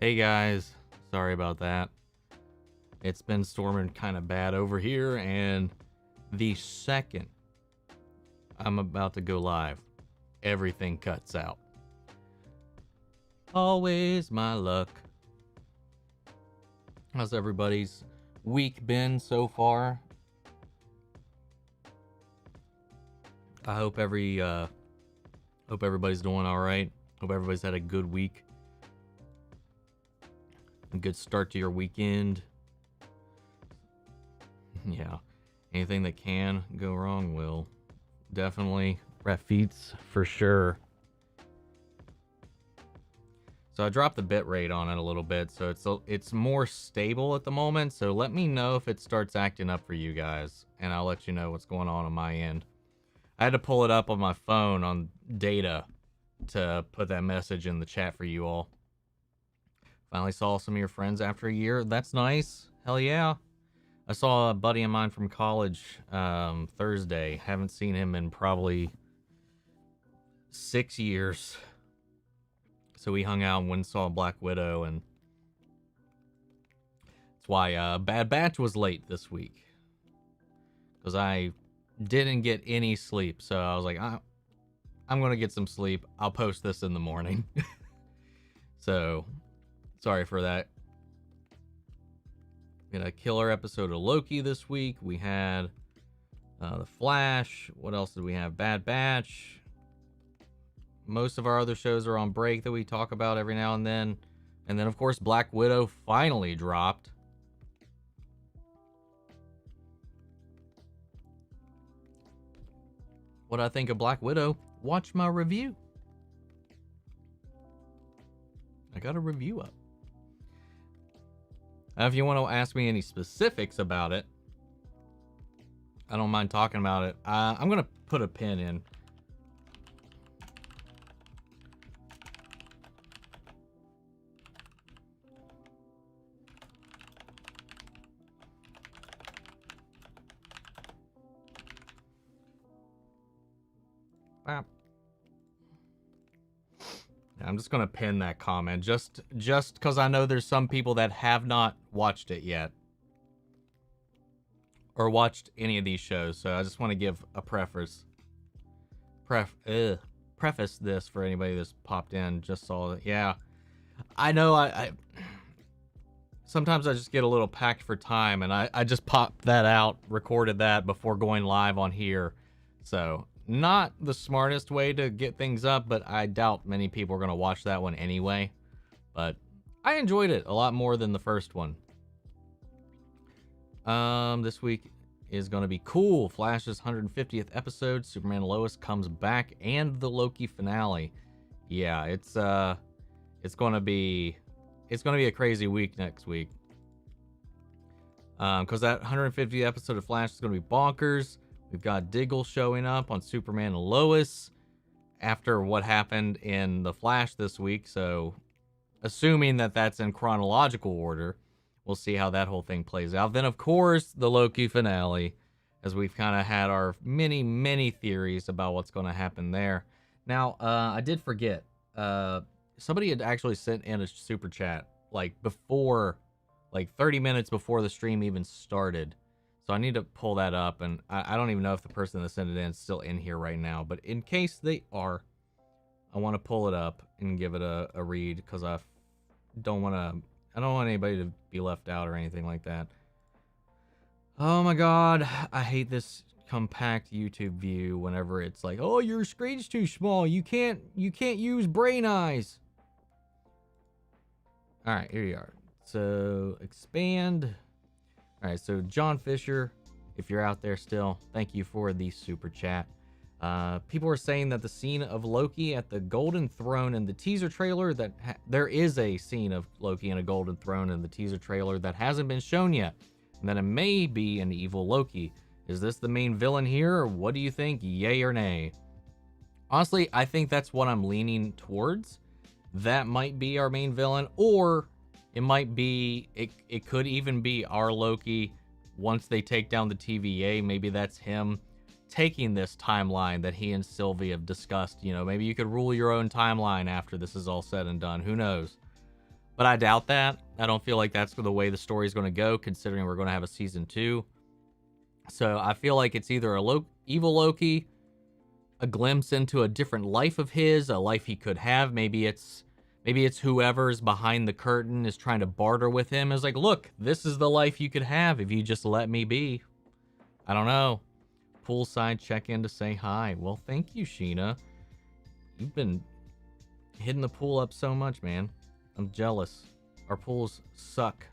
Hey guys, sorry about that. It's been storming kind of bad over here, and the second I'm about to go live, everything cuts out. Always my luck. How's everybody's week been so far? I hope everybody's doing all right. Hope everybody's had a good week. A good start to your weekend. Yeah, anything that can go wrong will. Definitely refeats for sure. So I dropped the bit rate on it a little bit, so it's more stable at the moment. So let me know if it starts acting up for you guys, and I'll let you know what's going on my end. I had to pull it up on my phone on data to put that message in the chat for you all. Finally saw some of your friends after a year. That's nice. Hell yeah. I saw a buddy of mine from college Thursday. Haven't seen him in probably 6 years. So we hung out and went and saw Black Widow, and that's why Bad Batch was late this week. Because I didn't get any sleep. So I was like, I'm going to get some sleep. I'll post this in the morning. So, sorry for that. We had a killer episode of Loki this week. We had The Flash. What else did we have? Bad Batch. Most of our other shows are on break that we talk about every now and then. And then, of course, Black Widow finally dropped. What I think of Black Widow? Watch my review. I got a review up. If you want to ask me any specifics about it, I don't mind talking about it. I'm going to put a pin in. Wow. I'm just going to pin that comment just because I know there's some people that have not watched it yet or watched any of these shows. So I just want to give a preface this for anybody that's popped in, just saw it. Yeah, I know I sometimes I just get a little packed for time, and I just popped that out, recorded that before going live on here. So not the smartest way to get things up, but I doubt many people are going to watch that one anyway. But I enjoyed it a lot more than the first one. This week is going to be cool. Flash's 150th episode, Superman and Lois comes back, and the Loki finale. Yeah, it's going to be a crazy week next week. Because that 150th episode of Flash is going to be bonkers. We've got Diggle showing up on Superman and Lois after what happened in The Flash this week. So, assuming that that's in chronological order, we'll see how that whole thing plays out. Then, of course, the Loki finale, as we've kind of had our many, many theories about what's going to happen there. Now, I did forget. Somebody had actually sent in a super chat, like 30 minutes before the stream even started. So I need to pull that up, and I don't even know if the person that sent it in is still in here right now. But in case they are, I want to pull it up and give it a read, because I don't want anybody to be left out or anything like that. Oh my god, I hate this compact YouTube view whenever it's like, oh, your screen's too small. You can't use brain eyes. All right, here you are. So expand. All right, so John Fisher, if you're out there still, thank you for the super chat. People are saying that the scene of Loki at the Golden Throne in the teaser trailer, that there is a scene of Loki in a Golden Throne in the teaser trailer that hasn't been shown yet, and that it may be an evil Loki. Is this the main villain here, or what do you think, yay or nay? Honestly, I think that's what I'm leaning towards. That might be our main villain, or it might be, it could even be our Loki once they take down the TVA. Maybe that's him taking this timeline that he and Sylvie have discussed. You know, maybe you could rule your own timeline after this is all said and done. Who knows? but I doubt that. I don't feel like that's the way the story is going to go, considering we're going to have a season 2. So I feel like it's either a evil Loki, a glimpse into a different life of his, a life he could have. Maybe it's whoever's behind the curtain is trying to barter with him. Is like, look, this is the life you could have if you just let me be. I don't know. Poolside check-in to say hi. Well, thank you, Sheena. You've been hitting the pool up so much, man. I'm jealous. Our pools suck.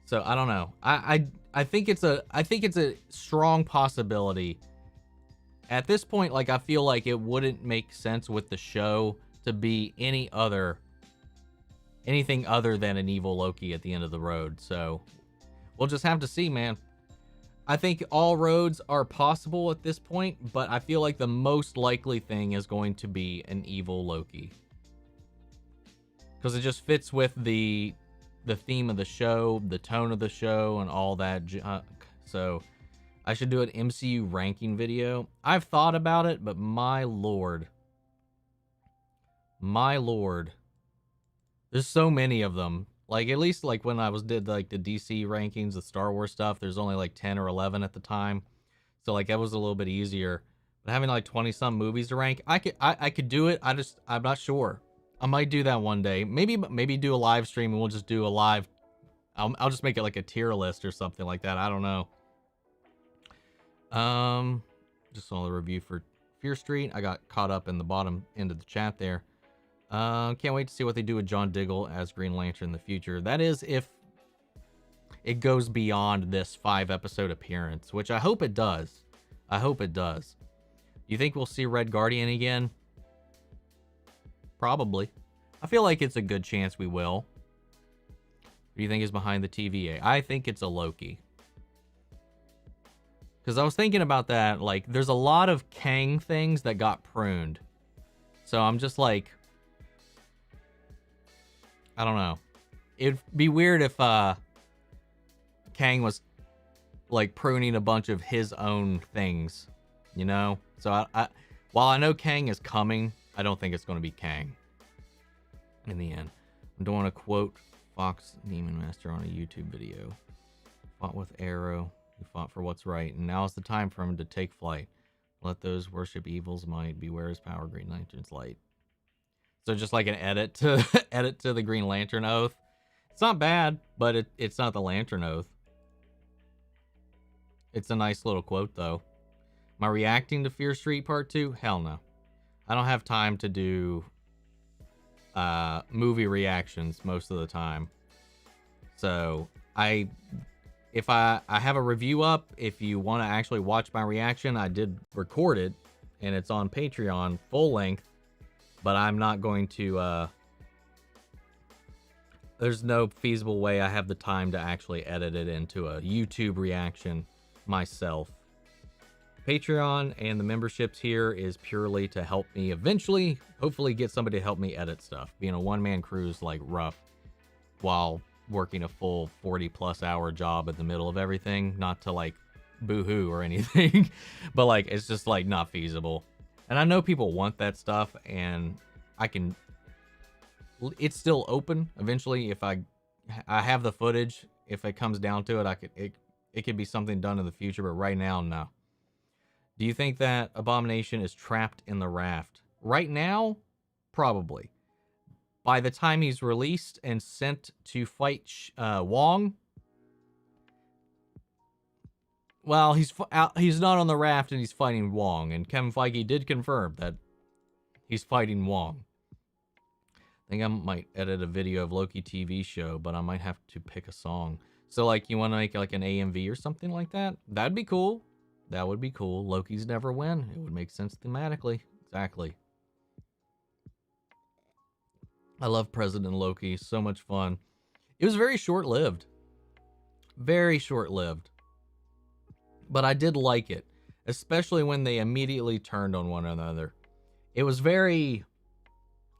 So I don't know. I think it's a strong possibility. At this point, like, I feel like it wouldn't make sense with the show to be anything other than an evil Loki at the end of the road. So we'll just have to see, man. I think all roads are possible at this point, but I feel like the most likely thing is going to be an evil Loki. Because it just fits with the theme of the show, the tone of the show, and all that junk. So I should do an MCU ranking video. I've thought about it, but my lord. There's so many of them. Like, at least like when I did like the DC rankings, the Star Wars stuff, there's only like 10 or 11 at the time. So like that was a little bit easier. But having like 20 some movies to rank, I could do it. I'm not sure. I might do that one day. Maybe do a live stream and we'll just do a live. I'll just make it like a tier list or something like that. I don't know. Just saw the review for Fear Street. I got caught up in the bottom end of the chat there. Can't wait to see what they do with John Diggle as Green Lantern in the future. That is if it goes beyond this 5-episode appearance, which I hope it does. Do you think we'll see Red Guardian again? Probably. I feel like it's a good chance we will. Who do you think is behind the TVA? I think it's a Loki. Because I was thinking about that, like, there's a lot of Kang things that got pruned. So I'm just like, I don't know. It'd be weird if Kang was like pruning a bunch of his own things, you know? So I while I know Kang is coming, I don't think it's going to be Kang in the end. I don't want to quote Fox Demon Master on a YouTube video. Fought with Arrow. He fought for what's right, and now is the time for him to take flight. Let those worship evil's might. Beware his power, Green Lantern's light. So just like an edit to the Green Lantern oath. It's not bad, but it's not the Lantern oath. It's a nice little quote, though. Am I reacting to Fear Street Part 2? Hell no. I don't have time to do movie reactions most of the time. So if I have a review up, if you want to actually watch my reaction, I did record it, and it's on Patreon full length. But I'm not going to, there's no feasible way I have the time to actually edit it into a YouTube reaction myself. Patreon and the memberships here is purely to help me eventually, hopefully get somebody to help me edit stuff. Being a one-man crew is like rough while working a full 40+ hour job in the middle of everything. Not to like boo-hoo or anything, but like, it's just like not feasible. And I know people want that stuff, and it's still open eventually. If I have the footage, if it comes down to it, it could be something done in the future, but right now, no. Do you think that Abomination is trapped in the raft? Right now, probably. By the time he's released and sent to fight Wong, well, he's not on the raft and he's fighting Wong. And Kevin Feige did confirm that he's fighting Wong. I think I might edit a video of Loki TV show, but I might have to pick a song. So, like, you want to make like an AMV or something like that? That'd be cool. That would be cool. Loki's never win. It would make sense thematically. Exactly. I love President Loki. So much fun. It was very short-lived. Very short-lived. But I did like it, especially when they immediately turned on one another. It was very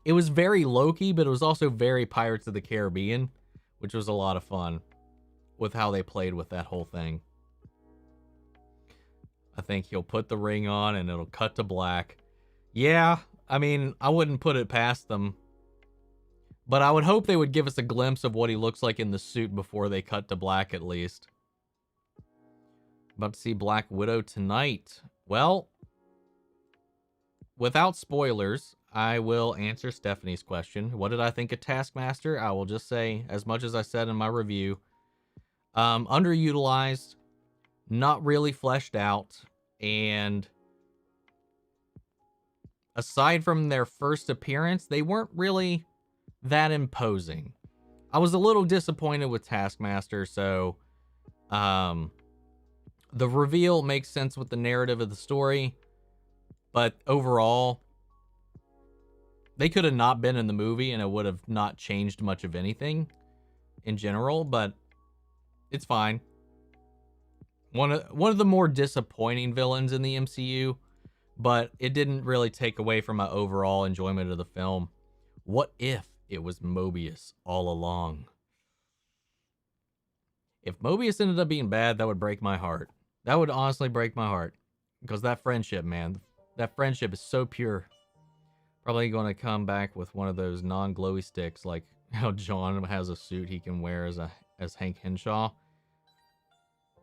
Loki, but it was also very Pirates of the Caribbean, which was a lot of fun with how they played with that whole thing. I think he'll put the ring on and it'll cut to black. Yeah, I mean, I wouldn't put it past them. But I would hope they would give us a glimpse of what he looks like in the suit before they cut to black, at least. About to see Black Widow tonight. Well, without spoilers, I will answer Stephanie's question. What did I think of Taskmaster? I will just say, as much as I said in my review, underutilized, not really fleshed out, and aside from their first appearance, they weren't really that imposing. I was a little disappointed with Taskmaster, so the reveal makes sense with the narrative of the story, but overall, they could have not been in the movie and it would have not changed much of anything in general, but it's fine. One of the more disappointing villains in the MCU, but it didn't really take away from my overall enjoyment of the film. What if it was Mobius all along? If Mobius ended up being bad, that would break my heart. That would honestly break my heart. Because that friendship, man, that friendship is so pure. Probably going to come back with one of those non-glowy sticks, like how John has a suit he can wear as Hank Henshaw.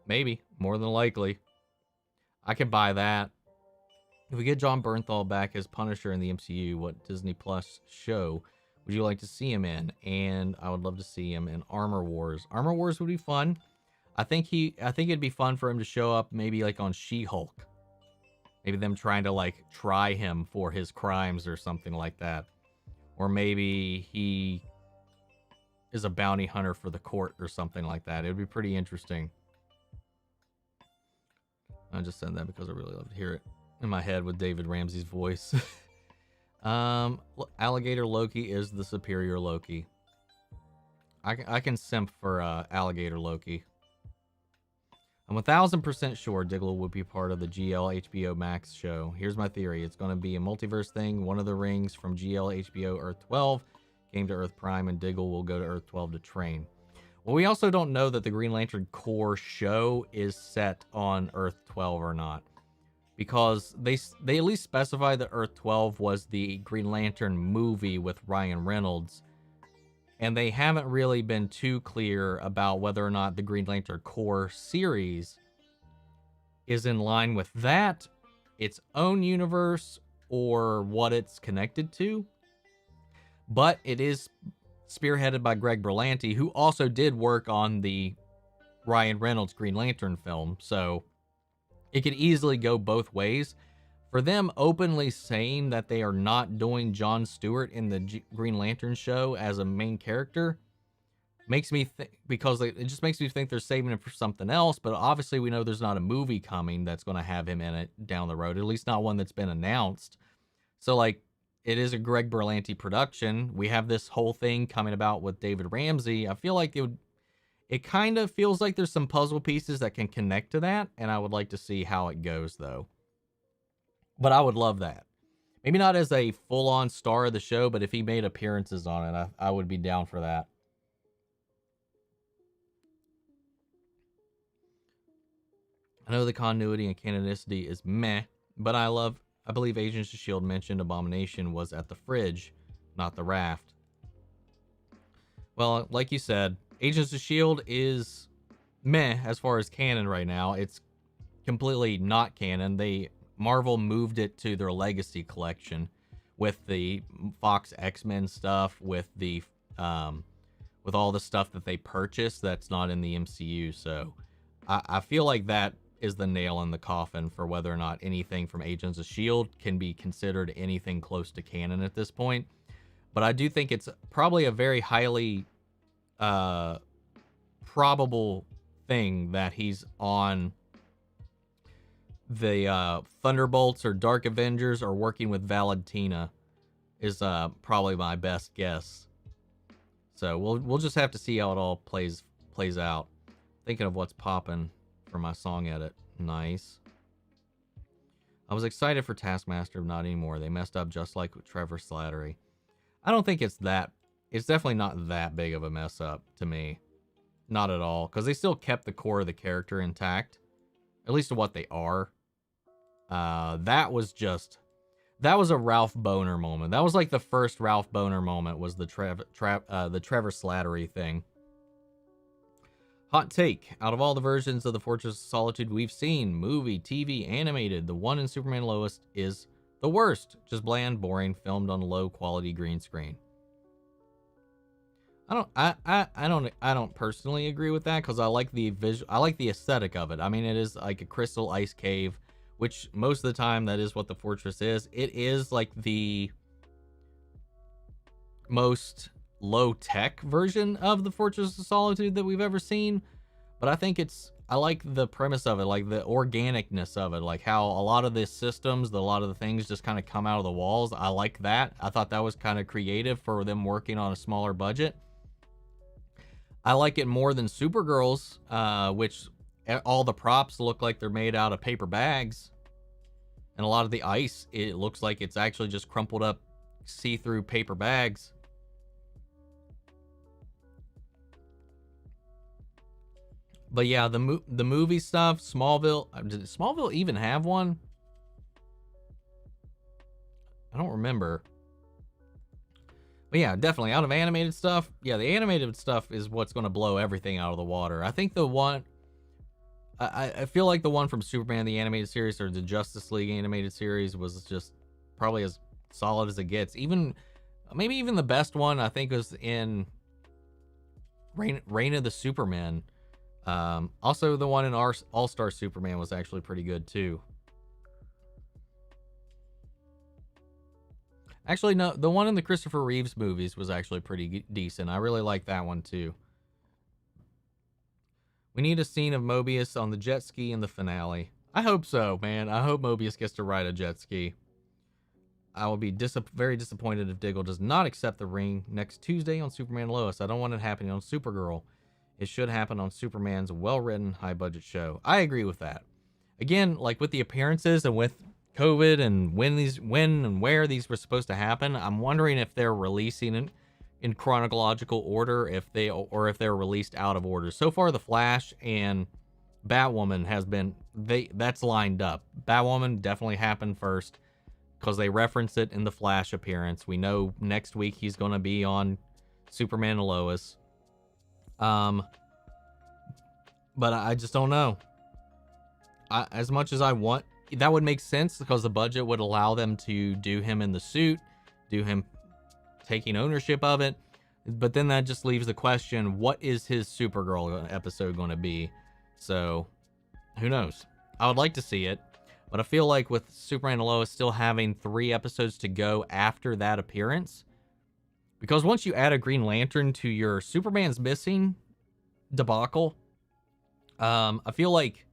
Maybe, more than likely. I could buy that. If we get John Bernthal back as Punisher in the MCU, what Disney Plus show would you like to see him in? And I would love to see him in Armor Wars. Armor Wars would be fun. I think it'd be fun for him to show up maybe like on She-Hulk. Maybe them trying to like try him for his crimes or something like that. Or maybe he is a bounty hunter for the court or something like that. It would be pretty interesting. I just said that because I really love to hear it in my head with David Ramsey's voice. Alligator Loki is the superior Loki. I can simp for Alligator Loki. I'm 1000% sure Diggle would be part of the GL HBO Max show. Here's my theory. It's going to be a multiverse thing. One of the rings from GL HBO Earth 12 came to Earth Prime, and Diggle will go to Earth 12 to train. Well, we also don't know that the Green Lantern Corps show is set on Earth 12 or not. Because they at least specify that Earth 12 was the Green Lantern movie with Ryan Reynolds. And they haven't really been too clear about whether or not the Green Lantern Corps series is in line with that, its own universe, or what it's connected to. But it is spearheaded by Greg Berlanti, who also did work on the Ryan Reynolds Green Lantern film. So it could easily go both ways. For them openly saying that they are not doing Jon Stewart in the Green Lantern show as a main character makes me think, because it just makes me think they're saving him for something else. But obviously we know there's not a movie coming that's going to have him in it down the road, at least not one that's been announced. So like, it is a Greg Berlanti production. We have this whole thing coming about with David Ramsey. I feel like it kind of feels like there's some puzzle pieces that can connect to that, and I would like to see how it goes though. But I would love that. Maybe not as a full-on star of the show, but if he made appearances on it, I would be down for that. I know the continuity and canonicity is meh, but I believe Agents of S.H.I.E.L.D. mentioned Abomination was at the fridge, not the raft. Well, like you said, Agents of S.H.I.E.L.D. is meh as far as canon right now. It's completely not canon. Marvel moved it to their Legacy collection with the Fox X-Men stuff, with all the stuff that they purchased that's not in the MCU. So I feel like that is the nail in the coffin for whether or not anything from Agents of S.H.I.E.L.D. can be considered anything close to canon at this point. But I do think it's probably a very highly probable thing that he's on the Thunderbolts or Dark Avengers or working with Valentina is probably my best guess. So we'll just have to see how it all plays out. Thinking of what's popping for my song edit. Nice. I was excited for Taskmaster, not anymore. They messed up just like with Trevor Slattery. I don't think it's definitely not that big of a mess up to me. Not at all. Because they still kept the core of the character intact. At least to what they are. That That was a Ralph Boner moment. That was like the first Ralph Boner moment, was the Trevor Slattery thing. Hot take. Out of all the versions of the Fortress of Solitude we've seen, movie, TV, animated, the one in Superman and Lois is the worst. Just bland, boring, filmed on low quality green screen. I don't personally agree with that, because I like the visual, I like the aesthetic of it. I mean, it is like a crystal ice cave, which most of the time that is what the fortress is. It is like the most low-tech version of the Fortress of Solitude that we've ever seen, but I like the premise of it, like the organicness of it, like how a lot of the systems, a lot of the things just kind of come out of the walls. I like that. I thought that was kind of creative for them working on a smaller budget. I like it more than Supergirl's, which all the props look like they're made out of paper bags, and a lot of the ice, it looks like it's actually just crumpled up see-through paper bags. But yeah, the movie stuff, Smallville. Did Smallville even have one? I don't remember. But yeah, definitely out of animated stuff. Yeah, the animated stuff is what's going to blow everything out of the water. I think the one, I feel like the one from Superman, the animated series, or the Justice League animated series, was just probably as solid as it gets. Maybe even the best one, I think, was in Reign of the Supermen. Also, the one in All-Star Superman was actually pretty good too. Actually, no, the one in the Christopher Reeves movies was actually pretty decent. I really like that one too. We need a scene of Mobius on the jet ski in the finale. I hope so, man. I hope Mobius gets to ride a jet ski. I will be very disappointed if Diggle does not accept the ring next Tuesday on Superman and Lois. I don't want it happening on Supergirl. It should happen on Superman's well-written, high-budget show. I agree with that. Again, like with the appearances and with COVID and when and where these were supposed to happen, I'm wondering if they're releasing in chronological order, if they're released out of order. So far, The Flash and Batwoman that's lined up. Batwoman definitely happened first because they reference it in the Flash appearance. We know next week he's going to be on Superman and Lois. But I just don't know. As much as I want, that would make sense because the budget would allow them to do him in the suit, do him taking ownership of it. But then that just leaves the question, what is his Supergirl episode going to be? So, who knows? I would like to see it, but I feel like with Superman and Lois still having 3 episodes to go after that appearance, because once you add a Green Lantern to your Superman's missing debacle, I feel like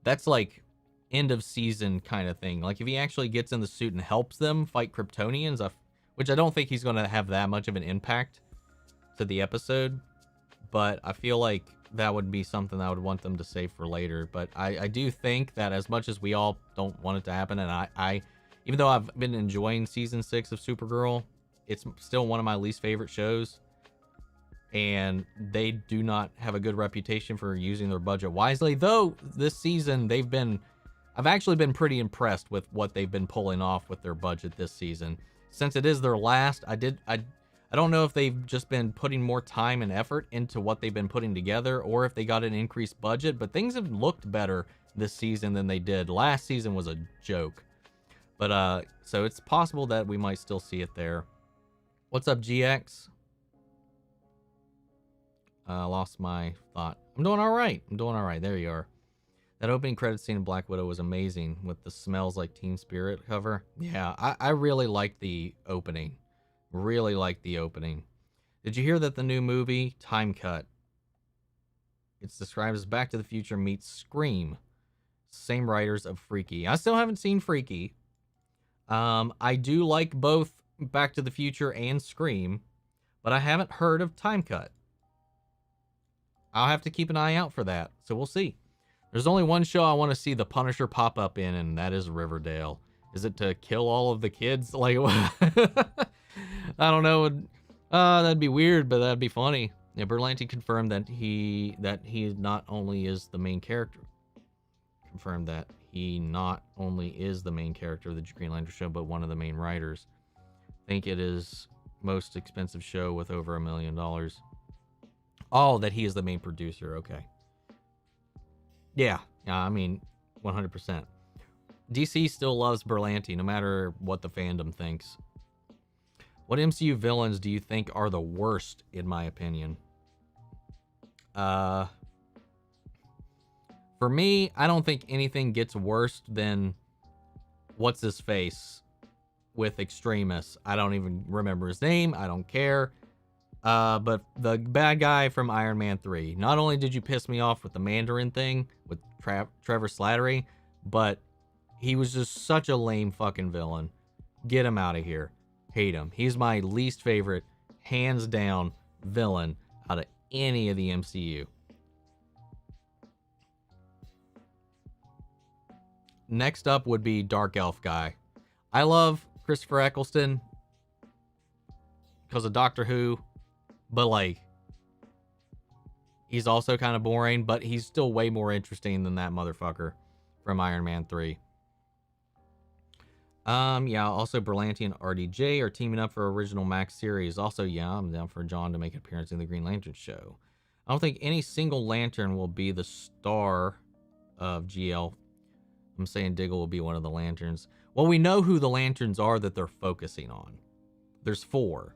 that's like end of season kind of thing. Like if he actually gets in the suit and helps them fight Kryptonians, which I don't think he's going to have that much of an impact to the episode, but I feel like that would be something I would want them to save for later. But I do think that as much as we all don't want it to happen, and I even though I've been enjoying season 6 of Supergirl, it's still one of my least favorite shows, and they do not have a good reputation for using their budget wisely. Though this season I've actually been pretty impressed with what they've been pulling off with their budget this season. Since it is their last, I don't know if they've just been putting more time and effort into what they've been putting together, or if they got an increased budget, but things have looked better this season than they did. Last season was a joke. But so it's possible that we might still see it there. What's up, GX? Lost my thought. I'm doing all right. There you are. That opening credit scene in Black Widow was amazing with the Smells Like Teen Spirit cover. Yeah, I really liked the opening. Did you hear that the new movie, Time Cut, it's described as Back to the Future meets Scream? Same writers of Freaky. I still haven't seen Freaky. I do like both Back to the Future and Scream, but I haven't heard of Time Cut. I'll have to keep an eye out for that, so we'll see. There's only one show I want to see the Punisher pop up in, and that is Riverdale. Is it to kill all of the kids? Like, I don't know. That'd be weird, but that'd be funny. Yeah, Berlanti confirmed that he not only is the main character, confirmed that he not only is the main character of the Green Lantern show, but one of the main writers. I think it is most expensive show with over $1 million. Oh, that he is the main producer. Okay. Yeah, I mean, 100%. DC still loves Berlanti, no matter what the fandom thinks. What MCU villains do you think are the worst, in my opinion? For me, I don't think anything gets worse than what's his face with Extremis. I don't even remember his name. I don't care. But the bad guy from Iron Man 3. Not only did you piss me off with the Mandarin thing with Trevor Slattery, but he was just such a lame fucking villain. Get him out of here. Hate him. He's my least favorite, hands down, villain out of any of the MCU. Next up would be Dark Elf guy. I love Christopher Eccleston because of Doctor Who, but like, he's also kind of boring, but he's still way more interesting than that motherfucker from Iron Man 3. Yeah, also Berlanti and RDJ are teaming up for original Max series. Also, yeah, I'm down for John to make an appearance in the Green Lantern show. I don't think any single Lantern will be the star of GL. I'm saying Diggle will be one of the Lanterns. Well, we know who the Lanterns are that they're focusing on. There's 4.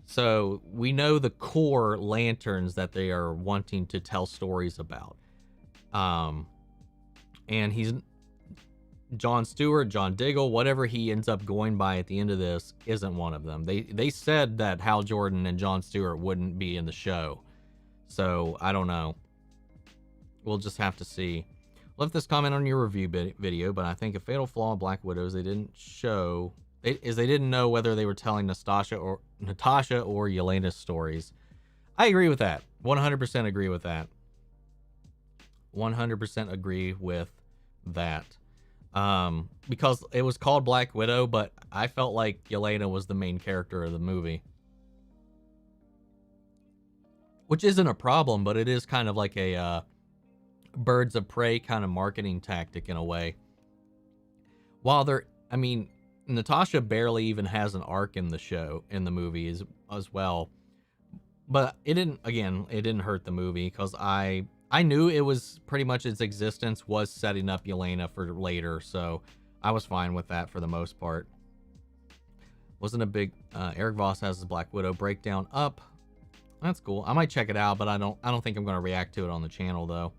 So we know the core Lanterns that they are wanting to tell stories about. And he's John Stewart, John Diggle, whatever he ends up going by at the end of this isn't one of them. They said that Hal Jordan and John Stewart wouldn't be in the show. So I don't know. We'll just have to see. Left this comment on your review video, but I think a fatal flaw of Black Widows they didn't show is they didn't know whether they were telling Natasha or Yelena's stories. I agree with that. 100% agree with that. 100% agree with that. Because it was called Black Widow, but I felt like Yelena was the main character of the movie. Which isn't a problem, but it is kind of like a birds of prey kind of marketing tactic in a way. While Natasha barely even has an arc in the show, in the movie as well. But it didn't hurt the movie because I knew it was pretty much its existence was setting up Yelena for later, so I was fine with that for the most part. Wasn't a big Eric Voss has his Black Widow breakdown up. That's cool. I might check it out, but I don't think I'm going to react to it on the channel though.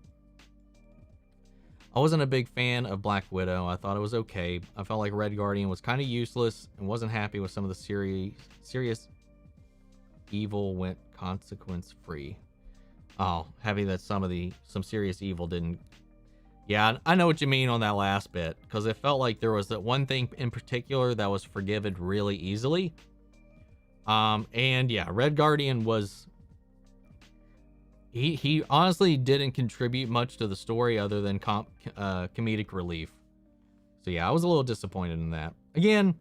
I wasn't a big fan of Black Widow. I thought it was okay. I felt like Red Guardian was kind of useless and wasn't happy with some of the serious evil went consequence free. Oh, heavy that some serious evil didn't. Yeah, I know what you mean on that last bit, because it felt like there was that one thing in particular that was forgiven really easily. And yeah, Red Guardian was. He honestly didn't contribute much to the story other than comedic relief. So yeah, I was a little disappointed in that. Again,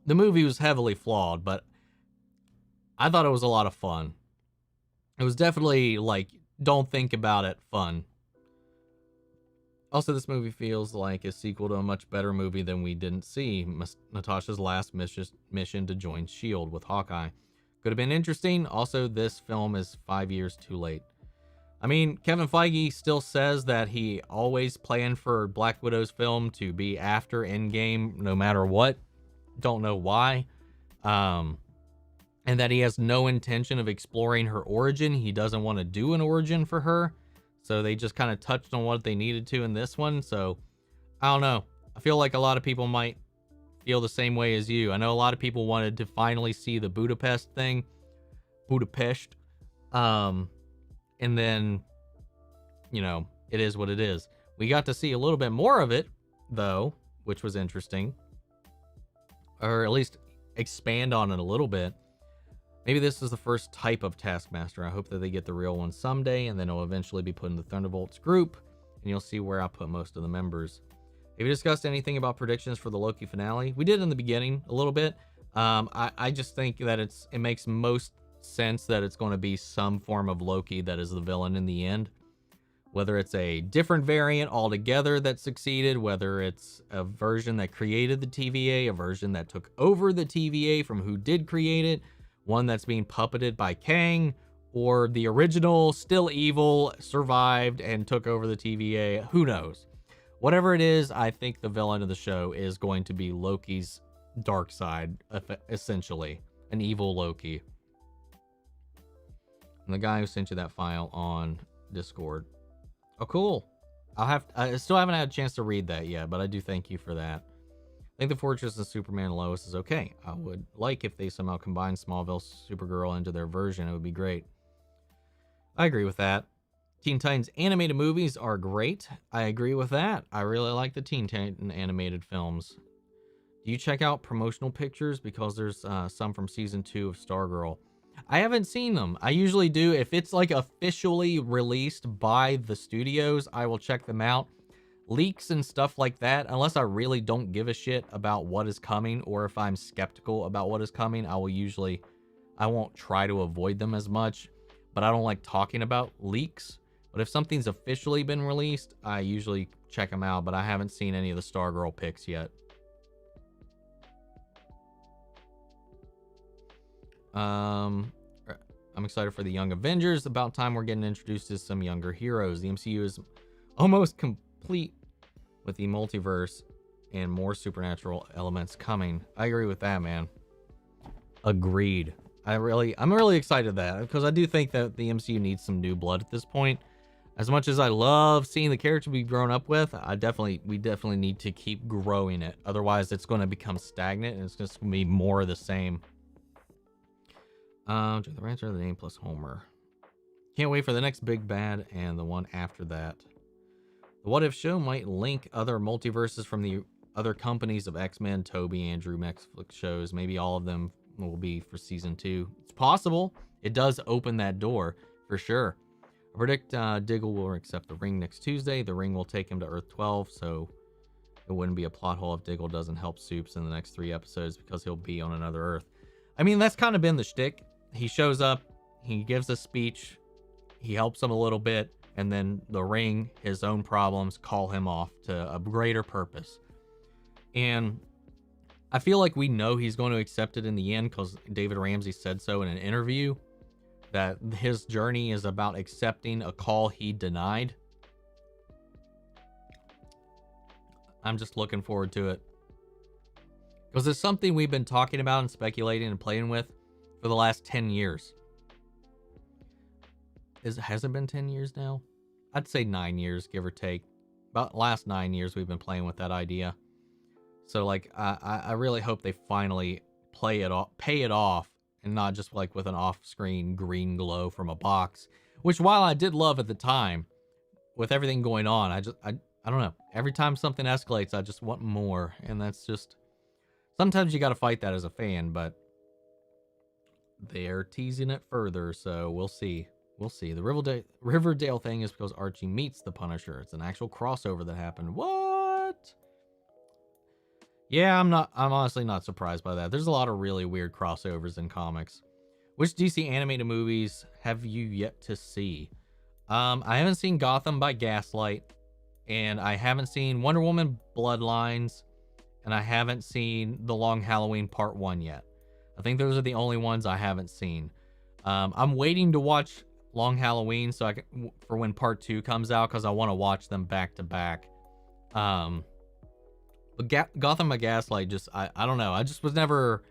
the movie was heavily flawed, but I thought it was a lot of fun. It was definitely like, don't think about it, fun. Also, this movie feels like a sequel to a much better movie than we didn't see. Natasha's last mission to join S.H.I.E.L.D. with Hawkeye. Could have been interesting. Also, this film is 5 years too late. I mean, Kevin Feige still says that he always planned for Black Widow's film to be after Endgame, no matter what. Don't know why. And that he has no intention of exploring her origin. He doesn't want to do an origin for her. So they just kind of touched on what they needed to in this one. So, I don't know. I feel like a lot of people might feel the same way as you. I know a lot of people wanted to finally see the Budapest thing. Budapest. And then, it is what it is. We got to see a little bit more of it, though, which was interesting. Or at least expand on it a little bit. Maybe this is the first type of Taskmaster. I hope that they get the real one someday, and then it'll eventually be put in the Thunderbolts group, and you'll see where I put most of the members. Have you discussed anything about predictions for the Loki finale? We did in the beginning a little bit. I just think that it makes most sense that it's going to be some form of Loki that is the villain in the end. Whether it's a different variant altogether that succeeded, whether it's a version that created the TVA, a version that took over the TVA from who did create it, one that's being puppeted by Kang, or the original, still evil, survived and took over the TVA, who knows? Whatever it is, I think the villain of the show is going to be Loki's dark side, essentially. An evil Loki. And the guy who sent you that file on Discord. Oh, cool. I still haven't had a chance to read that yet, but I do thank you for that. I think the Fortress of Superman and Lois is okay. I would like if they somehow combine Smallville Supergirl into their version. It would be great. I agree with that. Teen Titans animated movies are great. I agree with that. I really like the Teen Titans animated films. Do you check out promotional pictures? Because there's some from season 2 of Stargirl. I haven't seen them. I usually do. If it's like officially released by the studios, I will check them out. Leaks and stuff like that, unless I really don't give a shit about what is coming, or if I'm skeptical about what is coming, I won't try to avoid them as much. But I don't like talking about leaks. But if something's officially been released, I usually check them out. But I haven't seen any of the Stargirl pics yet. I'm excited for the Young Avengers. About time we're getting introduced to some younger heroes. The MCU is almost complete with the multiverse and more supernatural elements coming. I agree with that, man. Agreed. I'm really excited that, because I do think that the MCU needs some new blood at this point. As much as I love seeing the character we've grown up with, we definitely need to keep growing it. Otherwise, it's going to become stagnant and it's just going to be more of the same. The Rancher, the name plus Homer. Can't wait for the next big bad and the one after that. The What If show might link other multiverses from the other companies of X-Men, Toby, Andrew, Netflix shows. Maybe all of them will be for season 2. It's possible. It does open that door for sure. I predict Diggle will accept the ring next Tuesday. The ring will take him to Earth 12, so it wouldn't be a plot hole if Diggle doesn't help Soups in the next 3 episodes, because he'll be on another Earth. I mean, that's kind of been the shtick. He shows up, he gives a speech, he helps him a little bit, and then the ring, his own problems, call him off to a greater purpose. And I feel like we know he's going to accept it in the end, because David Ramsey said so in an interview, that his journey is about accepting a call he denied. I'm just looking forward to it, because it's something we've been talking about and speculating and playing with for the last 10 years. Has it been 10 years now? I'd say 9 years, give or take. About last 9 years we've been playing with that idea. So like, I really hope they finally pay it off, and not just like with an off-screen green glow from a box, which, while I did love at the time, with everything going on, I don't know. Every time something escalates, I just want more, and that's just, sometimes you got to fight that as a fan, but they're teasing it further, so we'll see. We'll see. The Riverdale thing is because Archie meets the Punisher. It's an actual crossover that happened. What? Yeah, I'm honestly not surprised by that. There's a lot of really weird crossovers in comics. Which DC animated movies have you yet to see? I haven't seen Gotham by Gaslight, and I haven't seen Wonder Woman Bloodlines, and I haven't seen The Long Halloween Part 1 yet. I think those are the only ones I haven't seen. I'm waiting to watch Long Halloween for when Part 2 comes out, because I want to watch them back to back. But Gotham by Gaslight, I don't know. I just was never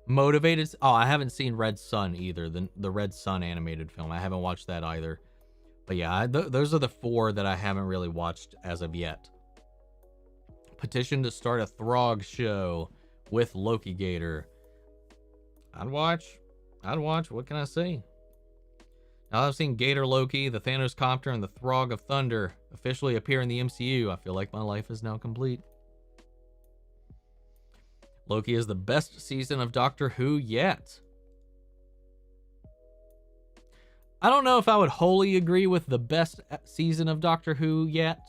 motivated. Oh, I haven't seen Red Sun either, the Red Sun animated film. I haven't watched that either. But yeah, those are the 4 that I haven't really watched as of yet. Petition to start a Throg show with Loki Gator. I'd watch. What can I say? Now I've seen Gator Loki, the Thanos Copter, and the Throg of Thunder officially appear in the MCU. I feel like my life is now complete. Loki is the best season of Doctor Who yet. I don't know if I would wholly agree with the best season of Doctor Who yet,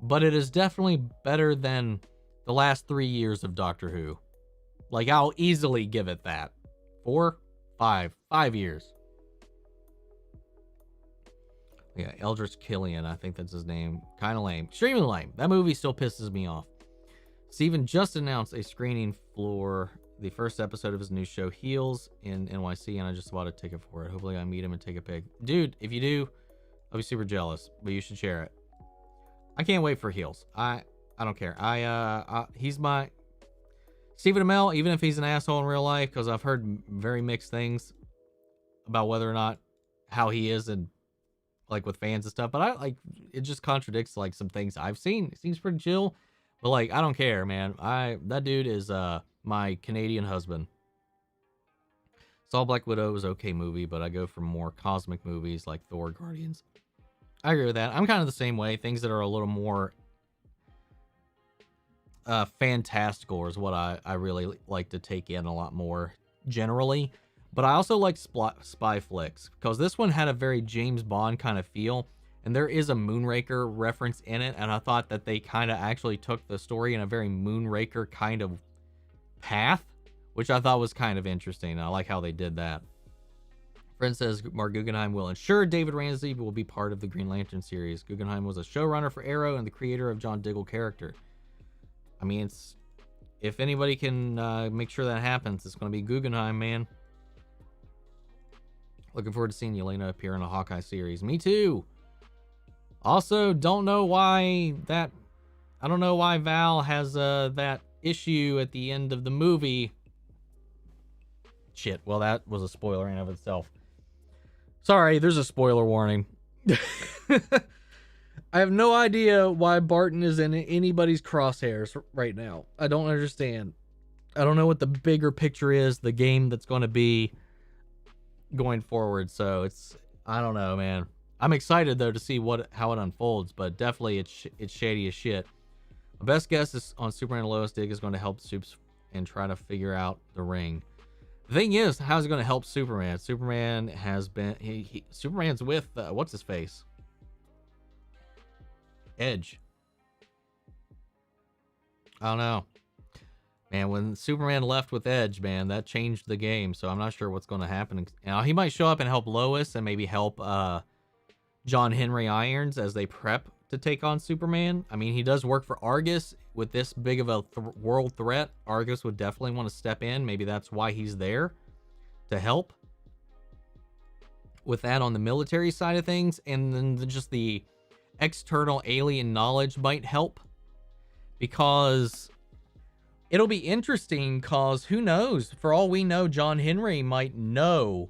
but it is definitely better than the last 3 years of Doctor Who. Like, I'll easily give it that. 4, 5 years. Yeah, Eldritch Killian, I think that's his name. Kind of lame. Extremely lame. That movie still pisses me off. Steven just announced a screening for the first episode of his new show, Heels, in NYC, and I just bought a ticket for it. Hopefully I meet him and take a pic. Dude, if you do, I'll be super jealous, but you should share it. I can't wait for Heels. I don't care. He's my... Stephen Amell, even if he's an asshole in real life, because I've heard very mixed things about whether or not how he is and like with fans and stuff, but I like it just contradicts like some things I've seen. It seems pretty chill, but like I don't care, man. That dude is my Canadian husband. Saw Black Widow was okay movie, but I go for more cosmic movies like Thor, Guardians. I agree with that. I'm kind of the same way. Things that are a little more fantastical is what I really like to take in a lot more generally. But I also like spy flicks, because this one had a very James Bond kind of feel, and there is a Moonraker reference in it, and I thought that they kind of actually took the story in a very Moonraker kind of path, which I thought was kind of interesting. I like how they did that. Friend says Mark Guggenheim will ensure David Ramsey will be part of the Green Lantern series. Guggenheim was a showrunner for Arrow and the creator of John Diggle character. I mean, if anybody can make sure that happens, it's going to be Guggenheim, man. Looking forward to seeing Yelena appear in a Hawkeye series. Me too. Also, don't know why Val has that issue at the end of the movie. Shit, well, that was a spoiler in of itself. Sorry, there's a spoiler warning. I have no idea why Barton is in anybody's crosshairs right now. I don't understand. I don't know what the bigger picture is, the game that's going to be going forward. So I don't know, man. I'm excited though to see how it unfolds, but definitely it's shady as shit. My best guess is on Superman and Lois. Dig is going to help Supes and try to figure out the ring. The thing is, how's it going to help Superman? Superman has been Superman's with what's his face? Edge. I don't know. Man, when Superman left with Edge, man, that changed the game. So I'm not sure what's going to happen. Now, he might show up and help Lois and maybe help John Henry Irons as they prep to take on Superman. I mean, he does work for Argus. With this big of a world threat, Argus would definitely want to step in. Maybe that's why he's there, to help with that on the military side of things. And then just the external alien knowledge might help, because it'll be interesting, because who knows, for all we know, John Henry might know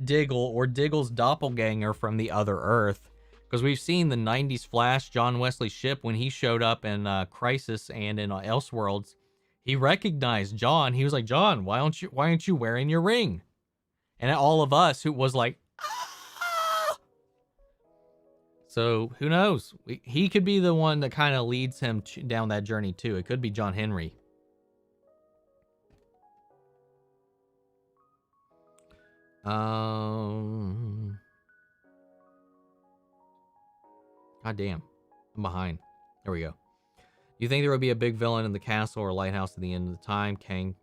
Diggle or Diggle's doppelganger from the other Earth, because we've seen the 90s Flash, John Wesley Shipp, when he showed up in Crisis and in Elseworlds, he recognized John. He was like, John, why aren't you wearing your ring? And all of us who was like, ah! So who knows? He could be the one that kind of leads him down that journey too. It could be John Henry. God damn, I'm behind. There we go. Do you think there will be a big villain in the castle or lighthouse at the end of the time? Kang.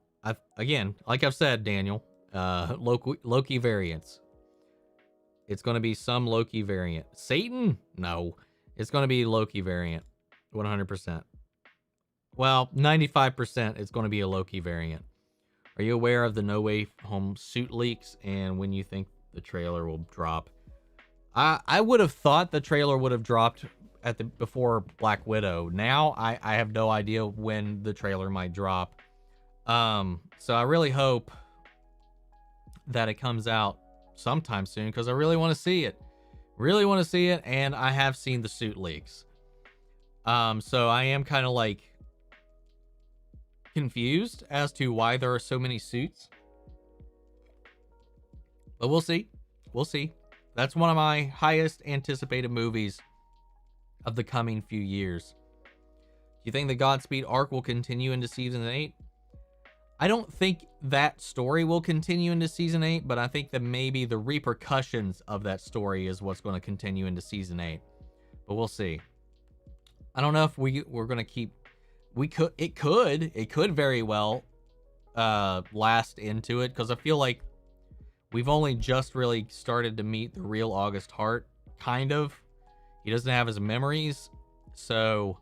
Again, like I've said, Daniel, Loki variants. It's going to be some Loki variant. Satan? No. It's going to be Loki variant. 100%. Well, 95% it's going to be a Loki variant. Are you aware of the No Way Home suit leaks and when you think the trailer will drop? I would have thought the trailer would have dropped before Black Widow. Now I have no idea when the trailer might drop. So I really hope that it comes out sometime soon, because I really want to see it. Really want to see it, and I have seen the suit leaks. So I am kind of like confused as to why there are so many suits. But we'll see. We'll see. That's one of my highest anticipated movies of the coming few years. Do you think the Godspeed arc will continue into season 8? I don't think that story will continue into season 8, but I think that maybe the repercussions of that story is what's going to continue into season 8. But we'll see. I don't know if we're going to keep... It could very well last into it, because I feel like we've only just really started to meet the real August Hart kind of. He doesn't have his memories. So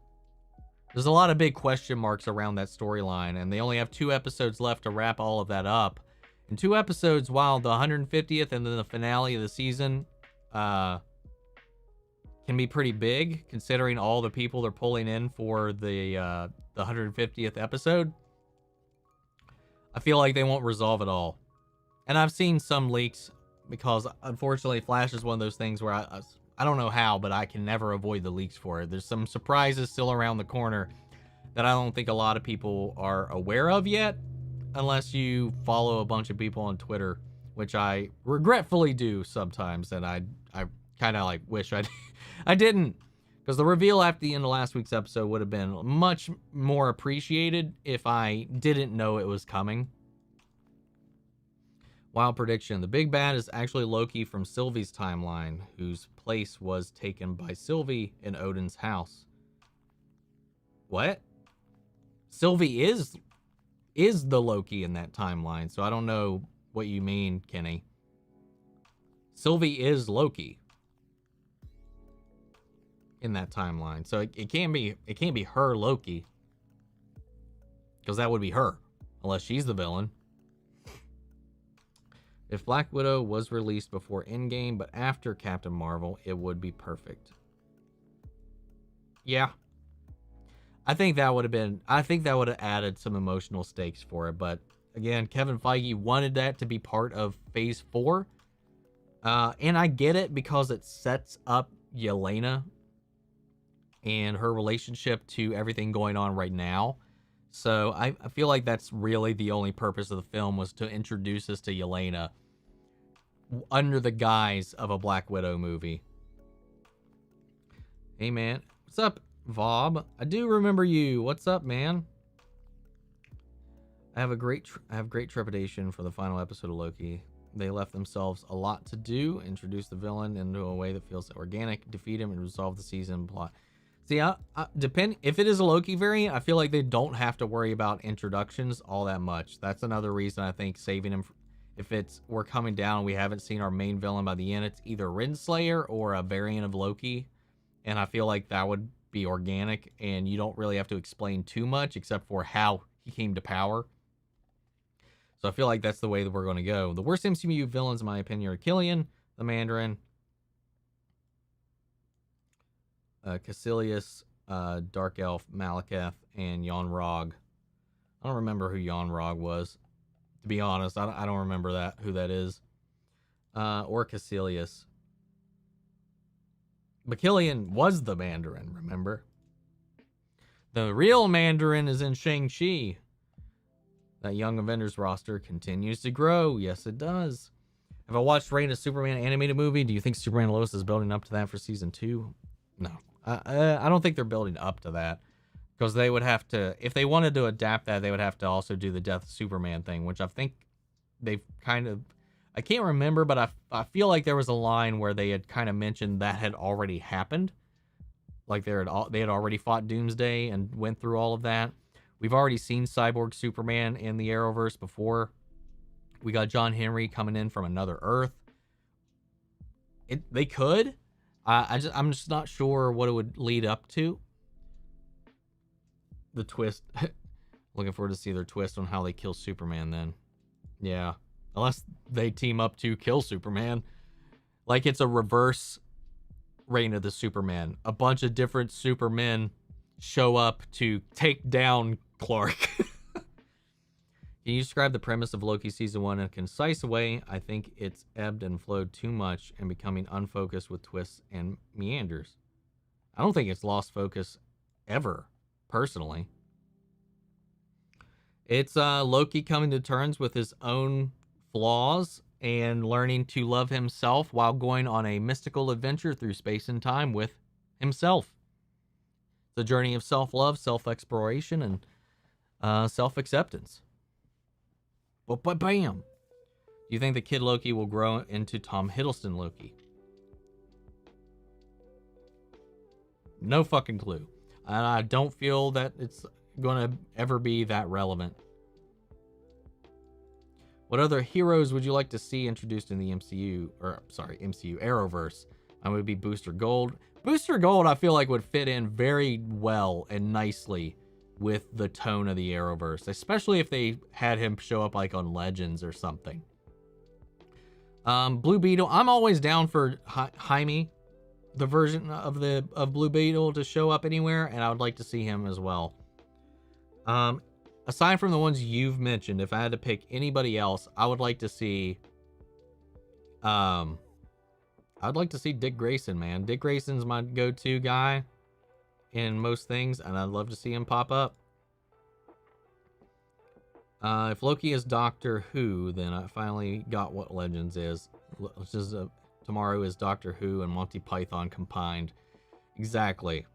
there's a lot of big question marks around that storyline, and they only have 2 episodes left to wrap all of that up. In 2 episodes, while the 150th and then the finale of the season can be pretty big, considering all the people they're pulling in for the 150th episode, I feel like they won't resolve it all. And I've seen some leaks because, unfortunately, Flash is one of those things where I don't know how, but I can never avoid the leaks for it. There's some surprises still around the corner that I don't think a lot of people are aware of yet, unless you follow a bunch of people on Twitter, which I regretfully do sometimes, and I kind of like wish I didn't, because the reveal after the end of last week's episode would have been much more appreciated if I didn't know it was coming. Wild prediction. The big bad is actually Loki from Sylvie's timeline, whose place was taken by Sylvie in Odin's house. What? Sylvie is the Loki in that timeline, so I don't know what you mean, Kenny. Sylvie is Loki in that timeline, so it can't be her Loki, because that would be her, unless she's the villain. If Black Widow was released before Endgame but after Captain Marvel, it would be perfect. Yeah. I think that would have added some emotional stakes for it, but again, Kevin Feige wanted that to be part of Phase 4. And I get it because it sets up Yelena and her relationship to everything going on right now. So I feel like that's really the only purpose of the film, was to introduce us to Yelena under the guise of a Black Widow movie. Hey man, what's up, Vob? I do remember you. What's up, man? I have great trepidation for the final episode of Loki. They left themselves a lot to do. Introduce the villain into a way that feels organic, defeat him, and resolve the season plot. See, if it is a Loki variant, I feel like they don't have to worry about introductions all that much. That's another reason I think saving him. If we're coming down and we haven't seen our main villain by the end, it's either Renslayer or a variant of Loki. And I feel like that would be organic, and you don't really have to explain too much except for how he came to power. So I feel like that's the way that we're going to go. The worst MCU villains, in my opinion, are Killian, the Mandarin, Caecilius, Dark Elf, Malekith, and Yon-Rogg. I don't remember who Yon-Rogg was. To be honest, I don't remember who that is. Or Caecilius. But Killian was the Mandarin, remember? The real Mandarin is in Shang-Chi. That Young Avengers roster continues to grow. Yes, it does. Have I watched Reign of Superman animated movie? Do you think Superman and Lois is building up to that for season 2? No. I don't think they're building up to that, because they would have to, if they wanted to adapt that, they would have to also do the Death of Superman thing, which I think they've kind of, I can't remember, but I feel like there was a line where they had kind of mentioned that had already happened. Like they had already fought Doomsday and went through all of that. We've already seen Cyborg Superman in the Arrowverse before. We got John Henry coming in from another Earth. They could. I'm just not sure what it would lead up to. The twist. Looking forward to see their twist on how they kill Superman then. Yeah. Unless they team up to kill Superman. Like it's a reverse Reign of the Superman. A bunch of different Supermen show up to take down Clark. Can you describe the premise of Loki Season 1 in a concise way? I think it's ebbed and flowed too much and becoming unfocused with twists and meanders. I don't think it's lost focus ever, personally. It's Loki coming to terms with his own flaws and learning to love himself while going on a mystical adventure through space and time with himself. It's a journey of self-love, self-exploration, and self-acceptance. Well, but bam! Do you think the kid Loki will grow into Tom Hiddleston Loki? No fucking clue. And I don't feel that it's going to ever be that relevant. What other heroes would you like to see introduced in the MCU? Or, sorry, MCU Arrowverse? Mine would be Booster Gold. Booster Gold, I feel like, would fit in very well and nicely with the tone of the Arrowverse, especially if they had him show up like on Legends or something. Blue Beetle, I'm always down for Jaime, the version of Blue Beetle, to show up anywhere, and I would like to see him as well. Aside from the ones you've mentioned, if I had to pick anybody else, I would like to see Dick Grayson, man. Dick Grayson's my go-to guy in most things, and I'd love to see him pop up. If Loki is Doctor Who, then I finally got what Legends is. Tomorrow is Doctor Who and Monty Python combined. Exactly.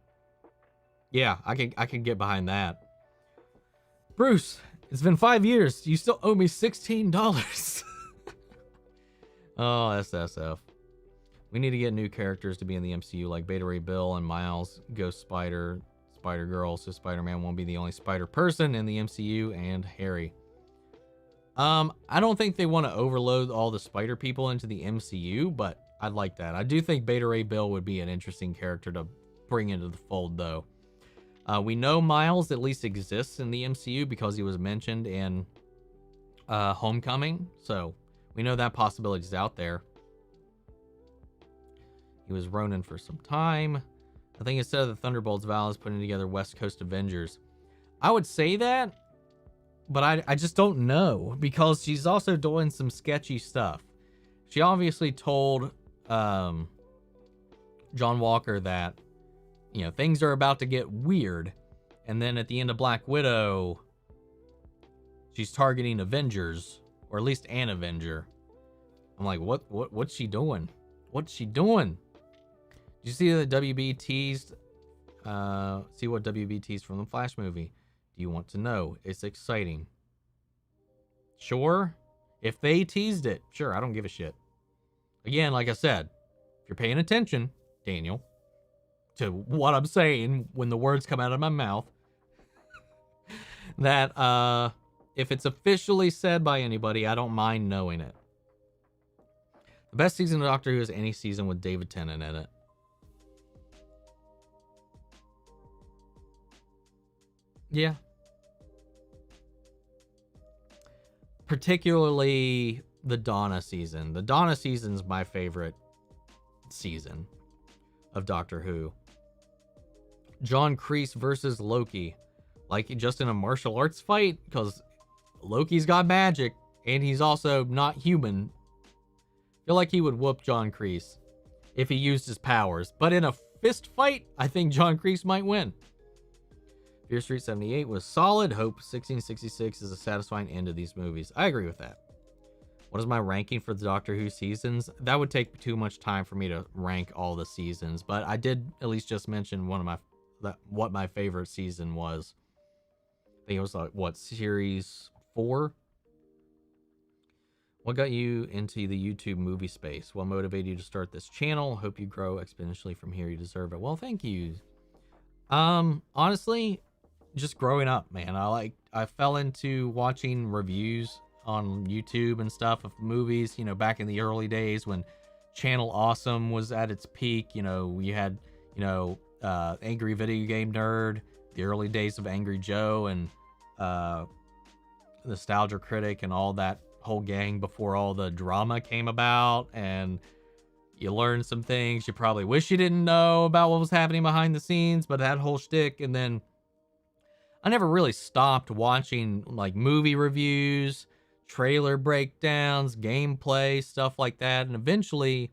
Yeah, I can get behind that. Bruce, it's been 5 years. You still owe me $16. Oh, SSF. We need to get new characters to be in the MCU, like Beta Ray Bill and Miles, Ghost Spider, Spider-Girl, so Spider-Man won't be the only spider person in the MCU, and Harry. I don't think they want to overload all the spider people into the MCU, but I'd like that. I do think Beta Ray Bill would be an interesting character to bring into the fold, though. We know Miles at least exists in the MCU because he was mentioned in Homecoming, so we know that possibility is out there. He was Ronin for some time. I think instead of the Thunderbolts, Val is putting together West Coast Avengers. I would say that, but I just don't know, because she's also doing some sketchy stuff. She obviously told John Walker that, you know, things are about to get weird, and then at the end of Black Widow, she's targeting Avengers, or at least an Avenger. I'm like, what's she doing? What's she doing? Did you see that WB teased? See what WB teased from the Flash movie. Do you want to know? It's exciting. Sure. If they teased it, sure, I don't give a shit. Again, like I said, if you're paying attention, Daniel, to what I'm saying when the words come out of my mouth, that if it's officially said by anybody, I don't mind knowing it. The best season of Doctor Who is any season with David Tennant in it. Yeah. Particularly the Donna season. The Donna season's my favorite season of Doctor Who. John Kreese versus Loki. Like, just in a martial arts fight, because Loki's got magic, and he's also not human. I feel like he would whoop John Kreese if he used his powers. But in a fist fight, I think John Kreese might win. Fear Street 78 was solid. Hope 1666 is a satisfying end to these movies. I agree with that. What is my ranking for the Doctor Who seasons? That would take too much time for me to rank all the seasons, but I did at least just mention what my favorite season was. I think it was like, what, series 4? What got you into the YouTube movie space? What motivated you to start this channel? Hope you grow exponentially from here. You deserve it. Well, thank you. Honestly, just growing up, man. I fell into watching reviews on YouTube and stuff of movies, you know, back in the early days when Channel Awesome was at its peak. You know, we had, you know, Angry Video Game Nerd, the early days of Angry Joe, and Nostalgia Critic, and all that whole gang before all the drama came about. And you learned some things you probably wish you didn't know about what was happening behind the scenes, but that whole shtick. And then I never really stopped watching like movie reviews, trailer breakdowns, gameplay, stuff like that. And eventually,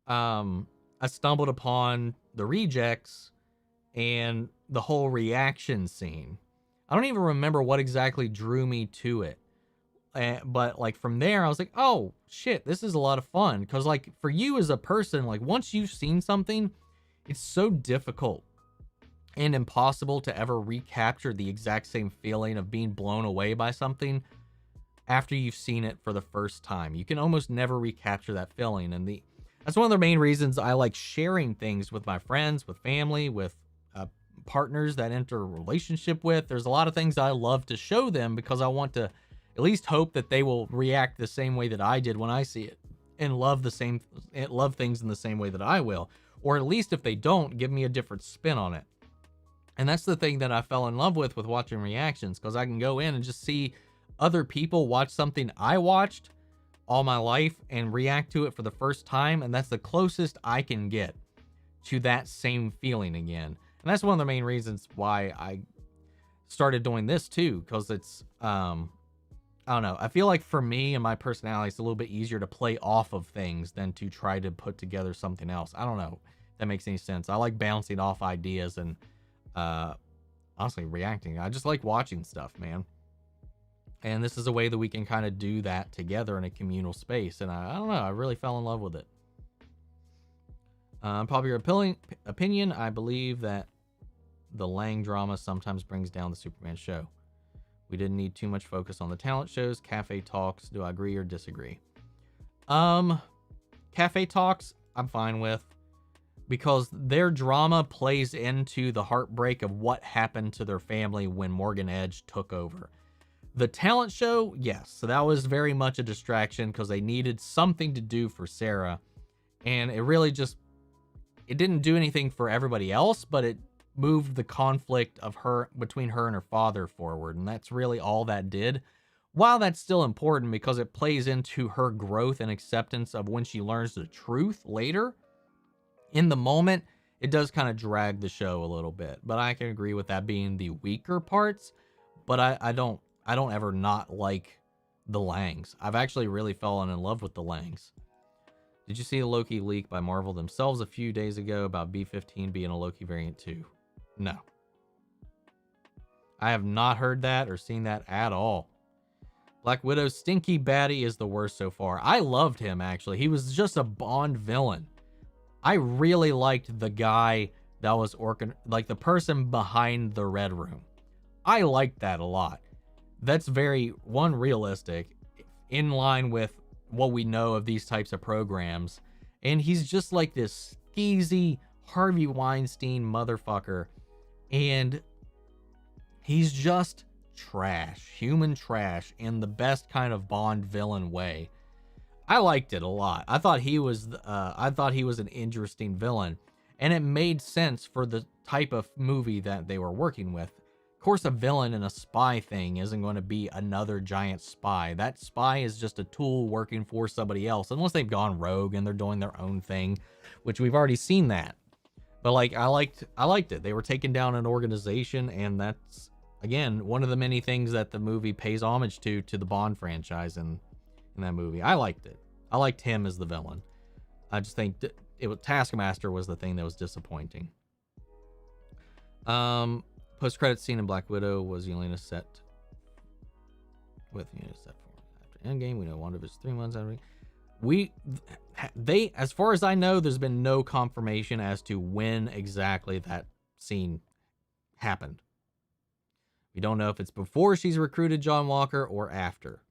I stumbled upon the Rejects and the whole reaction scene. I don't even remember what exactly drew me to it. But like from there, I was like, oh shit, this is a lot of fun. Because like for you as a person, like once you've seen something, it's so difficult and impossible to ever recapture the exact same feeling of being blown away by something after you've seen it for the first time. You can almost never recapture that feeling. And that's one of the main reasons I like sharing things with my friends, with family, with partners that enter a relationship with. There's a lot of things I love to show them because I want to at least hope that they will react the same way that I did when I see it. and love things in the same way that I will. Or at least if they don't, give me a different spin on it. And that's the thing that I fell in love with watching reactions, because I can go in and just see other people watch something I watched all my life and react to it for the first time. And that's the closest I can get to that same feeling again. And that's one of the main reasons why I started doing this too, because it's, I don't know. I feel like for me and my personality, it's a little bit easier to play off of things than to try to put together something else. I don't know if that makes any sense. I like bouncing off ideas and, honestly reacting. I just like watching stuff, man. And this is a way that we can kind of do that together in a communal space. And I don't know, I really fell in love with it. Popular opinion, I believe that the Lang drama sometimes brings down the Superman show. We didn't need too much focus on the talent shows. Cafe talks, do I agree or disagree? Cafe talks, I'm fine with, because their drama plays into the heartbreak of what happened to their family when Morgan Edge took over. The talent show, yes, so that was very much a distraction because they needed something to do for Sarah, and it really just, it didn't do anything for everybody else, but it moved the conflict of her between her and her father forward, and that's really all that did. While that's still important because it plays into her growth and acceptance of when she learns the truth later, in the moment it does kind of drag the show a little bit. But I can agree with that being the weaker parts. But I don't ever not like the Langs. I've actually really fallen in love with the Langs. Did you see the Loki leak by Marvel themselves a few days ago about B-15 being a Loki variant too? No. I have not heard that or seen that at all. Black Widow's stinky baddie is the worst so far. I loved him, actually. He was just a Bond villain. I really liked the guy that was like the person behind the Red Room. I liked that a lot. That's very, realistic, in line with what we know of these types of programs. And he's just like this skeezy Harvey Weinstein motherfucker. And he's just trash, human trash, in the best kind of Bond villain way. I liked it a lot. I thought he was an interesting villain, and it made sense for the type of movie that they were working with. Of course, a villain in a spy thing isn't going to be another giant spy. That spy is just a tool working for somebody else, unless they've gone rogue and they're doing their own thing, which we've already seen that. But like, I liked it. They were taking down an organization, and that's, again, one of the many things that the movie pays homage to the Bond franchise in that movie. I liked it. I liked him as the villain. I just think Taskmaster was the thing that was disappointing. Post-credit scene in Black Widow was Yelena set for after Endgame. We know WandaVision 3 months after. They, as far as I know, there's been no confirmation as to when exactly that scene happened. We don't know if it's before she's recruited John Walker or after.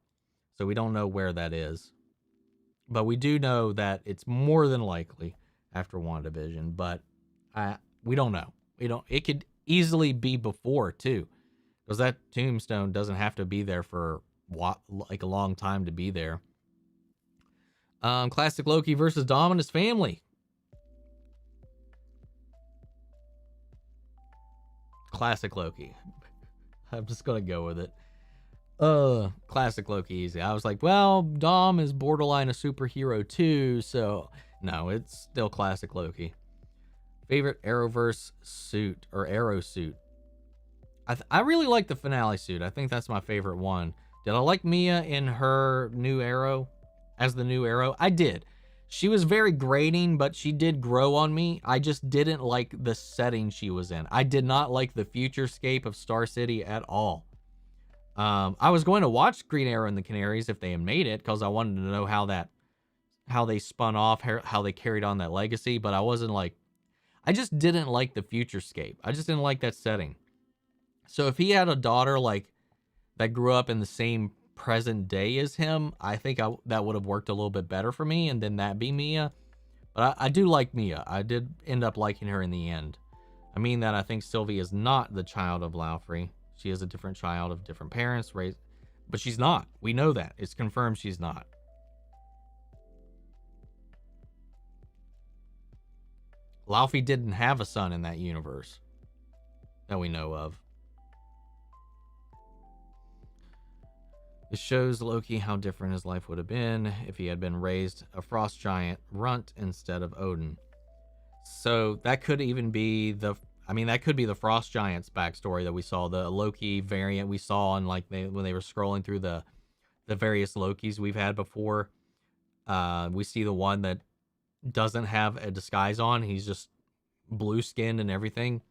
So we don't know where that is. But we do know that it's more than likely after WandaVision. But we don't know. It could easily be before, too. Because that tombstone doesn't have to be there for a long time to be there. Classic Loki versus Dom and his family. Classic Loki. I'm just gonna go with it. Classic Loki easy. I was like, well, Dom is borderline a superhero too, so no, it's still classic Loki. Favorite Arrowverse suit or Arrow suit? I really like the finale suit. I think that's my favorite one. Did I like Mia in her new Arrow? As the new Arrow? I did. She was very grating, but she did grow on me. I just didn't like the setting she was in. I did not like the futurescape of Star City at all. I was going to watch Green Arrow and the Canaries if they had made it, because I wanted to know how they spun off, how they carried on that legacy, but I just didn't like the futurescape. I just didn't like that setting. So if he had a daughter that grew up in the same present day as him, I think that would have worked a little bit better for me, and then that be Mia. But I do like Mia. I did end up liking her in the end. I mean that I think Sylvie is not the child of Laufrey. She is a different child of different parents, raised, but she's not. We know that. It's confirmed she's not. Laufey didn't have a son in that universe that we know of. This shows Loki how different his life would have been if he had been raised a frost giant runt instead of Odin. So that could even be that could be the frost giant's backstory that we saw, the Loki variant we saw, and like when they were scrolling through the various Lokis we've had before. We see the one that doesn't have a disguise on. He's just blue skinned and everything.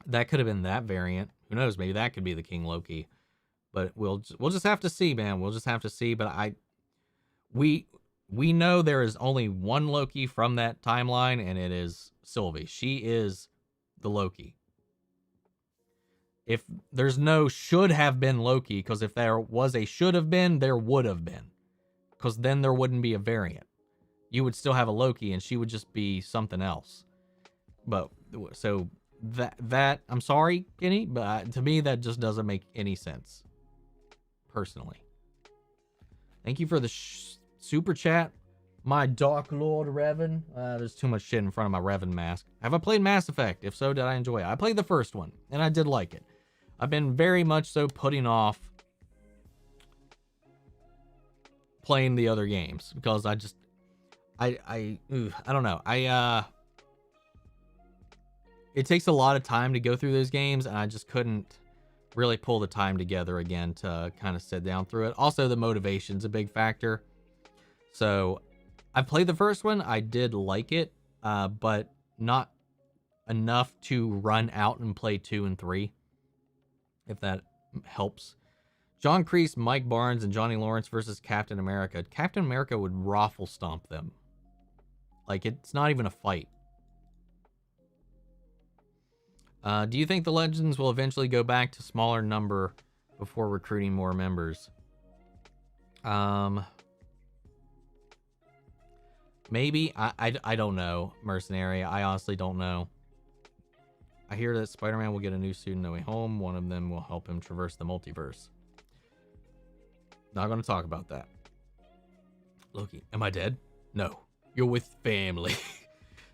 That could have been that variant. Who knows? Maybe that could be the King Loki. But we'll just have to see, man. We'll just have to see. But we know there is only one Loki from that timeline, and it is Sylvie. She is the Loki. If there's no should have been Loki, because if there was a should have been, there would have been. Because then there wouldn't be a variant. You would still have a Loki, and she would just be something else. But so that I'm sorry, Kenny, but to me that just doesn't make any sense. Personally. Thank you for the super chat, my Dark Lord Revan. There's too much shit in front of my Revan mask. Have I played Mass Effect? If so, did I enjoy it? I played the first one, and I did like it. I've been very much so putting off playing the other games because I don't know. It takes a lot of time to go through those games, and I just couldn't really pull the time together again to kind of sit down through it. Also, the motivation's a big factor. So I played the first one. I did like it, but not enough to run out and play 2 and 3, if that helps. John Kreese, Mike Barnes, and Johnny Lawrence versus Captain America. Captain America would raffle stomp them. Like, it's not even a fight. Do you think the Legends will eventually go back to smaller number before recruiting more members? Maybe. I don't know, Mercenary. I honestly don't know. I hear that Spider-Man will get a new suit in No Way Home. One of them will help him traverse the multiverse. Not going to talk about that. Loki, am I dead? No. You're with family.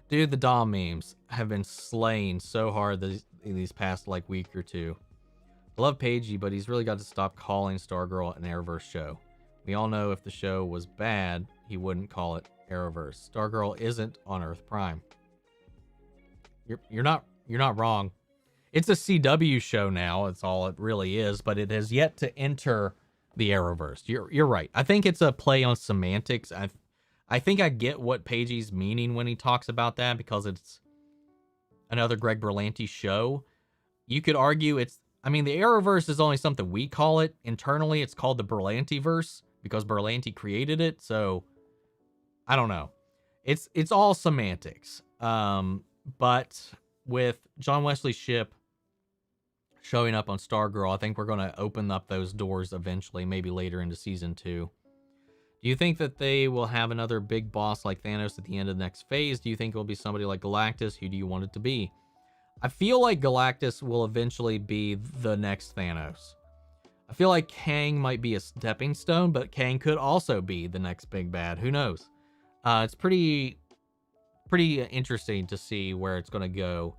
Dude, the Dom memes have been slaying so hard these past like week or two. I love Pagey, but he's really got to stop calling Stargirl an Arrowverse show. We all know if the show was bad, he wouldn't call it Arrowverse. Stargirl isn't on Earth Prime. You're not wrong. It's a CW show now. It's all it really is, but it has yet to enter the Arrowverse. You're right. I think it's a play on semantics. I think I get what Pagey's meaning when he talks about that because it's another Greg Berlanti show. You could argue the Arrowverse is only something we call it. Internally, it's called the Berlantiverse because Berlanti created it. So, I don't know. It's all semantics. But with John Wesley Shipp showing up on Stargirl, I think we're going to open up those doors eventually, maybe later into season 2. Do you think that they will have another big boss like Thanos at the end of the next phase? Do you think it will be somebody like Galactus? Who do you want it to be? I feel like Galactus will eventually be the next Thanos. I feel like Kang might be a stepping stone, but Kang could also be the next big bad. Who knows? It's pretty interesting to see where it's going to go.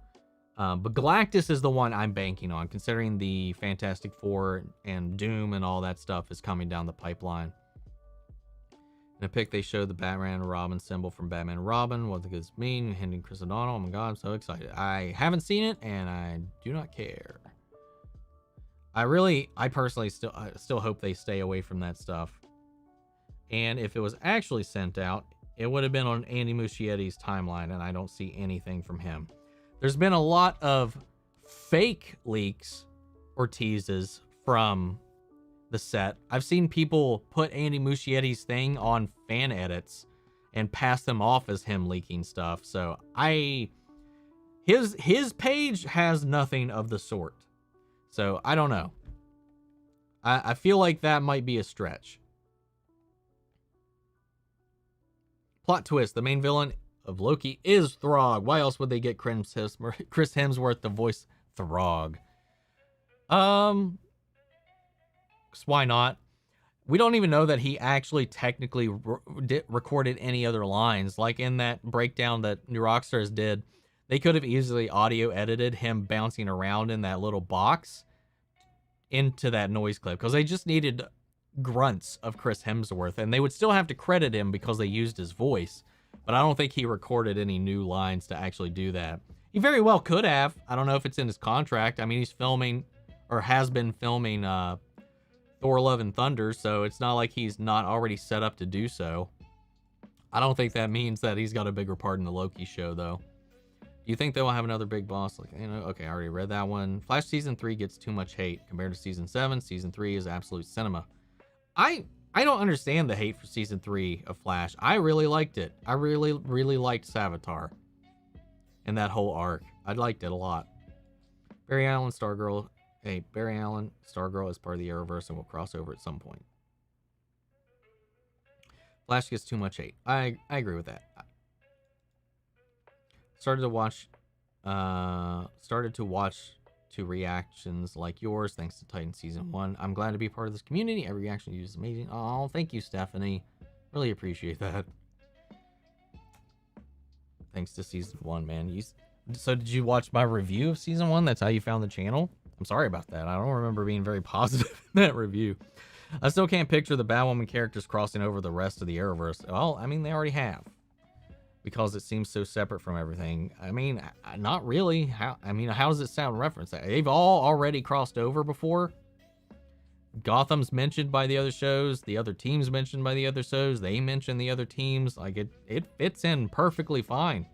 But Galactus is the one I'm banking on, considering the Fantastic Four and Doom and all that stuff is coming down the pipeline. In a pic, they showed the Batman and Robin symbol from Batman and Robin. What does this mean? Hinting Chris O'Donnell. Oh my god, I'm so excited. I haven't seen it, and I do not care. I personally still hope they stay away from that stuff. And if it was actually sent out, it would have been on Andy Muschietti's timeline, and I don't see anything from him. There's been a lot of fake leaks or teases from the set. I've seen people put Andy Muschietti's thing on fan edits and pass them off as him leaking stuff. So his page has nothing of the sort. So I don't know. I feel like that might be a stretch. Plot twist: the main villain of Loki is Throg. Why else would they get Chris Hemsworth to voice Throg? Why not? we don't even know that he actually technically recorded any other lines. Like in that breakdown that New Rockstars did, they could have easily audio edited him bouncing around in that little box into that noise clip, because they just needed grunts of Chris Hemsworth, and they would still have to credit him because they used his voice. But I don't think he recorded any new lines to actually do that. He very well could have. I don't know if it's in his contract. I mean, he's filming, or has been filming, Thor Love and Thunder, so it's not like he's not already set up to do so. I don't think that means that he's got a bigger part in the Loki show, though. Do you think they will have another big boss? Like, okay, I already read that one. Flash Season 3 gets too much hate compared to Season 7. Season 3 is absolute cinema. I don't understand the hate for Season 3 of Flash. I really liked it. I really, really liked Savitar and that whole arc. I liked it a lot. Barry Allen, Stargirl. Hey, Barry Allen, Stargirl is part of the Arrowverse and will cross over at some point. Flash gets too much hate. I agree with that. Started to watch to reactions like yours thanks to Titan Season 1. I'm glad to be part of this community. Every reaction you use is amazing. Oh, thank you, Stephanie. Really appreciate that. Thanks to Season 1, man. So did you watch my review of Season 1? That's how you found the channel? I'm sorry about that. I don't remember being very positive in that review. I still can't picture the Batwoman characters crossing over the rest of the Arrowverse. Well, I mean, they already have, because it seems so separate from everything. I mean, not really. How does it sound referenced? They've all already crossed over before. Gotham's mentioned by the other shows. The other teams mentioned by the other shows. They mention the other teams. Like, it fits in perfectly fine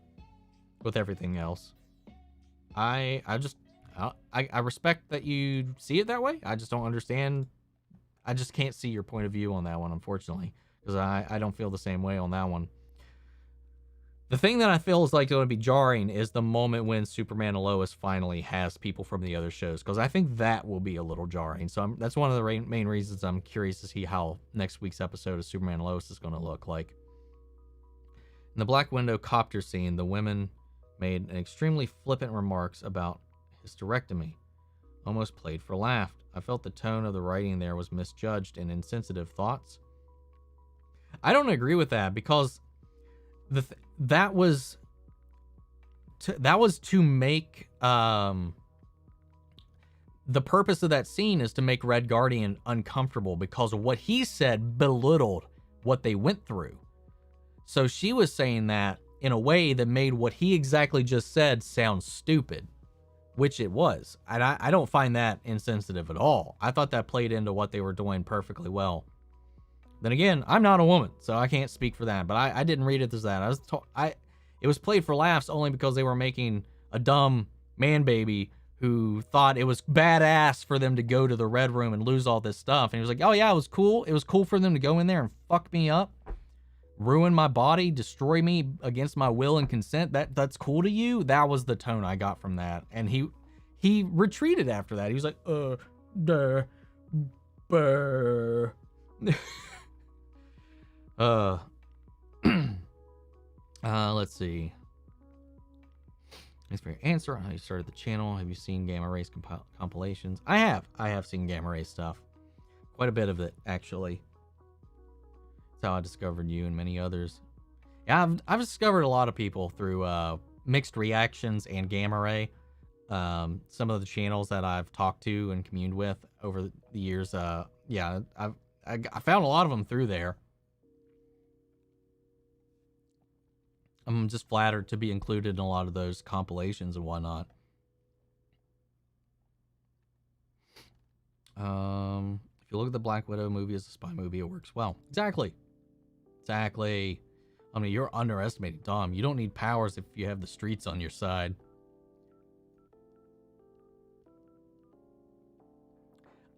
with everything else. I respect that you see it that way. I just don't understand. I just can't see your point of view on that one, unfortunately, because I don't feel the same way on that one. The thing that I feel is like going to be jarring is the moment when Superman and Lois finally has people from the other shows, because I think that will be a little jarring. So that's one of the main reasons I'm curious to see how next week's episode of Superman and Lois is going to look like. In the Black Widow copter scene, the women made an extremely flippant remarks about hysterectomy. Almost played for laugh. I felt the tone of the writing there was misjudged and insensitive. Thoughts? I don't agree with that, because that was to make the purpose of that scene is to make Red Guardian uncomfortable, because of what he said belittled what they went through. So she was saying that in a way that made what he exactly just said sound stupid, which it was. And I don't find that insensitive at all. I thought that played into what they were doing perfectly well. Then again, I'm not a woman, so I can't speak for that. But I didn't read it as that. It was played for laughs only because they were making a dumb man baby who thought it was badass for them to go to the Red Room and lose all this stuff. And he was like, oh yeah, it was cool. It was cool for them to go in there and fuck me up, ruin my body, destroy me against my will and consent. That's cool to you? That was the tone I got from that. And he retreated after that. He was like, let's see. Thanks for your answer on how you started the channel. Have you seen Gamma Ray's compilations? I have seen Gamma Ray stuff. Quite a bit of it, actually. That's how I discovered you and many others. Yeah, I've discovered a lot of people through mixed reactions and Gamma Ray. Some of the channels that I've talked to and communed with over the years. Yeah, I found a lot of them through there. I'm just flattered to be included in a lot of those compilations and whatnot. If you look at the Black Widow movie as a spy movie, it works well. Exactly. I mean, you're underestimating Dom. You don't need powers if you have the streets on your side.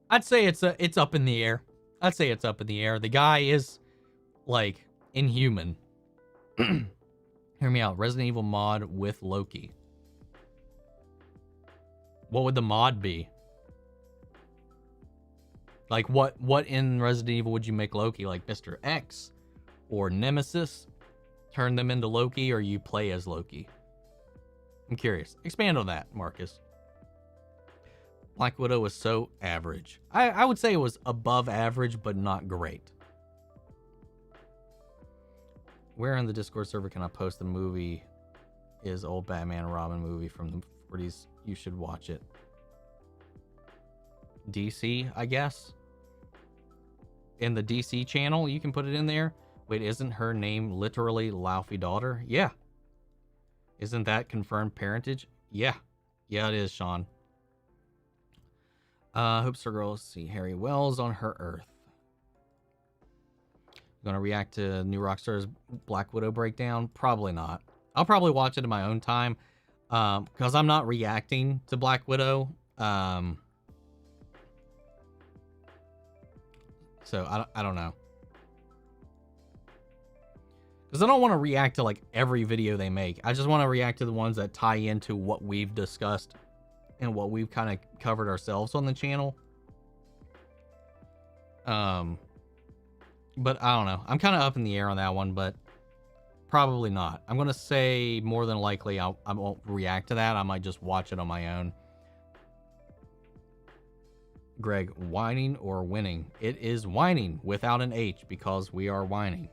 I'd say it's up in the air. The guy is, like, inhuman. Hear me out. Resident Evil mod with Loki. What would the mod be? Like, what in Resident Evil would you make Loki? Like Mr. X or Nemesis? Turn them into Loki, or you play as Loki? I'm curious. Expand on that, Marcus. Black Widow was so average. I would say it was above average, but not great. Where in the Discord server can I post the movie? Is old Batman and Robin movie from the 40s. You should watch it. DC, I guess. In the DC channel, you can put it in there. Wait, isn't her name literally Laufey daughter? Yeah. Isn't that confirmed parentage? Yeah. Yeah, it is, Sean. Hoops for girls see Harry Wells on her Earth. Gonna react to New Rockstar's Black Widow breakdown? Probably not. I'll probably watch it in my own time. Because I'm not reacting to Black Widow. So I don't know. Because I don't want to react to like every video they make. I just want to react to the ones that tie into what we've discussed and what we've kind of covered ourselves on the channel. But I don't know. I'm kind of up in the air on that one, but probably not. I'm going to say more than likely I won't react to that. I might just watch it on my own. Greg, whining or winning? It is whining without an H because we are whining.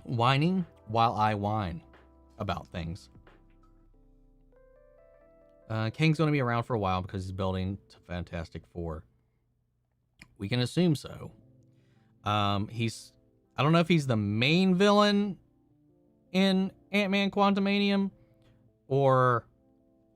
Whining while I whine about things. Kang's going to be around for a while because he's building to Fantastic Four. We can assume so. I don't know if he's the main villain in Ant-Man Quantumanium or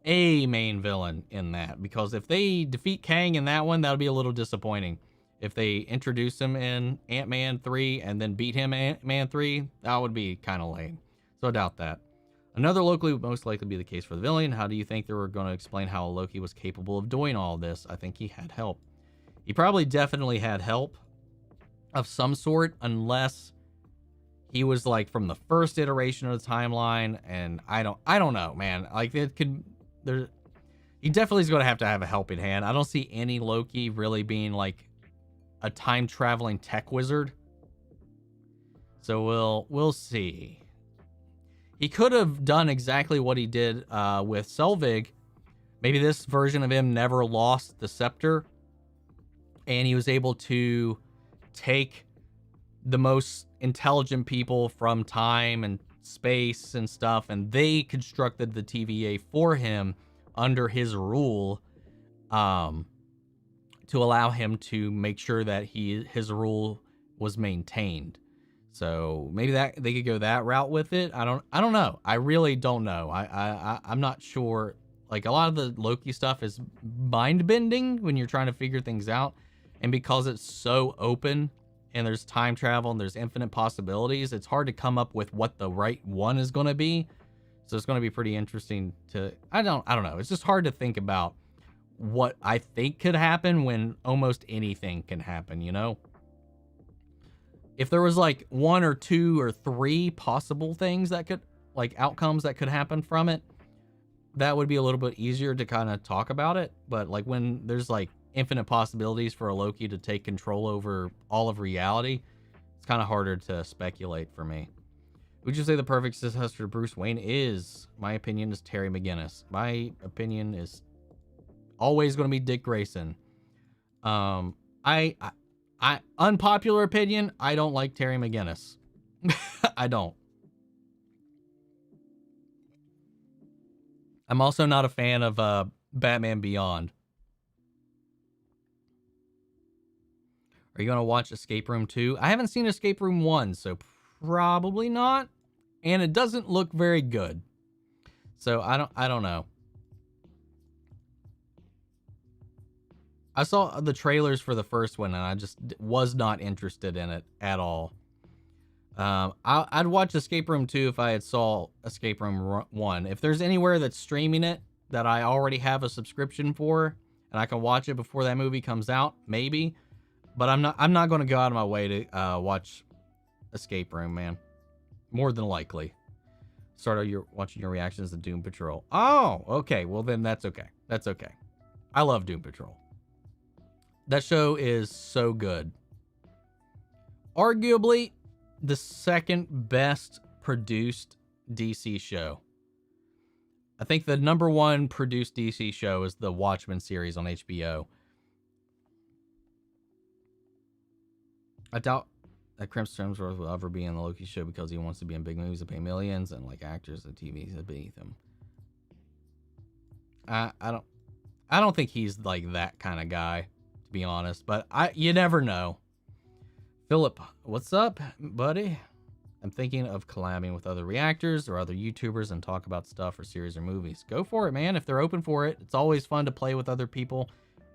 a main villain in that, because if they defeat Kang in that one, that'll be a little disappointing. If they introduce him in Ant-Man 3 and then beat him in Ant-Man 3, that would be kind of lame. So I doubt that. Another Loki would most likely be the case for the villain. How do you think they were going to explain how Loki was capable of doing all this? I think he had help. He probably definitely had help of some sort, unless he was like from the first iteration of the timeline, and I don't know, man. Like it could he definitely is going to have a helping hand. I don't see any Loki really being like a time traveling tech wizard. So we'll see. He could have done exactly what he did with Selvig. Maybe this version of him never lost the scepter, and he was able to take the most intelligent people from time and space and stuff, and they constructed the TVA for him under his rule, to allow him to make sure that his rule was maintained. So maybe that they could go that route with it. I don't know. I really don't know. I'm not sure. Like a lot of the Loki stuff is mind bending when you're trying to figure things out, and because it's so open and there's time travel and there's infinite possibilities, it's hard to come up with what the right one is going to be. So it's going to be pretty interesting to, I don't know. It's just hard to think about what I think could happen when almost anything can happen, you know? If there was like 1 or 2 or 3 possible things that could, like outcomes that could happen from it, that would be a little bit easier to kind of talk about it. But like when there's like infinite possibilities for a Loki to take control over all of reality, it's kind of harder to speculate for me. Would you say the perfect successor to Bruce Wayne is? My opinion is Terry McGinnis. My opinion is always going to be Dick Grayson. Unpopular opinion, I don't like Terry McGinnis. I don't. I'm also not a fan of Batman Beyond. Are you going to watch Escape Room 2? I haven't seen Escape Room 1, so probably not. And it doesn't look very good. So I don't know. I saw the trailers for the first one, and I just was not interested in it at all. I'd watch Escape Room 2 if I had saw Escape Room 1. If there's anywhere that's streaming it that I already have a subscription for, and I can watch it before that movie comes out, maybe. But I'm not going to go out of my way to watch Escape Room, man. More than likely. Start watching your reactions to Doom Patrol. Oh, okay. Well, then that's okay. That's okay. I love Doom Patrol. That show is so good. Arguably the second best produced DC show. I think the #1 produced DC show is the Watchmen series on HBO. I doubt that Chris Hemsworth will ever be in the Loki show because he wants to be in big movies that pay millions and like actors and TVs that beneath him. I don't think he's like that kind of guy, to be honest. But you never know. Philip, what's up, buddy? I'm thinking of collabing with other reactors or other YouTubers and talk about stuff or series or movies. Go for it, man. If they're open for it, it's always fun to play with other people,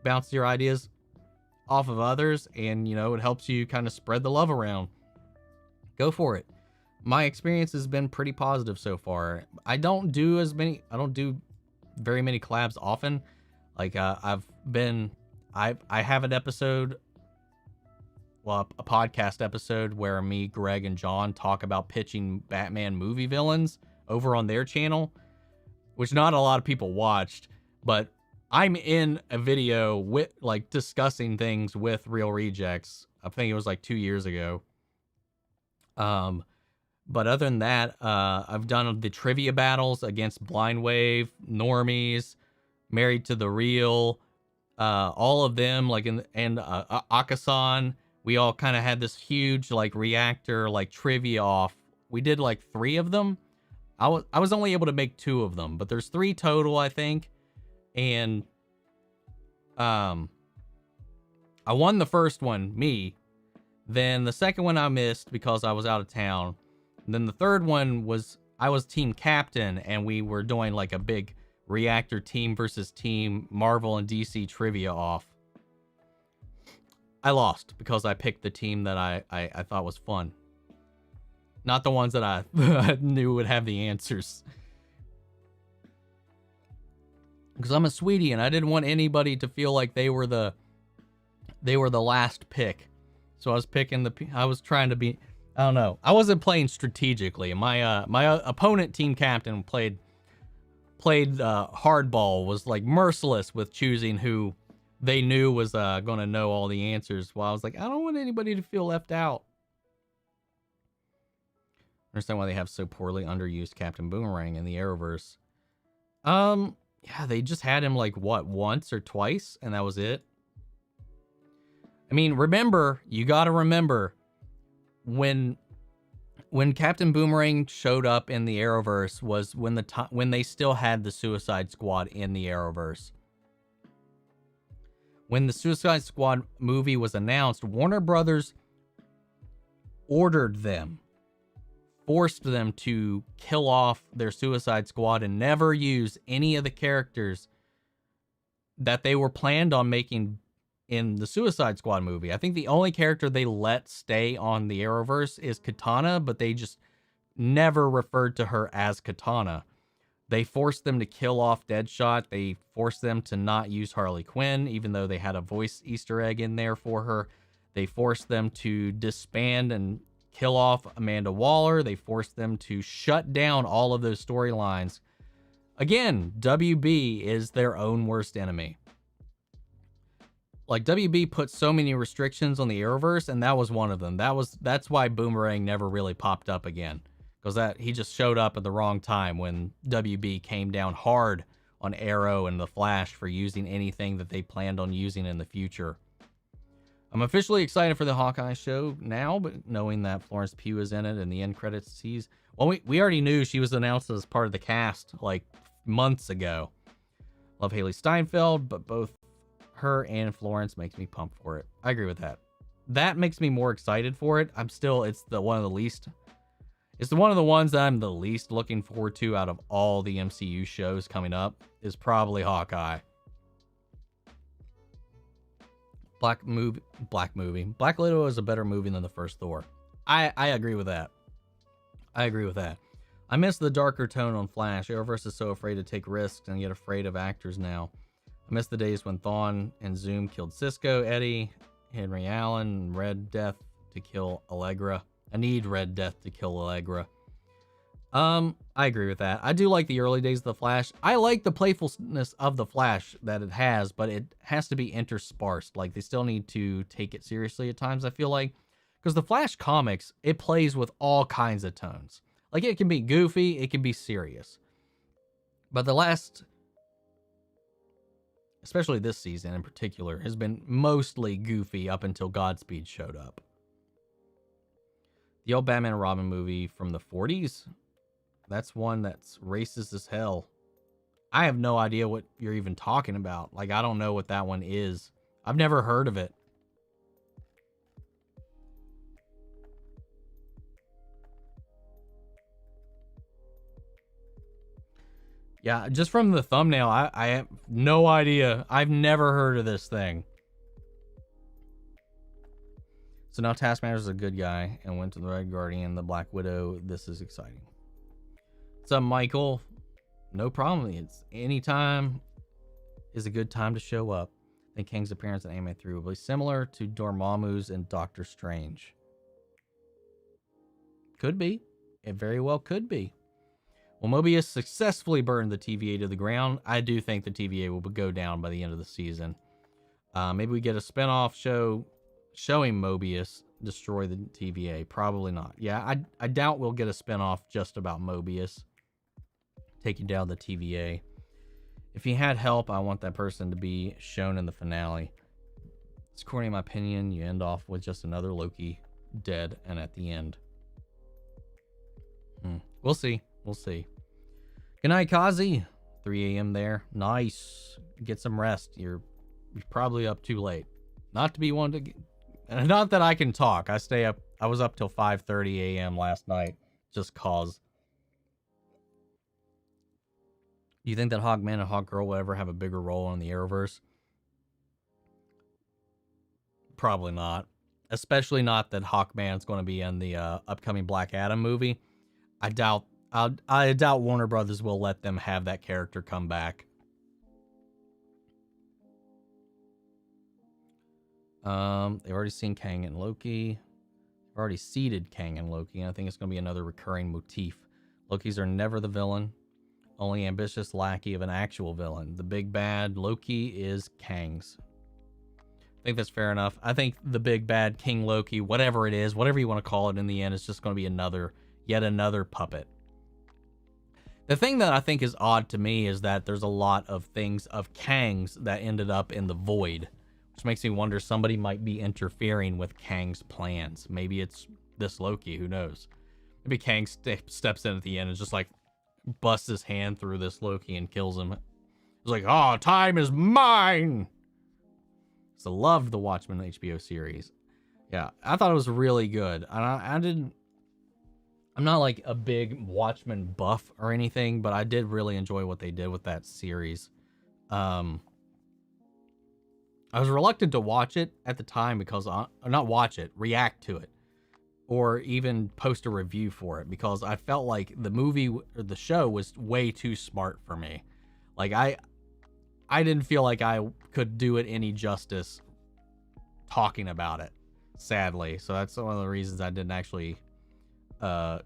bounce your ideas off of others, and you know, it helps you kind of spread the love around. Go for it. My experience has been pretty positive so far. I don't do very many collabs often. Like I have an episode, well, a podcast episode where me, Greg, and John talk about pitching Batman movie villains over on their channel, which not a lot of people watched, but I'm in a video with like discussing things with Real Rejects. I think it was like 2 years ago. But other than that, I've done the trivia battles against Blind Wave, Normies, Married to the Real, all of them, like and Akasan. We all kind of had this huge like reactor like trivia off. We did like 3 of them. I was only able to make 2 of them, but there's 3 total, I think. And I won the first one, me. Then the second one I missed because I was out of town. And then the third one was I was team captain, and we were doing like a big reactor team versus team Marvel and DC trivia off. I lost because I picked the team that I thought was fun. Not the ones that I knew would have the answers. Because I'm a sweetie and I didn't want anybody to feel like they were the last pick. So I was trying to be, I don't know. I wasn't playing strategically. My opponent team captain played hardball, was like merciless with choosing who they knew was going to know all the answers. While I was like, I don't want anybody to feel left out. I understand why they have so poorly underused Captain Boomerang in the Arrowverse. Yeah, they just had him like what, once or twice, and that was it. I mean, you gotta remember when Captain Boomerang showed up in the Arrowverse was when they still had the Suicide Squad in the Arrowverse. When the Suicide Squad movie was announced, Warner Brothers ordered them, forced them to kill off their Suicide Squad and never use any of the characters that they were planned on making in the Suicide Squad movie. I think the only character they let stay on the Arrowverse is Katana, but they just never referred to her as Katana. They forced them to kill off Deadshot. They forced them to not use Harley Quinn, even though they had a voice Easter egg in there for her. They forced them to disband and kill off Amanda Waller. They forced them to shut down all of those storylines. Again, WB is their own worst enemy. Like, WB put so many restrictions on the Arrowverse, and that was one of them. That's why Boomerang never really popped up again. Because he just showed up at the wrong time when WB came down hard on Arrow and the Flash for using anything that they planned on using in the future. I'm officially excited for the Hawkeye show now, but knowing that Florence Pugh is in it and the end credits sees... Well, we already knew she was announced as part of the cast like months ago. Love Haley Steinfeld, but both her and Florence makes me pumped for it. I agree with that. That makes me more excited for it. It's one of the ones that I'm the least looking forward to out of all the MCU shows coming up is probably Hawkeye. Black Widow is a better movie than the first Thor. I agree with that. I miss the darker tone on Flash. Arrowverse is so afraid to take risks and yet afraid of actors now. I miss the days when Thawne and Zoom killed Cisco, Eddie, Henry Allen, Red Death to kill Allegra. I need Red Death to kill Allegra. I agree with that. I do like the early days of the Flash. I like the playfulness of the Flash that it has, but it has to be interspersed. Like, they still need to take it seriously at times, I feel like. Because the Flash comics, it plays with all kinds of tones. Like, it can be goofy, it can be serious. But the last, especially this season in particular, has been mostly goofy up until Godspeed showed up. The old Batman and Robin movie from the 40s, that's one that's racist as hell. I have no idea what you're even talking about. Like, I don't know what that one is. I've never heard of it. Yeah, just from the thumbnail, I have no idea. I've never heard of this thing. So now Taskmaster's a good guy and went to the Red Guardian, the Black Widow. This is exciting. What's up, Michael? No problem. It's anytime is a good time to show up. I think Kang's appearance in Anime 3 will be similar to Dormammu's in Doctor Strange. Could be. It very well could be. Well, Mobius successfully burned the TVA to the ground. I do think the TVA will go down by the end of the season. Maybe we get a spinoff show showing Mobius destroy the TVA. Probably not. Yeah, I doubt we'll get a spinoff just about Mobius taking down the TVA. If he had help, I want that person to be shown in the finale. It's according to my opinion, you end off with just another Loki dead and at the end. We'll see. We'll see. Good night, Kazi. 3 a.m. there. Nice. Get some rest. You're probably up too late. Not to be one to... Not that I can talk. I was up till 5:30 a.m. last night. Just cause. Do you think that Hawkman and Hawkgirl will ever have a bigger role in the Arrowverse? Probably not. Especially not that Hawkman's going to be in the upcoming Black Adam movie. I doubt Warner Brothers will let them have that character come back. They've already seen Kang and Loki. They've already seeded Kang and Loki. And I think it's going to be another recurring motif. Lokis are never the villain. Only ambitious lackey of an actual villain. The big bad Loki is Kang's. I think that's fair enough. I think the big bad King Loki, whatever it is, whatever you want to call it in the end, is just going to be yet another puppet. The thing that I think is odd to me is that there's a lot of things of Kang's that ended up in the void, which makes me wonder somebody might be interfering with Kang's plans. Maybe it's this Loki, who knows? Maybe Kang steps in at the end and just like busts his hand through this Loki and kills him. It's like, oh, time is mine. So loved the Watchmen HBO series. Yeah, I thought it was really good. I'm not like a big Watchmen buff or anything, but I did really enjoy what they did with that series. I was reluctant to watch it at the time because react to it, or even post a review for it, because I felt like the movie or the show was way too smart for me. Like I didn't feel like I could do it any justice talking about it, sadly. So that's one of the reasons I didn't actually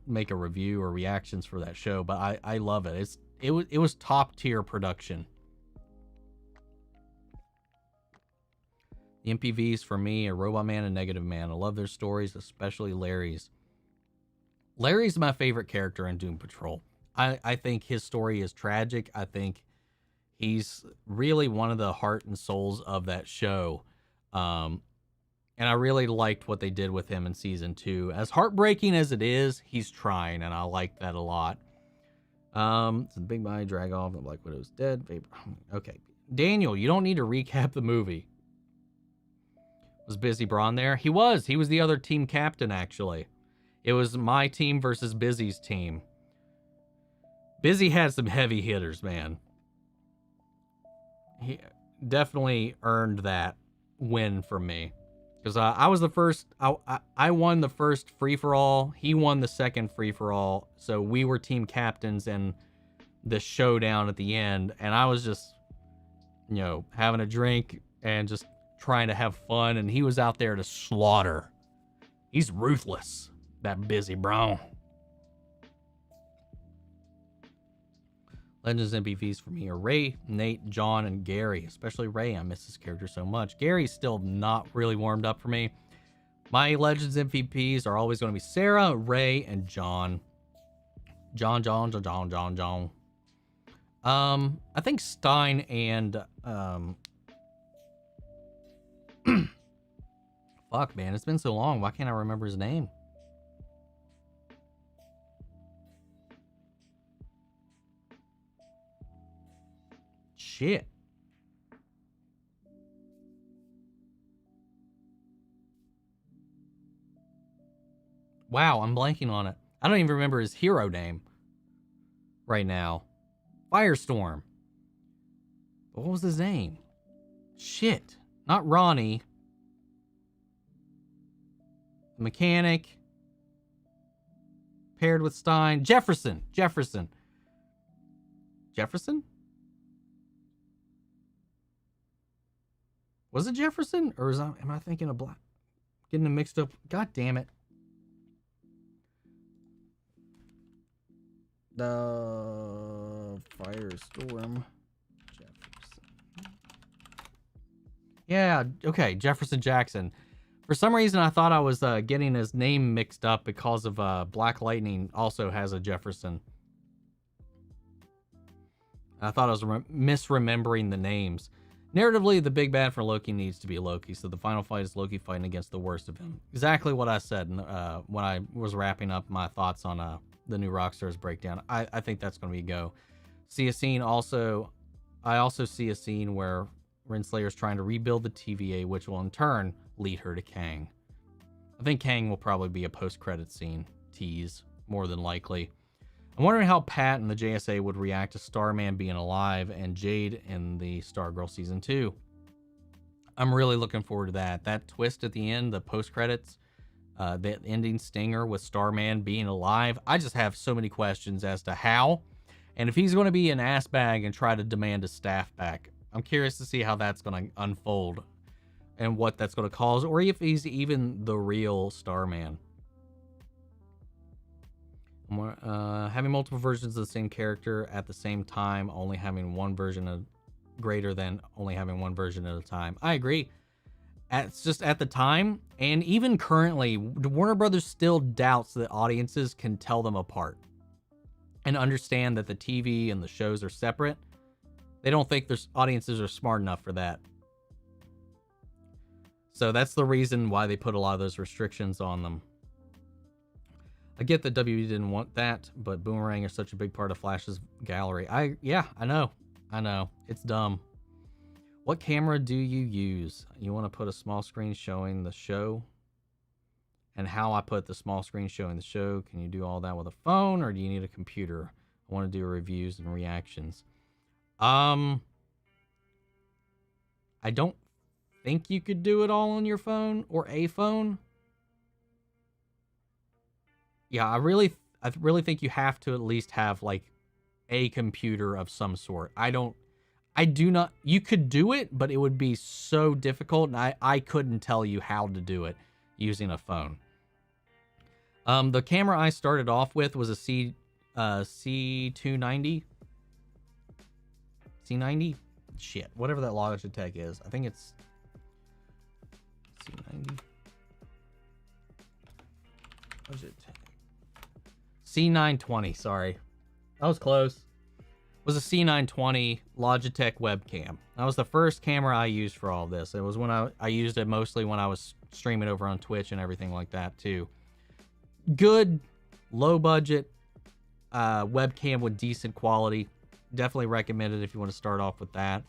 make a review or reactions for that show. But I love it. It was top tier production. The MPVs for me are Robot Man and Negative Man. I love their stories, especially Larry's. Larry's my favorite character in Doom Patrol. I think his story is tragic. I think he's really one of the heart and souls of that show. And I really liked what they did with him in season 2. As heartbreaking as it is, he's trying, and I like that a lot. It's a big body drag off. The Black Widow's dead. Okay. Daniel, you don't need to recap the movie. Was Busy Braun there? He was the other team captain, actually. It was my team versus Busy's team. Busy had some heavy hitters, man. He definitely earned that win for me. Because I was the first, I won the first free-for-all. He won the second free-for-all. So we were team captains in the showdown at the end. And I was just, having a drink and just trying to have fun. And he was out there to slaughter. He's ruthless, that Busy Brown. Legends MVPs for me are Ray, Nate, John, and Gary. Especially Ray. I miss this character so much. Gary's still not really warmed up for me. My Legends MVPs are always going to be Sarah, Ray, and John. John. I think Stein and fuck, man, it's been so long. Why can't I remember his name? Shit. Wow, I'm blanking on it. I don't even remember his hero name right now. Firestorm. What was his name? Shit. Not Ronnie. The mechanic. Paired with Stein. Jefferson. Jefferson? Was it Jefferson? Or am I thinking of Black? Getting them mixed up. God damn it. The Firestorm. Jefferson. Yeah, okay, Jefferson Jackson. For some reason, I thought I was getting his name mixed up because of Black Lightning also has a Jefferson. I thought I was misremembering the names. Narratively, the big bad for Loki needs to be Loki, so the final fight is Loki fighting against the worst of him. Exactly what I said when I was wrapping up my thoughts on the new Rockstars breakdown. I think that's going to be a go. See a scene also. I also see a scene where Renslayer is trying to rebuild the TVA, which will in turn lead her to Kang. I think Kang will probably be a post-credit scene tease, more than likely. I'm wondering how Pat and the JSA would react to Starman being alive and Jade in the Stargirl Season 2. I'm really looking forward to that. That twist at the end, the post-credits, the ending stinger with Starman being alive. I just have so many questions as to how. And if he's going to be an ass bag and try to demand his staff back, I'm curious to see how that's going to unfold and what that's going to cause, or if he's even the real Starman. Having multiple versions of the same character at the same time, only having one version of greater than only having one version at a time. I agree. It's just at the time, and even currently, Warner Brothers still doubts that audiences can tell them apart and understand that the TV and the shows are separate. They don't think their audiences are smart enough for that. So that's the reason why they put a lot of those restrictions on them. I get that WB didn't want that, but Boomerang is such a big part of Flash's gallery. I know. It's dumb. What camera do you use? You want to put a small screen showing the show? And how I put the small screen showing the show? Can you do all that with a phone, or do you need a computer? I want to do reviews and reactions. I don't think you could do it all on your phone or a phone. Yeah, I really think you have to at least have like a computer of some sort. You could do it, but it would be so difficult, and I couldn't tell you how to do it using a phone. The camera I started off with was a C290. C90? Shit, whatever that Logitech is. I think it's C90. Logitech. C920, sorry. That was close. It was a C920 Logitech webcam. That was the first camera I used for all this. It was when I used it mostly when I was streaming over on Twitch and everything like that too. Good, low budget webcam with decent quality. Definitely recommend it if you want to start off with that.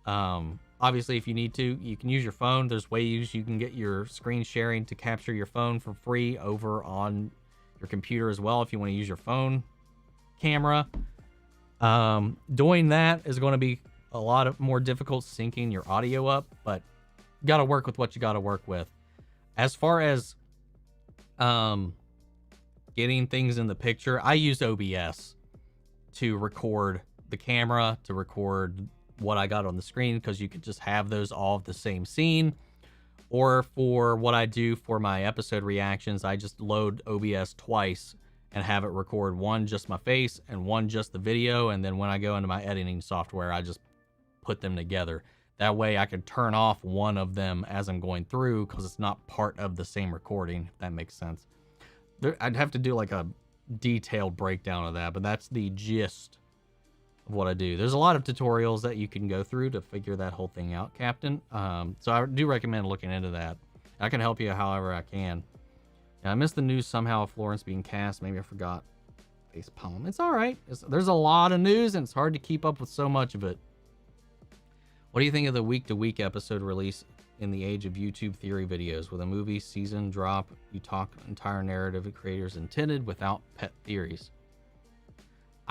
Obviously, if you need to, you can use your phone. There's ways you can get your screen sharing to capture your phone for free over on your computer as well if you want to use your phone camera. Doing that is going to be a lot more difficult syncing your audio up, but you got to work with what you got to work with. As far as getting things in the picture, I used OBS to record the camera, to record what I got on the screen, because you could just have those all of the same scene. Or for what I do for my episode reactions, I just load OBS twice and have it record one just my face and one just the video, and then when I go into my editing software, I just put them together. That way I can turn off one of them as I'm going through, because it's not part of the same recording, if that makes sense. I'd have to do like a detailed breakdown of that, but that's the gist of what I do. There's a lot of tutorials that you can go through to figure that whole thing out, Captain. So I do recommend looking into that. I can help you however I can. Yeah, I missed the news somehow of Florence being cast. Maybe I forgot. Face palm. It's all right. There's a lot of news, and it's hard to keep up with so much of it. What do you think of the week-to-week episode release in the age of YouTube theory videos? With a movie season drop, you talk entire narrative the creators intended without pet theories.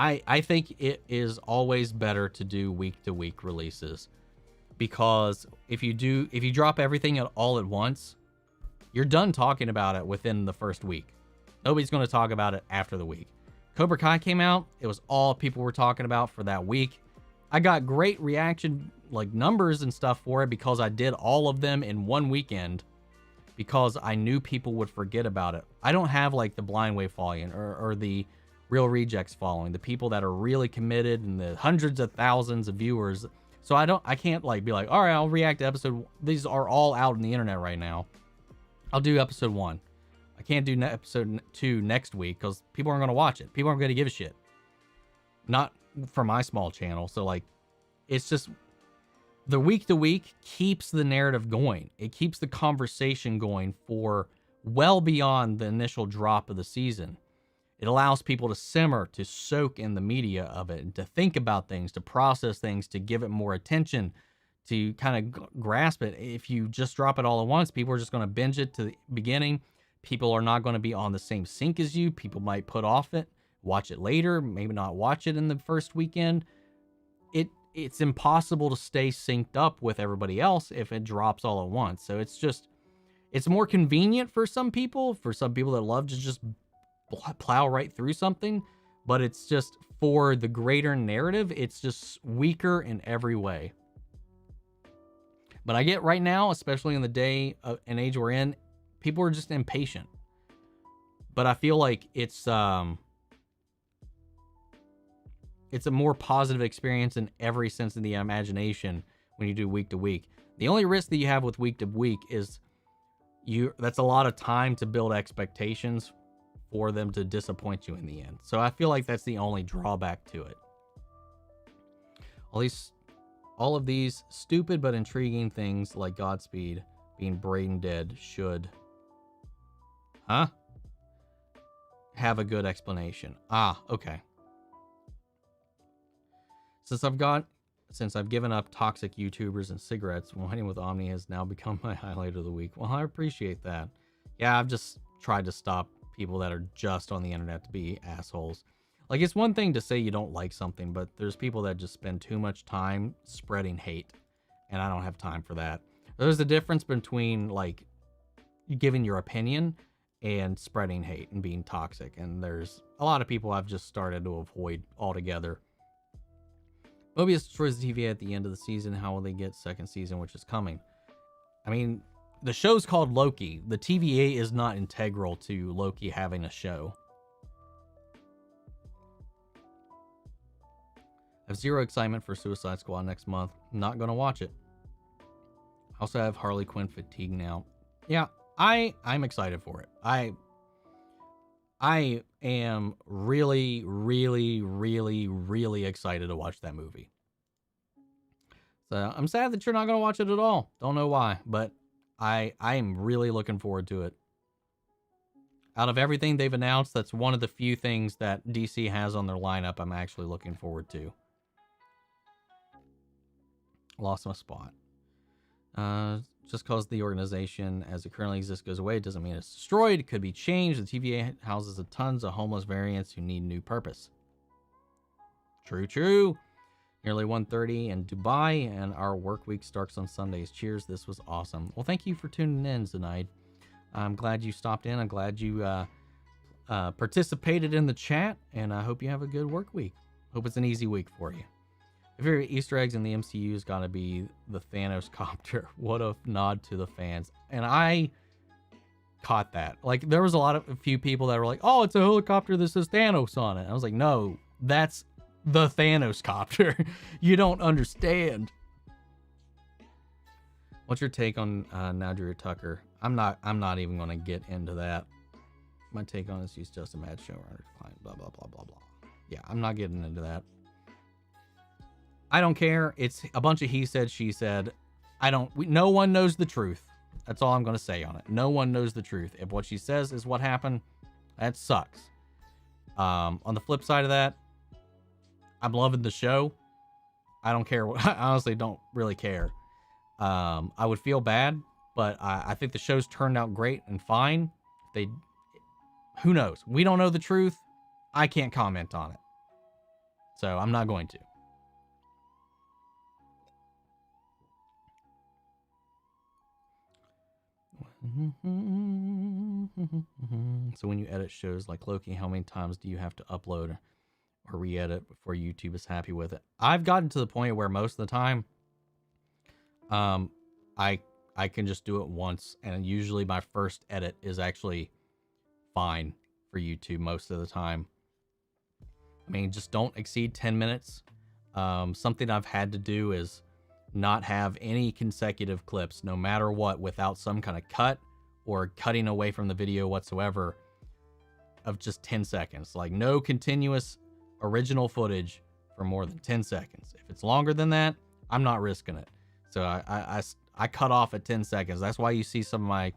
I think it is always better to do week-to-week releases, because if you drop everything all at once, you're done talking about it within the first week. Nobody's going to talk about it after the week. Cobra Kai came out. It was all people were talking about for that week. I got great reaction, like numbers and stuff for it, because I did all of them in one weekend, because I knew people would forget about it. I don't have like the blind wave following or the real rejects following, the people that are really committed and the hundreds of thousands of viewers. So I can't like be like, all right, I'll react to episode. These are all out on the internet right now. I'll do episode 1. I can't do episode 2 next week because people aren't going to watch it. People aren't going to give a shit. Not for my small channel. So like, it's just the week to week keeps the narrative going. It keeps the conversation going for well beyond the initial drop of the season. It allows people to simmer, to soak in the media of it, and to think about things, to process things, to give it more attention, to kind of grasp it. If you just drop it all at once, people are just going to binge it to the beginning. People are not going to be on the same sync as you. People might put off it, watch it later, maybe not watch it in the first weekend. It's impossible to stay synced up with everybody else if it drops all at once. So it's more convenient for some people that love to just plow right through something, but it's just for the greater narrative, it's just weaker in every way. But I get right now, especially in the day and age we're in, people are just impatient. But I feel like it's a more positive experience in every sense of the imagination when you do week to week. The only risk that you have with week to week is that's a lot of time to build expectations for them to disappoint you in the end. So I feel like that's the only drawback to it. All of these stupid but intriguing things like Godspeed being brain dead should have a good explanation. Okay. Since I've given up toxic YouTubers and cigarettes, whining with Omni has now become my highlight of the week. Well, I appreciate that. Yeah, I've just tried to stop people that are just on the internet to be assholes. Like, it's one thing to say you don't like something, but there's people that just spend too much time spreading hate, and I don't have time for that. There's a difference between, like, giving your opinion and spreading hate and being toxic, and there's a lot of people I've just started to avoid altogether. Mobius destroys the TVA at the end of the season. How will they get second season, which is coming? I mean, the show's called Loki. The TVA is not integral to Loki having a show. I have zero excitement for Suicide Squad next month. Not going to watch it. I also have Harley Quinn fatigue now. Yeah, I'm excited for it. I am really, really, really, really excited to watch that movie. So I'm sad that you're not going to watch it at all. Don't know why, but I am really looking forward to it. Out of everything they've announced, that's one of the few things that DC has on their lineup I'm actually looking forward to. Lost my spot. Just because the organization as it currently exists goes away doesn't mean it's destroyed. It could be changed. The TVA houses tons of homeless variants who need new purpose. True. Nearly 1:30 in Dubai, and our work week starts on Sundays. Cheers. This was awesome. Well, thank you for tuning in tonight. I'm glad you stopped in. I'm glad you participated in the chat, and I hope you have a good work week. Hope it's an easy week for you. If your Easter eggs in the MCU is got to be the Thanos copter. What a nod to the fans. And I caught that. Like, there was a few people that were like, oh, it's a helicopter that says Thanos on it. I was like, no, that's the Thanos copter. You don't understand. What's your take on Nadria Tucker? I'm not even going to get into that. My take on this, he's just a mad showrunner. Blah, blah, blah, blah, blah. Yeah, I'm not getting into that. I don't care. It's a bunch of he said, she said. No one knows the truth. That's all I'm going to say on it. No one knows the truth. If what she says is what happened, that sucks. On the flip side of that, I'm loving the show. I don't care. I honestly don't really care. I would feel bad, but I think the show's turned out great and fine. Who knows? We don't know the truth. I can't comment on it. So I'm not going to. So when you edit shows like Loki, how many times do you have to upload or re-edit before YouTube is happy with it? I've gotten to the point where most of the time, I can just do it once, and usually my first edit is actually fine for YouTube most of the time. I mean, just don't exceed 10 minutes. Something I've had to do is not have any consecutive clips, no matter what, without some kind of cut or cutting away from the video whatsoever, of just 10 seconds. Like, no continuous original footage for more than 10 seconds. If it's longer than that, I'm not risking it. So I cut off at 10 seconds. That's why you see some of my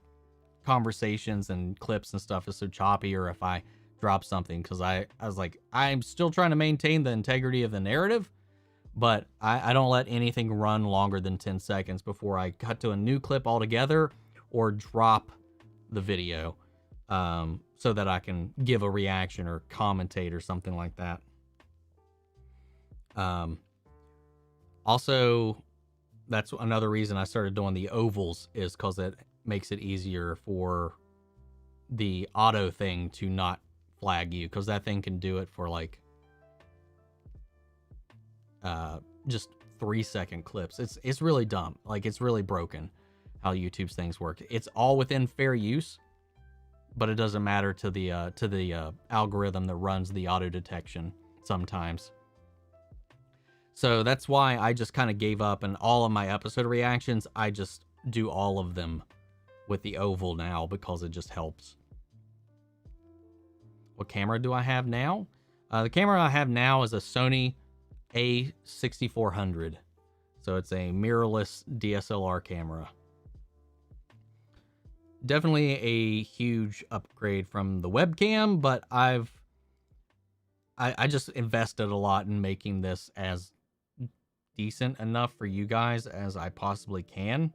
conversations and clips and stuff is so choppy, or if I drop something, because I was like, I'm still trying to maintain the integrity of the narrative, but I don't let anything run longer than 10 seconds before I cut to a new clip altogether or drop the video, so that I can give a reaction or commentate or something like that. Also, that's another reason I started doing the ovals, is because it makes it easier for the auto thing to not flag you, because that thing can do it for like just 3-second clips. It's really dumb. Like, it's really broken how YouTube's things work. It's all within fair use, but it doesn't matter to the algorithm that runs the auto detection sometimes. So that's why I just kind of gave up, and all of my episode reactions, I just do all of them with the oval now, because it just helps. What camera do I have now? The camera I have now is a Sony A6400. So it's a mirrorless DSLR camera. Definitely a huge upgrade from the webcam, but I just invested a lot in making this as decent enough for you guys as I possibly can.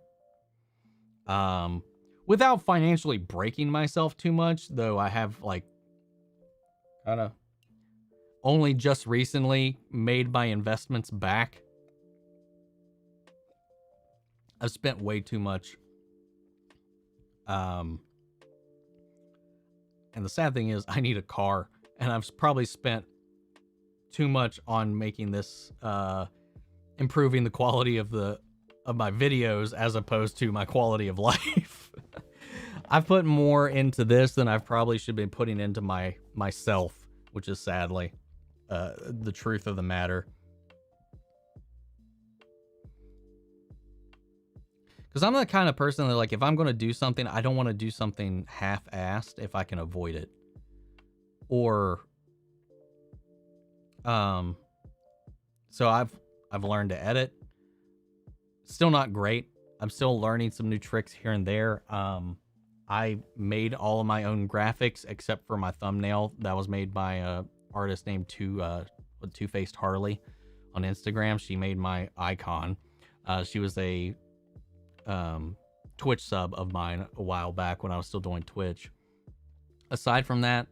Without financially breaking myself too much, though I have like kind of only just recently made my investments back. I've spent way too much. And the sad thing is, I need a car, and I've probably spent too much on making this, improving the quality of my videos as opposed to my quality of life. I've put more into this than I've probably should be putting into myself, which is sadly the truth of the matter. Because I'm the kind of person that, like, if I'm going to do something, I don't want to do something half-assed if I can avoid it. Or, so I've learned to edit. Still not great. I'm still learning some new tricks here and there. I made all of my own graphics except for my thumbnail that was made by a artist named Two-Faced Harley on Instagram. She made my icon. She was a Twitch sub of mine a while back when I was still doing Twitch. Aside from that,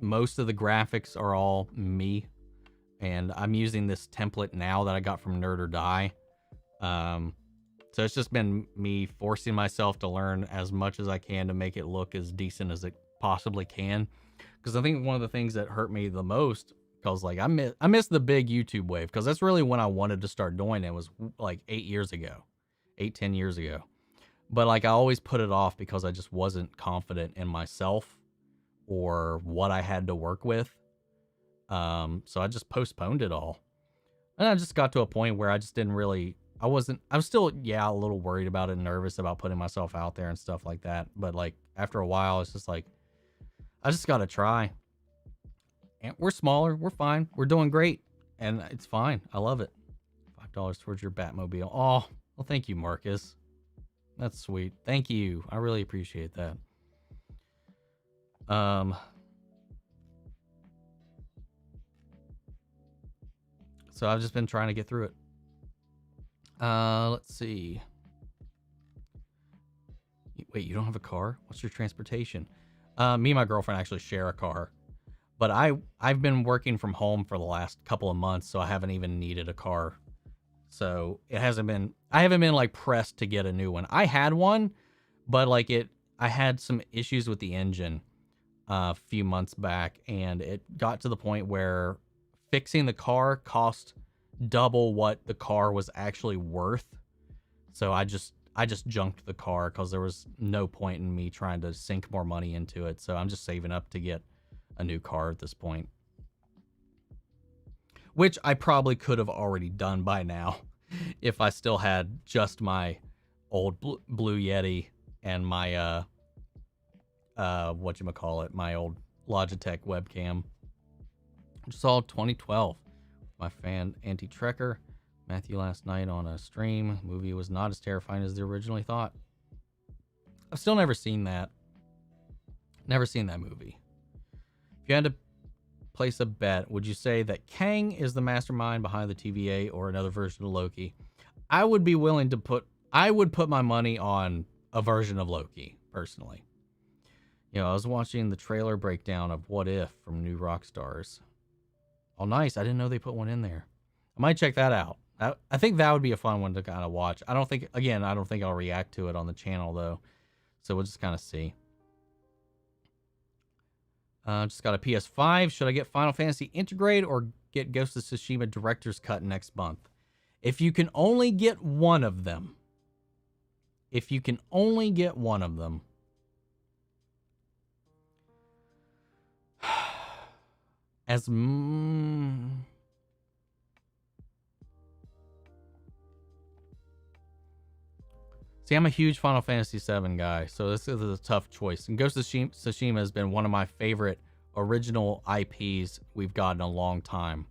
most of the graphics are all me, and I'm using this template now that I got from Nerd or Die. So it's just been me forcing myself to learn as much as I can to make it look as decent as it possibly can. Because I think one of the things that hurt me the most, because like I missed the big YouTube wave, because that's really when I wanted to start doing it, was like 10 years ago. But like I always put it off because I just wasn't confident in myself or what I had to work with. So I just postponed it all. And I just got to a point where I just didn't really, I was still, a little worried about it, nervous about putting myself out there and stuff like that. But like after a while, it's just like, I just got to try. And we're smaller. We're fine. We're doing great. and it's fine. I love it. $5 towards your Batmobile. Oh, well, thank you, Marcus. That's sweet. Thank you. I really appreciate that. So I've just been trying to get through it. Let's see. Wait, you don't have a car? What's your transportation? Me and my girlfriend actually share a car. But I've been working from home for the last couple of months, so I haven't even needed a car. So I haven't been like pressed to get a new one. I had one, but I had some issues with the engine a few months back, and it got to the point where fixing the car cost double what the car was actually worth. So I just junked the car because there was no point in me trying to sink more money into it. So I'm just saving up to get a new car at this point, which I probably could have already done by now if I still had just my old Blue Yeti and my my old Logitech webcam. I just saw 2012. My fan Anti-Trekker Matthew last night on a stream. Movie was not as terrifying as they originally thought. I've still never seen that. Never seen that movie. If you had to place a bet, would you say that Kang is the mastermind behind the TVA or another version of Loki? I would put my money on a version of Loki, personally. You know, I was watching the trailer breakdown of What If from New Rockstars. Oh, nice. I didn't know they put one in there. I might check that out. I think that would be a fun one to kind of watch. I don't think I'll react to it on the channel, though. So we'll just kind of see. Just got a PS5. Should I get Final Fantasy Integrate or get Ghost of Tsushima Director's Cut next month? If you can only get one of them. See, I'm a huge Final Fantasy VII guy, so this is a tough choice. And Ghost of Tsushima has been one of my favorite original IPs we've got in a long time.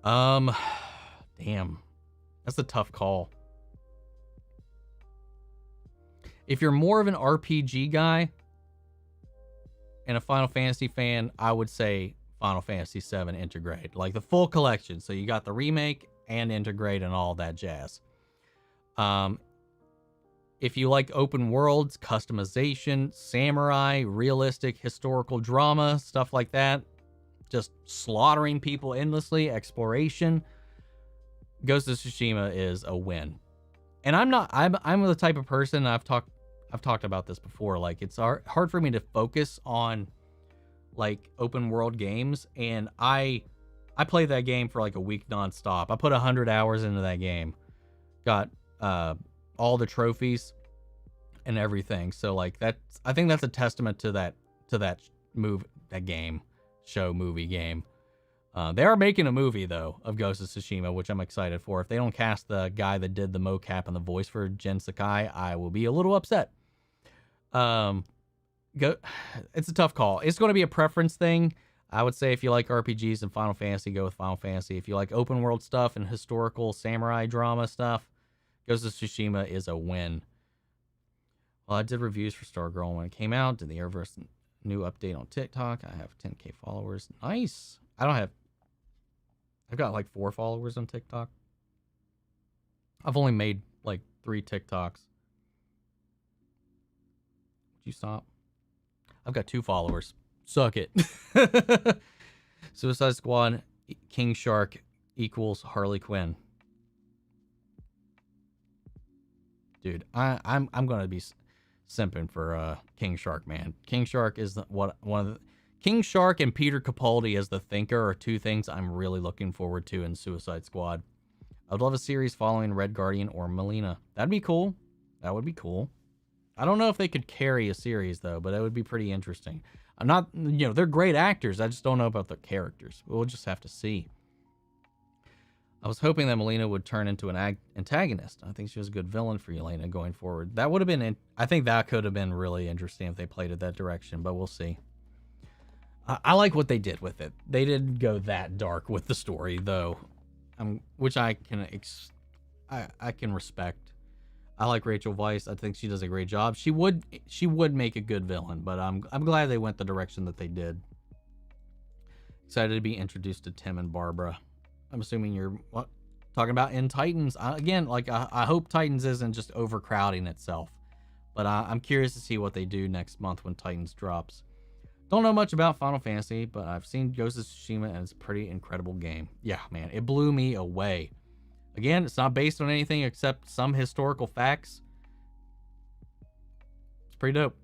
Damn. That's a tough call. If you're more of an RPG guy and a Final Fantasy fan, I would say Final Fantasy VII Integrate. Like the full collection. So you got the remake and Integrate and all that jazz. If you like open worlds, customization, samurai, realistic historical drama, stuff like that, just slaughtering people endlessly, exploration, Ghost of Tsushima is a win. And I'm the type of person, I've talked about this before, like it's hard for me to focus on like open world games, and I played that game for like a week nonstop. I put 100 hours into that game. Got all the trophies and everything. So like I think that's a testament to that movie game. They are making a movie though of Ghost of Tsushima, which I'm excited for. If they don't cast the guy that did the mocap and the voice for Jin Sakai, I will be a little upset. It's a tough call. It's going to be a preference thing. I would say if you like RPGs and Final Fantasy, go with Final Fantasy. If you like open world stuff and historical samurai drama stuff, Ghost of Tsushima is a win. Well, I did reviews for Stargirl when it came out. Did the Arrowverse new update on TikTok. I have 10K followers. Nice. I've got like 4 followers on TikTok. I've only made like 3 TikToks. Would you stop? I've got 2 followers. Suck it. Suicide Squad, King Shark equals Harley Quinn. Dude, I'm gonna be simping for King Shark, man. King Shark is King Shark and Peter Capaldi as the Thinker are 2 things I'm really looking forward to in Suicide Squad. I'd love a series following Red Guardian or Melina. That'd be cool. That would be cool. I don't know if they could carry a series though, but that would be pretty interesting. I'm not, they're great actors. I just don't know about the characters. We'll just have to see. I was hoping that Melina would turn into an antagonist. I think she was a good villain for Yelena going forward. That would have been, I think that could have been really interesting if they played it that direction, but we'll see. I like what they did with it. They didn't go that dark with the story, though, which I can respect. I like Rachel Weisz. I think she does a great job. She would make a good villain, but I'm glad they went the direction that they did. Excited to be introduced to Tim and Barbara. I'm assuming you're talking about in Titans. Again, like I hope Titans isn't just overcrowding itself, but I'm curious to see what they do next month when Titans drops. Don't know much about Final Fantasy, but I've seen Ghost of Tsushima and it's a pretty incredible game. Yeah, man, it blew me away. Again, it's not based on anything except some historical facts. It's pretty dope.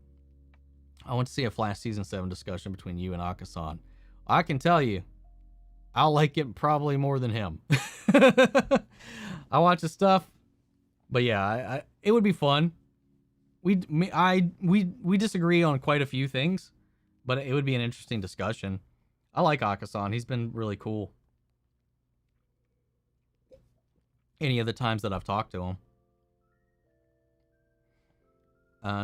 I want to see a Flash Season 7 discussion between you and Akasan. I can tell you, I'll like it probably more than him. I watch his stuff, but yeah, it would be fun. We disagree on quite a few things, but it would be an interesting discussion. I like Akasan. He's been really cool. Any of the times that I've talked to him.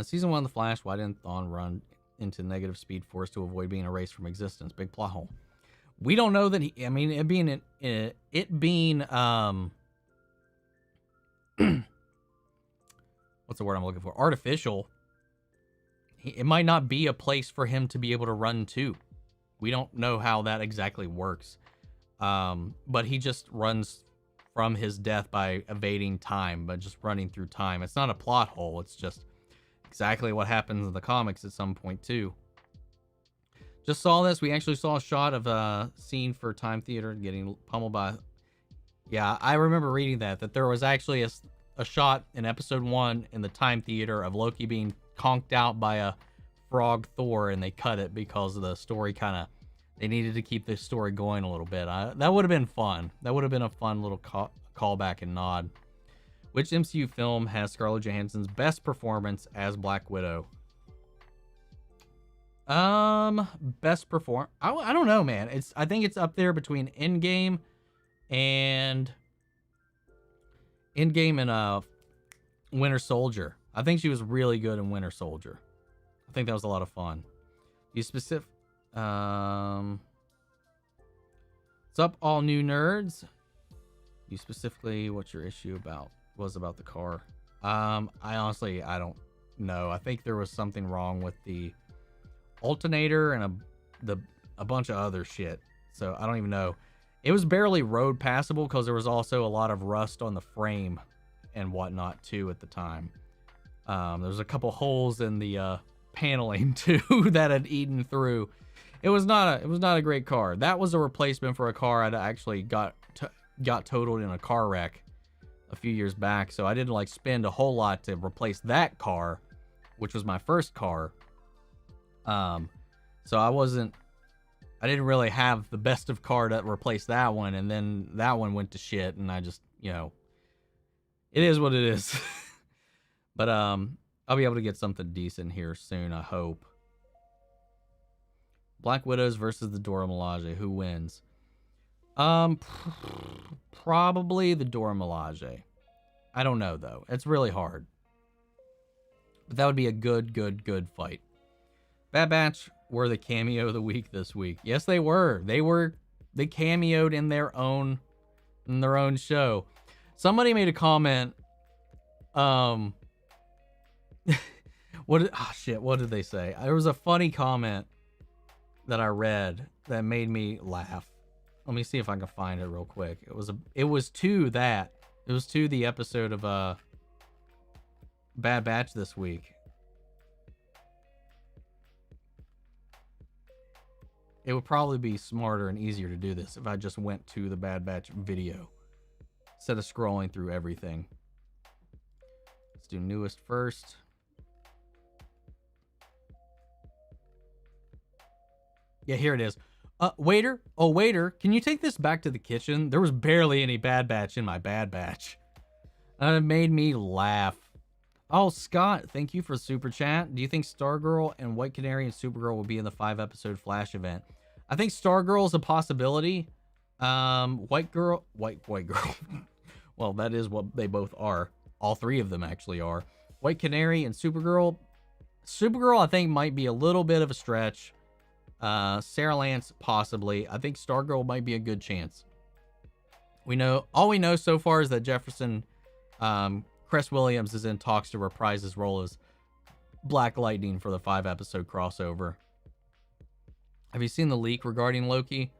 Season 1 of The Flash, why didn't Thawne run into negative speed force to avoid being erased from existence? Big plot hole. We don't know that he, I mean, it being what's the word I'm looking for? Artificial. It might not be a place for him to be able to run to. We don't know how that exactly works. But he just runs from his death by evading time, but just running through time. It's not a plot hole. It's just exactly what happens in the comics at some point too. Just saw this. We actually saw a shot of a scene for Time Theater getting pummeled by. Yeah, I remember reading that there was actually a shot in episode 1 in the Time Theater of Loki being conked out by a frog Thor, and they cut it because of the story they needed to keep the story going a little bit. That would have been fun. That would have been a fun little callback and nod. Which MCU film has Scarlett Johansson's best performance as Black Widow? Best perform. I don't know, man. I think it's up there between Endgame and Winter Soldier. I think she was really good in Winter Soldier. I think that was a lot of fun. What's up, all new nerds? You specifically, what's your issue was about the car? I don't know. I think there was something wrong with the alternator and a bunch of other shit. So I don't even know. It was barely road passable because there was also a lot of rust on the frame and whatnot too at the time. There was a couple holes in the paneling too that had eaten through. It was not a great car. That was a replacement for a car I'd actually got totaled in a car wreck a few years back. So I didn't spend a whole lot to replace that car, which was my first car. So I didn't really have the best of car to replace that one, and then that one went to shit, and I just, it is what it is. But I'll be able to get something decent here soon, I hope. Black Widows versus the Dora Milaje. Who wins? Probably the Dora Milaje. I don't know, though. It's really hard. But that would be a good fight. Bad Batch were the cameo of the week this week. Yes, they were. They cameoed in their own show. Somebody made a comment. What did they say? There was a funny comment that I read that made me laugh. Let me see if I can find it real quick. It was to the episode of Bad Batch this week. It would probably be smarter and easier to do this if I just went to the Bad Batch video instead of scrolling through everything. Let's do newest first. Yeah, here it is. Waiter, can you take this back to the kitchen? There was barely any Bad Batch in my Bad Batch. It made me laugh. Oh, Scott, thank you for the super chat. Do you think Stargirl and White Canary and Supergirl will be in the 5-episode Flash event? I think Stargirl is a possibility. White Girl. Well, that is what they both are. All three of them actually are. White Canary and Supergirl. Supergirl, I think, might be a little bit of a stretch. Sarah Lance, possibly. I think Stargirl might be a good chance. All we know so far is that Jefferson, Cress Williams is in talks to reprise his role as Black Lightning for the 5-episode crossover. Have you seen the leak regarding Loki?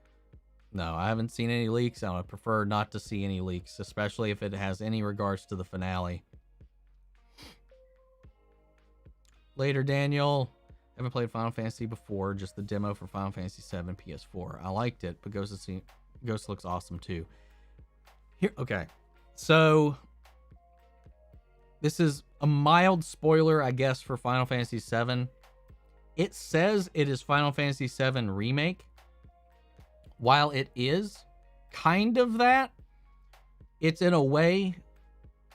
No, I haven't seen any leaks. I would prefer not to see any leaks, especially if it has any regards to the finale. Later, Daniel. Haven't played Final Fantasy before, just the demo for Final Fantasy VII PS4. I liked it, but Ghost looks awesome too. Okay, so this is a mild spoiler, I guess, for Final Fantasy VII. It says it is Final Fantasy VII Remake. While it is kind of that, it's in a way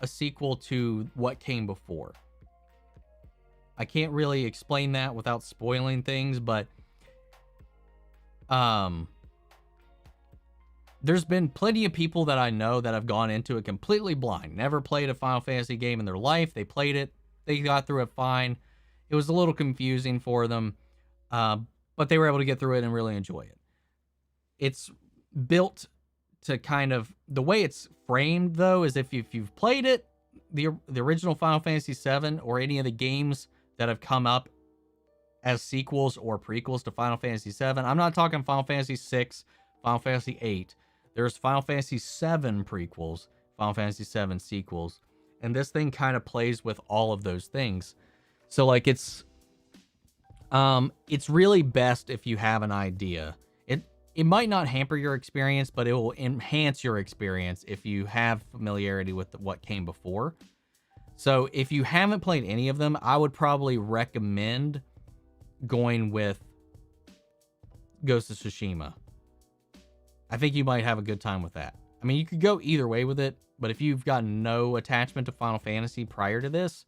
a sequel to what came before. I can't really explain that without spoiling things, but there's been plenty of people that I know that have gone into it completely blind. Never played a Final Fantasy game in their life. They played it. They got through it fine. It was a little confusing for them, but they were able to get through it and really enjoy it. It's built to kind of... The way it's framed, though, is if you've played it, the original Final Fantasy VII or any of the games that have come up as sequels or prequels to Final Fantasy VII. I'm not talking Final Fantasy VI, Final Fantasy VIII. There's Final Fantasy VII prequels, Final Fantasy VII sequels, and this thing kind of plays with all of those things. So like it's really best if you have an idea. It might not hamper your experience, but it will enhance your experience if you have familiarity with what came before. So if you haven't played any of them, I would probably recommend going with Ghost of Tsushima. I think you might have a good time with that. I mean, you could go either way with it, but if you've got no attachment to Final Fantasy prior to this,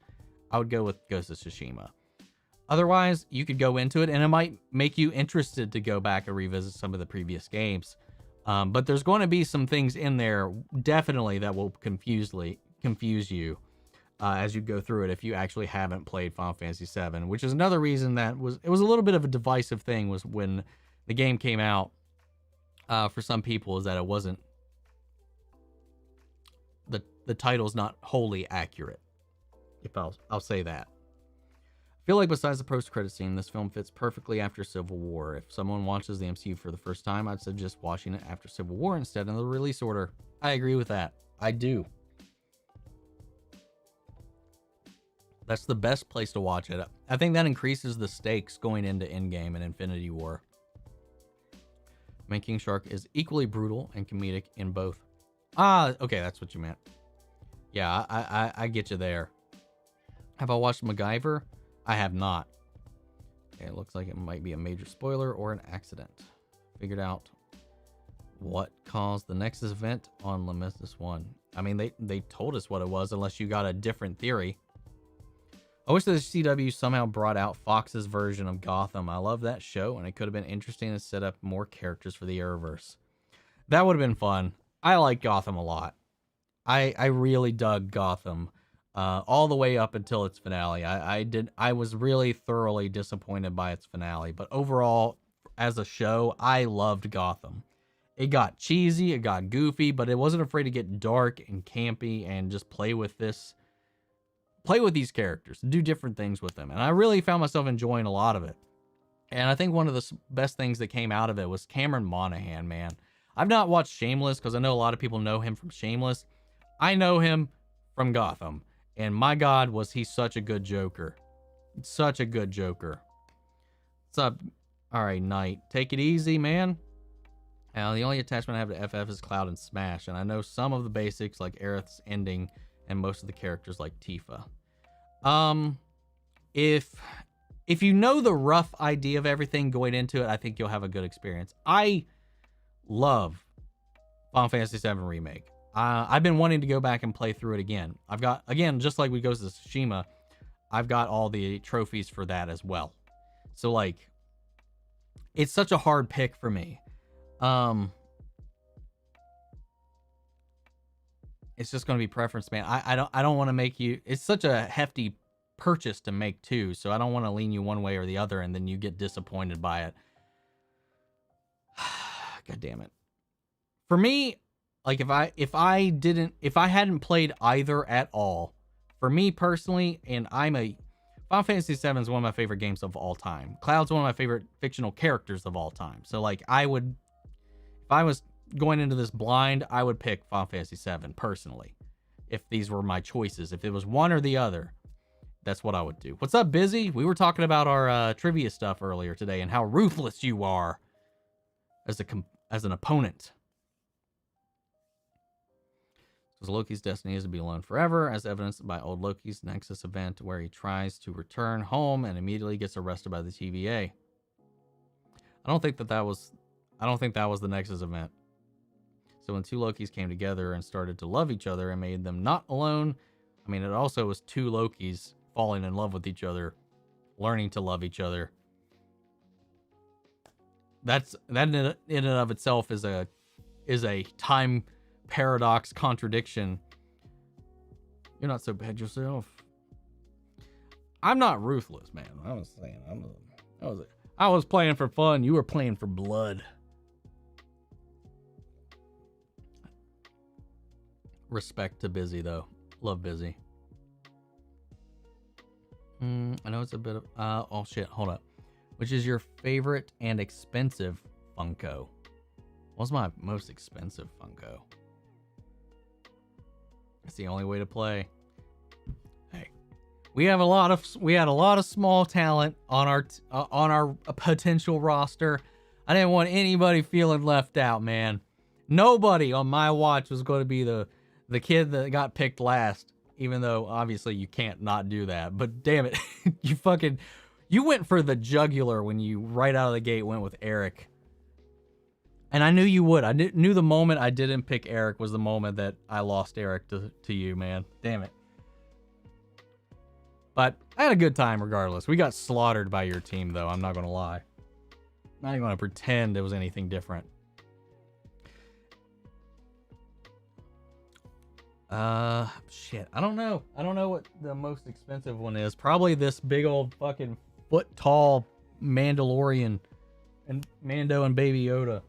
I would go with Ghost of Tsushima. Otherwise, you could go into it, and it might make you interested to go back and revisit some of the previous games. But there's going to be some things in there, definitely, that will confuse you as you go through it if you actually haven't played Final Fantasy VII, which is another reason that it was a little bit of a divisive thing was when the game came out. For some people, is that it wasn't... The title's not wholly accurate. If I'll say that. I feel like besides the post-credit scene, this film fits perfectly after Civil War. If someone watches the MCU for the first time, I'd suggest watching it after Civil War instead of the release order. I agree with that. I do. That's the best place to watch it. I think that increases the stakes going into Endgame and Infinity War. Man King Shark is equally brutal and comedic in both. Okay, that's what you meant. Yeah, I get you there. Have I watched MacGyver? I have not. Okay, it looks like it might be a major spoiler or an accident. Figured out what caused the Nexus event on Nemesis 1. I mean, they told us what it was, unless you got a different theory. I wish the CW somehow brought out Fox's version of Gotham. I love that show, and it could have been interesting to set up more characters for the Arrowverse. That would have been fun. I like Gotham a lot. I really dug Gotham all the way up until its finale. I was really thoroughly disappointed by its finale, but overall, as a show, I loved Gotham. It got cheesy, it got goofy, but it wasn't afraid to get dark and campy and just play with these characters, do different things with them. And I really found myself enjoying a lot of it. And I think one of the best things that came out of it was Cameron Monaghan, man. I've not watched Shameless because I know a lot of people know him from Shameless. I know him from Gotham. And my God, was he such a good Joker. Such a good Joker. What's up? All right, Knight. Take it easy, man. The only attachment I have to FF is Cloud and Smash. And I know some of the basics like Aerith's ending and most of the characters like Tifa. If you know the rough idea of everything going into it, I think you'll have a good experience. I love Final Fantasy VII Remake. I've been wanting to go back and play through it again. I've got, again, just like we go to Tsushima, I've got all the trophies for that as well. So like, it's such a hard pick for me. It's just going to be preference, man. I don't want to make you... It's such a hefty purchase to make too, so I don't want to lean you one way or the other and then you get disappointed by it. God damn it. For me, like if I hadn't played either at all, for me personally, and Final Fantasy VII is one of my favorite games of all time. Cloud's one of my favorite fictional characters of all time. So like if I was going into this blind, I would pick Final Fantasy VII personally. If these were my choices, if it was one or the other, that's what I would do. What's up, Busy? We were talking about our trivia stuff earlier today and how ruthless you are as an opponent. Because Loki's destiny is to be alone forever, as evidenced by old Loki's Nexus event, where he tries to return home and immediately gets arrested by the TVA. I don't think that was the Nexus event. So when two Lokis came together and started to love each other and made them not alone, I mean, it also was two Lokis falling in love with each other, learning to love each other. That in and of itself is a time paradox contradiction. You're not so bad yourself. I'm not ruthless, man. I was saying I was playing for fun. You were playing for blood. Respect to Busy though. Love Busy. I know it's a bit of oh shit, hold up. Which is your favorite and expensive Funko? What's my most expensive Funko? That's the only way to play. Hey, we had a lot of small talent on our potential roster. I didn't want anybody feeling left out, man. Nobody on my watch was going to be the kid that got picked last, even though obviously you can't not do that. But damn it, you went for the jugular when you right out of the gate went with Eric. And I knew you would. I knew the moment I didn't pick Eric was the moment that I lost Eric to you, man. Damn it. But I had a good time regardless. We got slaughtered by your team, though. I'm not going to lie. I'm not even going to pretend it was anything different. Shit. I don't know. I don't know what the most expensive one is. Probably this big old fucking foot tall Mandalorian and Mando and Baby Yoda.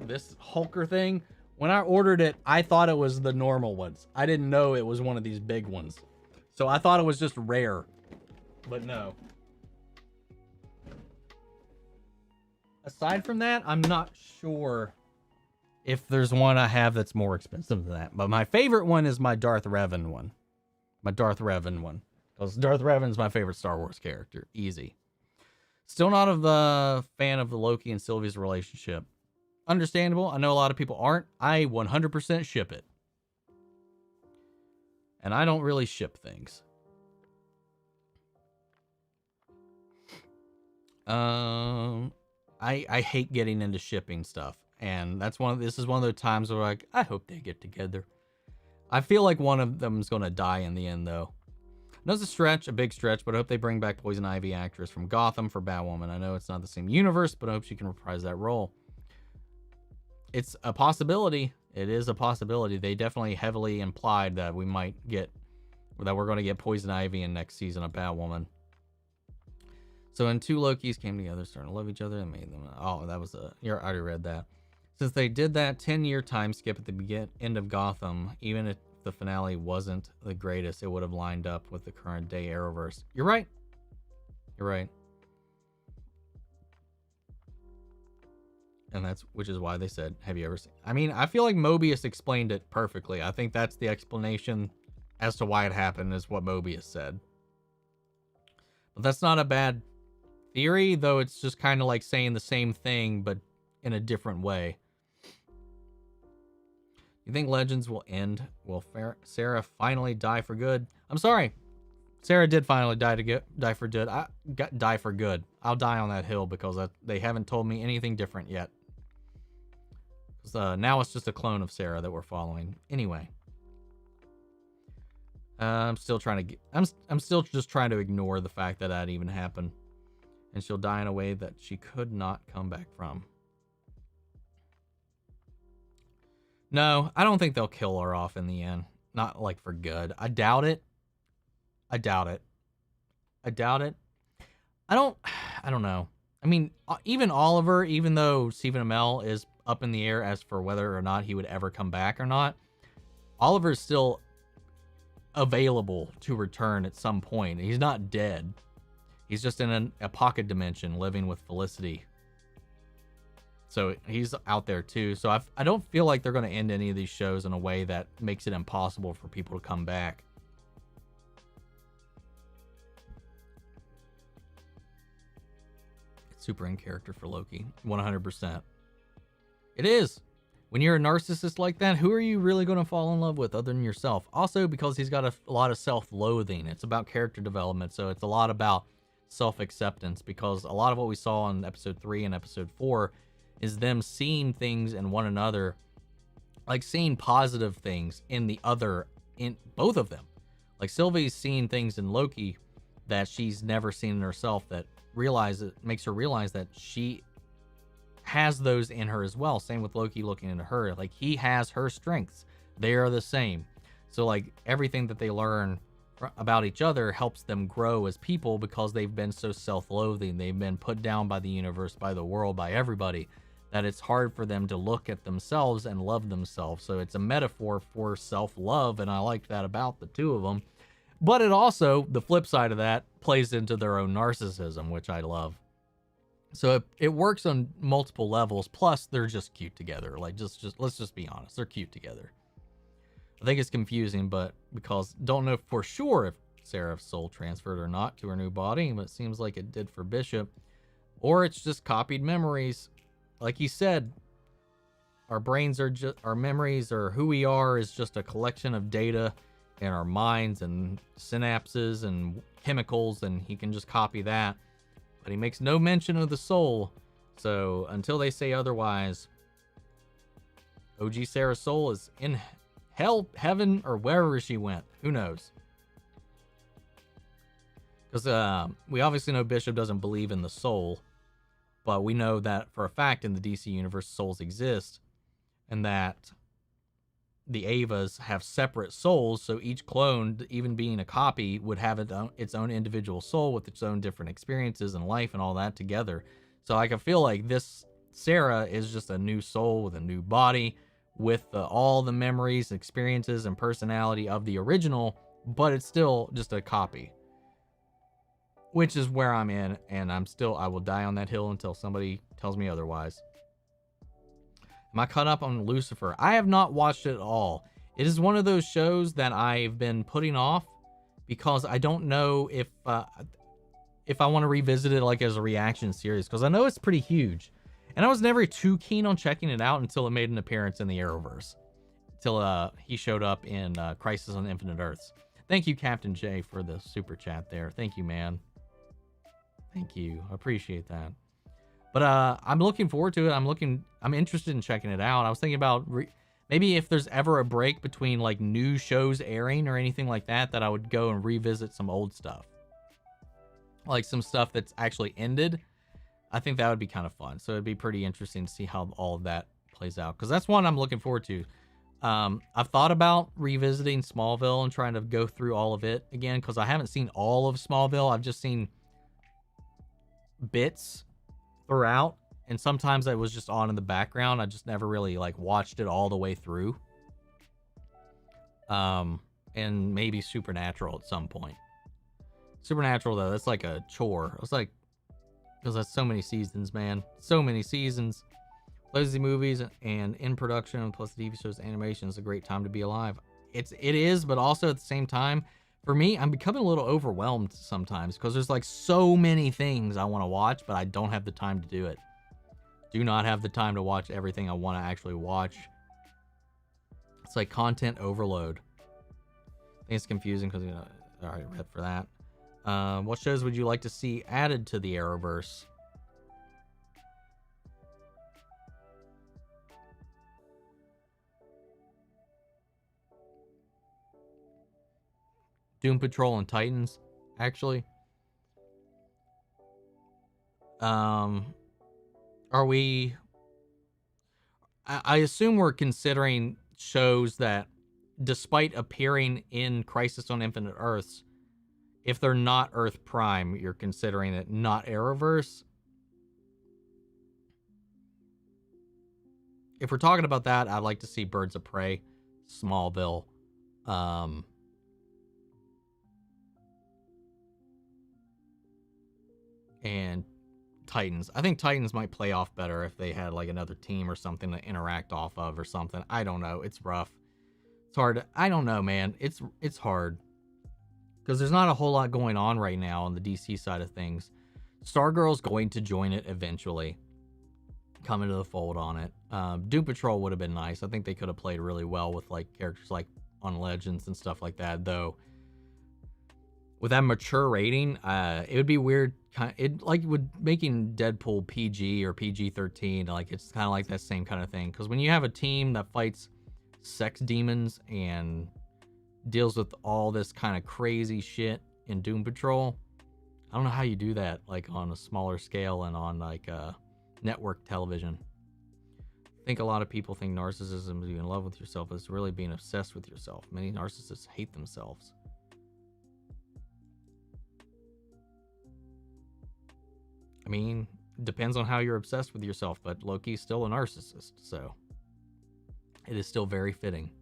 This Hulker thing, when I ordered it, I thought it was the normal ones. I didn't know it was one of these big ones. So I thought it was just rare. But no. Aside from that, I'm not sure if there's one I have that's more expensive than that. But my favorite one is my Darth Revan one. Because Darth Revan's my favorite Star Wars character. Easy. Still not a fan of the Loki and Sylvie's relationship. Understandable. I know a lot of people aren't. I 100% ship it. And I don't really ship things. I hate getting into shipping stuff. And this is one of those times where like, I hope they get together. I feel like one of them is going to die in the end, though. I know it's a big stretch, but I hope they bring back Poison Ivy actress from Gotham for Batwoman. I know it's not the same universe, but I hope she can reprise that role. It's a possibility. It is a possibility. They definitely heavily implied that we're going to get Poison Ivy in next season of Batwoman. So when two Lokis came together, starting to love each other, and made them. Oh, I already read that. Since they did that 10-year time skip at the end of Gotham, even if the finale wasn't the greatest, it would have lined up with the current day Arrowverse. You're right. And which is why they said, have you ever seen? I mean, I feel like Mobius explained it perfectly. I think that's the explanation as to why it happened, is what Mobius said. But that's not a bad theory, though it's just kind of like saying the same thing, but in a different way. You think Legends will end? Will Sarah finally die for good? I'm sorry. Sarah did finally die for good. Die for good. I'll die on that hill because they haven't told me anything different yet. Now it's just a clone of Sarah that we're following. Anyway. I'm still just trying to ignore the fact that even happened. And she'll die in a way that she could not come back from. No, I don't think they'll kill her off in the end. Not like for good. I doubt it. I don't, I don't know. I mean, even Oliver, even though Stephen Amell is up in the air as for whether or not he would ever come back or not, Oliver's still available to return at some point. He's not dead. He's just in a pocket dimension living with Felicity. So he's out there too. So I don't feel like they're going to end any of these shows in a way that makes it impossible for people to come back. It's super in character for Loki, 100%. It is. When you're a narcissist like that, who are you really going to fall in love with other than yourself? Also, because he's got a lot of self-loathing. It's about character development, so it's a lot about self-acceptance, because a lot of what we saw in episode 3 and episode 4 is them seeing things in one another, like seeing positive things in the other, in both of them. Like Sylvie's seeing things in Loki that she's never seen in herself, that makes her realize that she has those in her as well. Same with Loki looking into her. Like, he has her strengths. They are the same. So like everything that they learn about each other helps them grow as people, because they've been so self-loathing. They've been put down by the universe, by the world, by everybody, that it's hard for them to look at themselves and love themselves. So it's a metaphor for self-love, and I like that about the two of them. But it also, the flip side of that, plays into their own narcissism, which I love. So it works on multiple levels. Plus, they're just cute together. Like, just let's just be honest, they're cute together. I think it's confusing, but because don't know for sure if Seraph's soul transferred or not to her new body, but it seems like it did for Bishop, or it's just copied memories. Like he said, our brains are just, our memories, or who we are, is just a collection of data in our minds and synapses and chemicals, and he can just copy that. But he makes no mention of the soul. So until they say otherwise, OG Sarah's soul is in hell, heaven, or wherever she went. Who knows? Because we obviously know Bishop doesn't believe in the soul, but we know that for a fact in the DC universe, souls exist, and that the Avas have separate souls, so each clone, even being a copy, would have its own individual soul with its own different experiences and life and all that together. So I can feel like this Sarah is just a new soul with a new body, with all the memories, experiences, and personality of the original, but it's still just a copy. Which is where I'm in, and I will die on that hill until somebody tells me otherwise. Am I caught up on Lucifer? I have not watched it at all. It is one of those shows that I've been putting off because I don't know if I want to revisit it like as a reaction series, because I know it's pretty huge. And I was never too keen on checking it out until it made an appearance in the Arrowverse. Until he showed up in Crisis on Infinite Earths. Thank you, Captain J, for the super chat there. Thank you, man. Thank you. I appreciate that. But I'm looking forward to it. I'm interested in checking it out. I was thinking about maybe if there's ever a break between like new shows airing or anything like that, that I would go and revisit some old stuff. Like some stuff that's actually ended. I think that would be kind of fun. So it'd be pretty interesting to see how all of that plays out, because that's one I'm looking forward to. I've thought about revisiting Smallville and trying to go through all of it again, because I haven't seen all of Smallville. I've just seen bits throughout, and sometimes I was just on in the background. I just never really like watched it all the way through. And maybe Supernatural at some point. Supernatural though, that's like a chore. It's like, because that's so many seasons, man. So many seasons. Lazy movies and in production, plus the TV shows, animation is a great time to be alive. It is, but also at the same time, for me, I'm becoming a little overwhelmed sometimes, because there's like so many things I want to watch, but I don't have the time to do it. Do not have the time to watch everything I want to actually watch. It's like content overload. I think it's confusing because, I already read for that. What shows would you like to see added to the Arrowverse? Doom Patrol and Titans, actually. Are we... I assume we're considering shows that, despite appearing in Crisis on Infinite Earths, if they're not Earth Prime, you're considering it not Arrowverse. If we're talking about that, I'd like to see Birds of Prey, Smallville, and Titans. I think Titans might play off better if they had like another team or something to interact off of or something. I don't know. It's rough. It's hard. I don't know, man. It's hard because there's not a whole lot going on right now on the DC side of things. Stargirl's going to join it eventually, come into the fold on it. Doom Patrol would have been nice. I think they could have played really well with like characters like on Legends and stuff like that, though. With that mature rating, it would be weird. It like would making Deadpool PG or PG-13. Like it's kind of like that same kind of thing. Because when you have a team that fights sex demons and deals with all this kind of crazy shit in Doom Patrol, I don't know how you do that like on a smaller scale and on like network television. I think a lot of people think narcissism is being in love with yourself is really being obsessed with yourself. Many narcissists hate themselves. I mean, it depends on how you're obsessed with yourself, but Loki's still a narcissist, so it is still very fitting.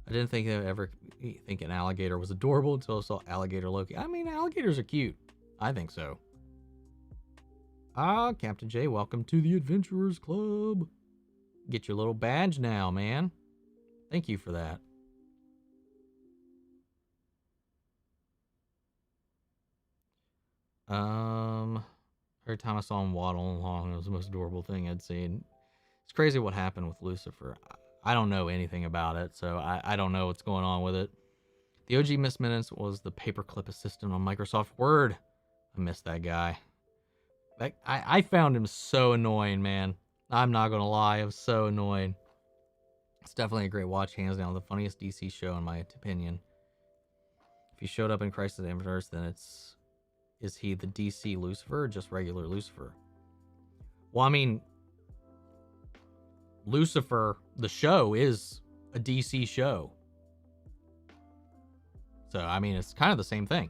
I didn't think I would ever think an alligator was adorable until I saw Alligator Loki. I mean, alligators are cute. I think so. Ah, Captain J, welcome to the Adventurers Club. Get your little badge now, man. Thank you for that. Every time I saw him waddle along, it was the most adorable thing I'd seen. It's crazy what happened with Lucifer. I don't know anything about it, so I don't know what's going on with it. The OG Miss Minutes was the paperclip assistant on Microsoft Word. I miss that guy. I found him so annoying, man. I'm not gonna lie, I was so annoying. It's definitely a great watch, hands down. The funniest DC show, in my opinion. If he showed up in Crisis on Infinite Earths, then is he the DC Lucifer or just regular Lucifer? Well, I mean, Lucifer, the show, is a DC show. So, I mean, it's kind of the same thing.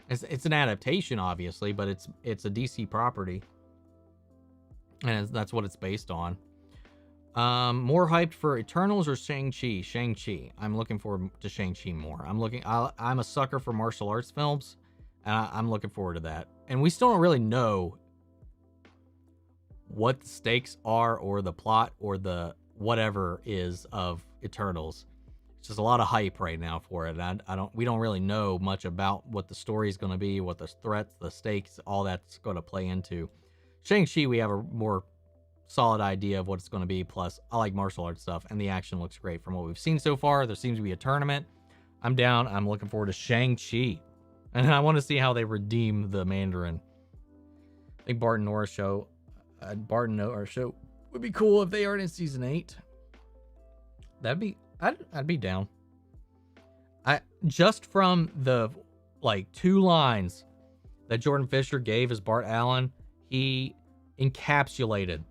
It's an adaptation, obviously, but it's a DC property. And that's what it's based on. More hyped for Eternals or Shang-Chi? Shang-Chi. I'm looking forward to Shang-Chi more. I'm a sucker for martial arts films, and I'm looking forward to that. And we still don't really know what the stakes are or the plot or the whatever is of Eternals. It's just a lot of hype right now for it. And we don't really know much about what the story is going to be, what the threats, the stakes, all that's going to play into. Shang-Chi, we have a more solid idea of what it's going to be. Plus, I like martial arts stuff, and the action looks great from what we've seen so far. There seems to be a tournament. I'm down. I'm looking forward to Shang-Chi, and I want to see how they redeem the Mandarin. I think Bart and Nora's show would be cool if they are in season 8. I'd be down. Just from the like 2 lines that Jordan Fisher gave as Bart Allen, he encapsulated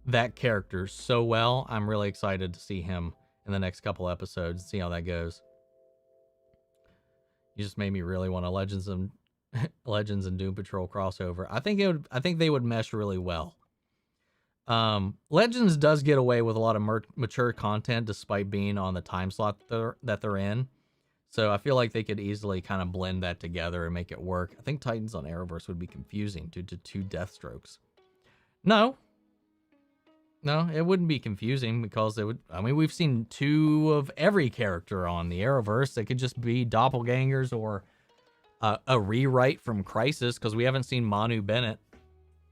that character so well. I'm really excited to see him in the next couple episodes and see how that goes. You just made me really want a Legends and Doom Patrol crossover. I think they would mesh really well. Legends does get away with a lot of mature content despite being on the time slot that they're in. So I feel like they could easily kind of blend that together and make it work. I think Titans on Arrowverse would be confusing due to 2 Deathstrokes. No, it wouldn't be confusing because we've seen 2 of every character on the Arrowverse. They could just be doppelgangers or a rewrite from Crisis, because we haven't seen Manu Bennett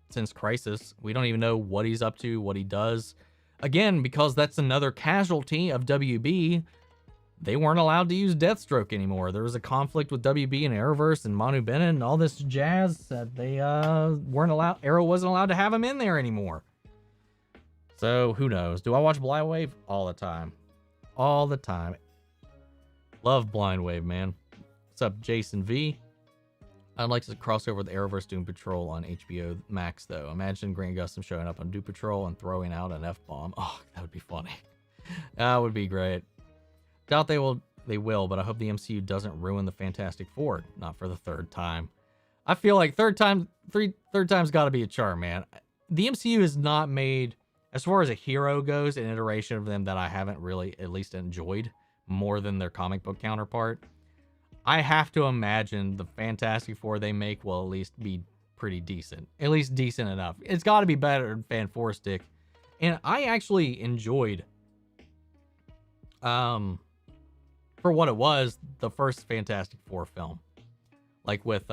since Crisis. We don't even know what he's up to, what he does. Again, because that's another casualty of WB. They weren't allowed to use Deathstroke anymore. There was a conflict with WB and Arrowverse and Manu Bennett and all this jazz that they weren't allowed. Arrow wasn't allowed to have him in there anymore. So who knows? Do I watch Blind Wave? All the time. All the time. Love Blind Wave, man. What's up, Jason V? I'd like to cross over with Arrowverse Doom Patrol on HBO Max, though. Imagine Grant Gustin showing up on Doom Patrol and throwing out an F-bomb. Oh, that would be funny. That would be great. Doubt they will they will, but I hope the MCU doesn't ruin the Fantastic Four. Not for the third time. I feel like third time's got to be a charm, man. The MCU is not made, as far as a hero goes, an iteration of them that I haven't really at least enjoyed more than their comic book counterpart. I have to imagine the Fantastic Four they make will at least be pretty decent. At least decent enough. It's got to be better than Fan Four Stick. And I actually enjoyed, for what it was, the first Fantastic Four film. Like with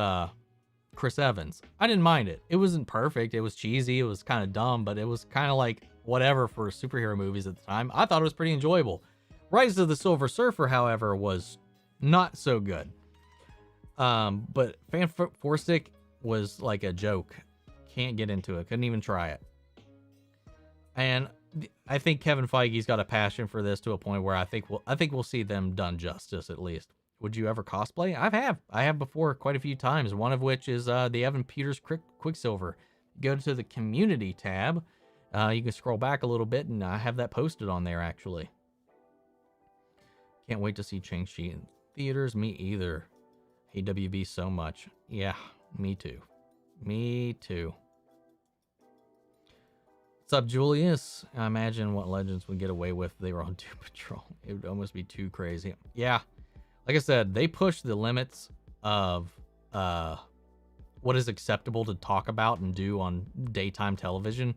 Chris Evans. I didn't mind it. It wasn't perfect. It was cheesy. It was kind of dumb, but it was kind of like whatever for superhero movies at the time. I thought it was pretty enjoyable. Rise of the Silver Surfer, however, was not so good. But Fan Four Stick was like a joke. Can't get into it. Couldn't even try it. And I think Kevin Feige's got a passion for this to a point where I think we'll see them done justice at least. Would you ever cosplay? I have before quite a few times. One of which is the Evan Peters Quicksilver. Go to the community tab. You can scroll back a little bit, and I have that posted on there actually. Can't wait to see Shang-Chi in theaters. Me either. Hate WB so much. Yeah, me too. Me too. What's up, Julius? I imagine what Legends would get away with if they were on Doom Patrol. It would almost be too crazy. Yeah. Like I said, they push the limits of what is acceptable to talk about and do on daytime television.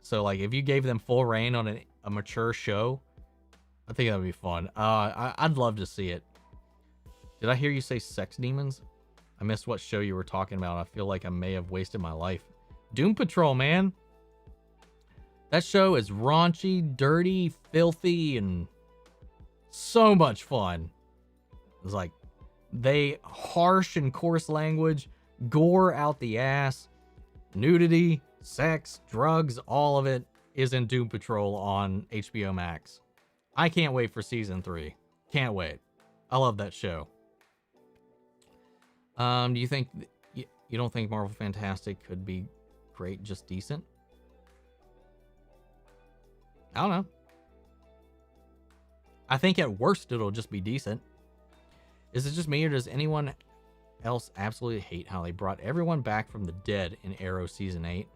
So, like, if you gave them full reign on a mature show, I think that would be fun. I'd love to see it. Did I hear you say sex demons? I missed what show you were talking about. I feel like I may have wasted my life. Doom Patrol, man. That show is raunchy, dirty, filthy, and so much fun. It's like they harsh and coarse language, gore out the ass, nudity, sex, drugs, all of it is in Doom Patrol on HBO Max. I can't wait for season 3. Can't wait. I love that show. Do you think you don't think Marvel Fantastic could be great, just decent? I don't know. I think at worst it'll just be decent. Is it just me, or does anyone else absolutely hate how they brought everyone back from the dead in Arrow season 8?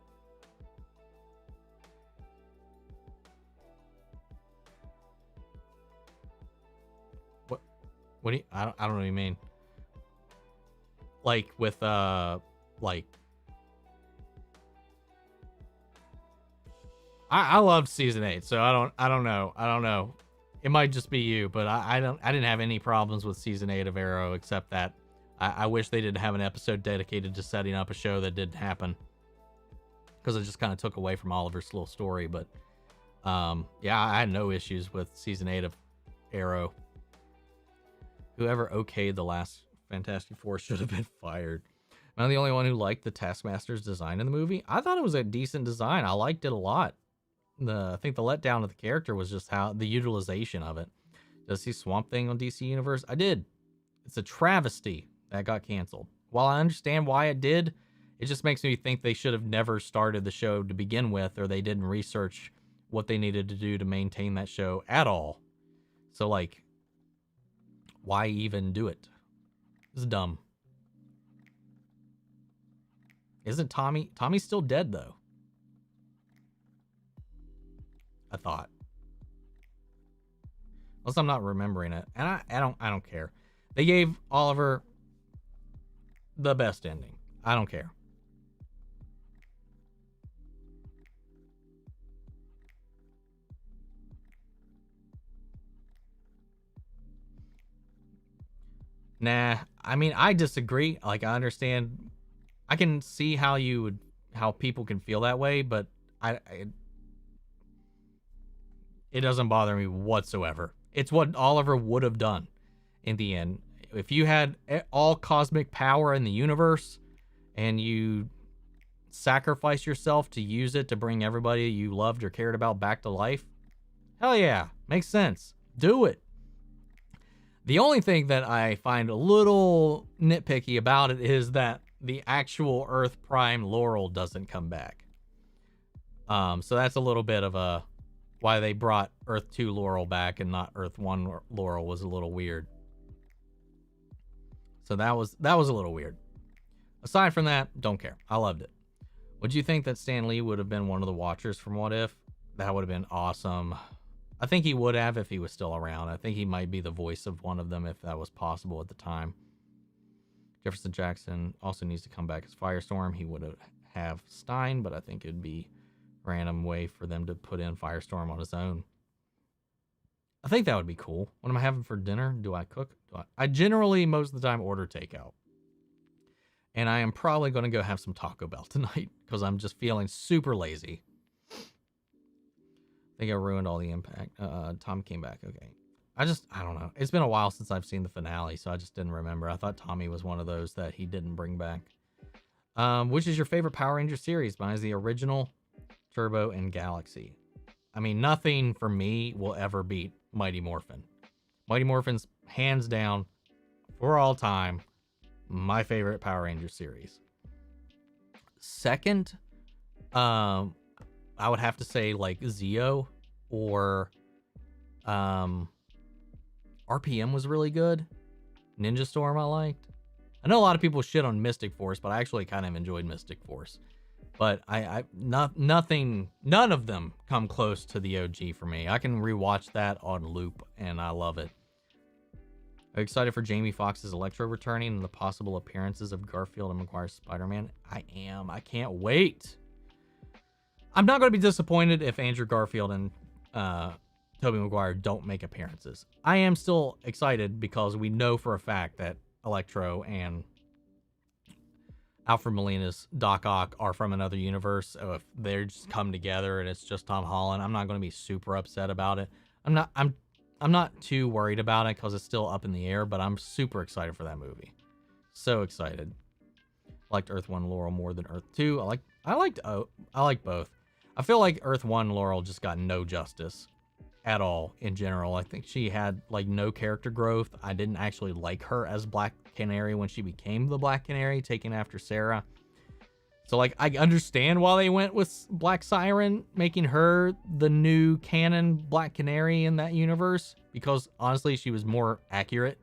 What do you, I don't know what you mean. Like with like I loved season 8, so I don't know. It might just be you, but I didn't have any problems with season 8 of Arrow, except that I wish they didn't have an episode dedicated to setting up a show that didn't happen, because it just kind of took away from Oliver's little story. But yeah, I had no issues with season 8 of Arrow. Whoever okayed the last Fantastic Four should have been fired. Am I the only one who liked the Taskmaster's design in the movie? I thought it was a decent design. I liked it a lot. I think the letdown of the character was just how the utilization of it. Did I see Swamp Thing on DC Universe? I did. It's a travesty that got canceled. While I understand why it did, it just makes me think they should have never started the show to begin with, or they didn't research what they needed to do to maintain that show at all. So, like, why even do it? It's dumb. Isn't Tommy's still dead, though? I thought. Unless I'm not remembering it. And I don't care. They gave Oliver the best ending. I don't care. Nah, I mean, I disagree. Like, I understand. I can see how people can feel that way, but it doesn't bother me whatsoever. It's what Oliver would have done in the end. If you had all cosmic power in the universe and you sacrifice yourself to use it to bring everybody you loved or cared about back to life, hell yeah, makes sense. Do it. The only thing that I find a little nitpicky about it is that the actual Earth Prime Laurel doesn't come back. So that's a little bit of a why they brought Earth 2 Laurel back and not Earth 1 Laurel was a little weird. So that was a little weird. Aside from that, don't care. I loved it. Would you think that Stan Lee would have been one of the Watchers from What If? That would have been awesome. I think he would have if he was still around. I think he might be the voice of one of them if that was possible at the time. Jefferson Jackson also needs to come back as Firestorm. He would have Stein, but I think it'd be a random way for them to put in Firestorm on his own. I think that would be cool. What am I having for dinner? Do I cook? I generally, most of the time, order takeout. And I am probably going to go have some Taco Bell tonight because I'm just feeling super lazy. I think I ruined all the impact. Tom came back. Okay. I don't know. It's been a while since I've seen the finale, so I just didn't remember. I thought Tommy was one of those that he didn't bring back. Which is your favorite Power Ranger series? Mine is the original, Turbo, and Galaxy. I mean, nothing for me will ever beat Mighty Morphin. Mighty Morphin's hands down, for all time, my favorite Power Ranger series. Second, I would have to say like Zeo or RPM was really good. Ninja Storm I liked. I know a lot of people shit on Mystic Force, but I actually kind of enjoyed Mystic Force. But none of them come close to the OG for me. I can rewatch that on loop and I love it. Are you excited for Jamie Foxx's Electro returning and the possible appearances of Garfield and McGuire's Spider-Man? I am. I can't wait. I'm not going to be disappointed if Andrew Garfield and Tobey Maguire don't make appearances. I am still excited because we know for a fact that Electro and Alfred Molina's Doc Ock are from another universe. So if they're just come together and it's just Tom Holland, I'm not going to be super upset about it. I'm not too worried about it because it's still up in the air, but I'm super excited for that movie. So excited. I liked Earth 1 Laurel more than Earth 2. I like both. I feel like Earth 1 Laurel just got no justice at all in general. I think she had like no character growth. I didn't actually like her as Black Canary when she became the Black Canary, taken after Sarah. So like I understand why they went with Black Siren, making her the new canon Black Canary in that universe, because honestly she was more accurate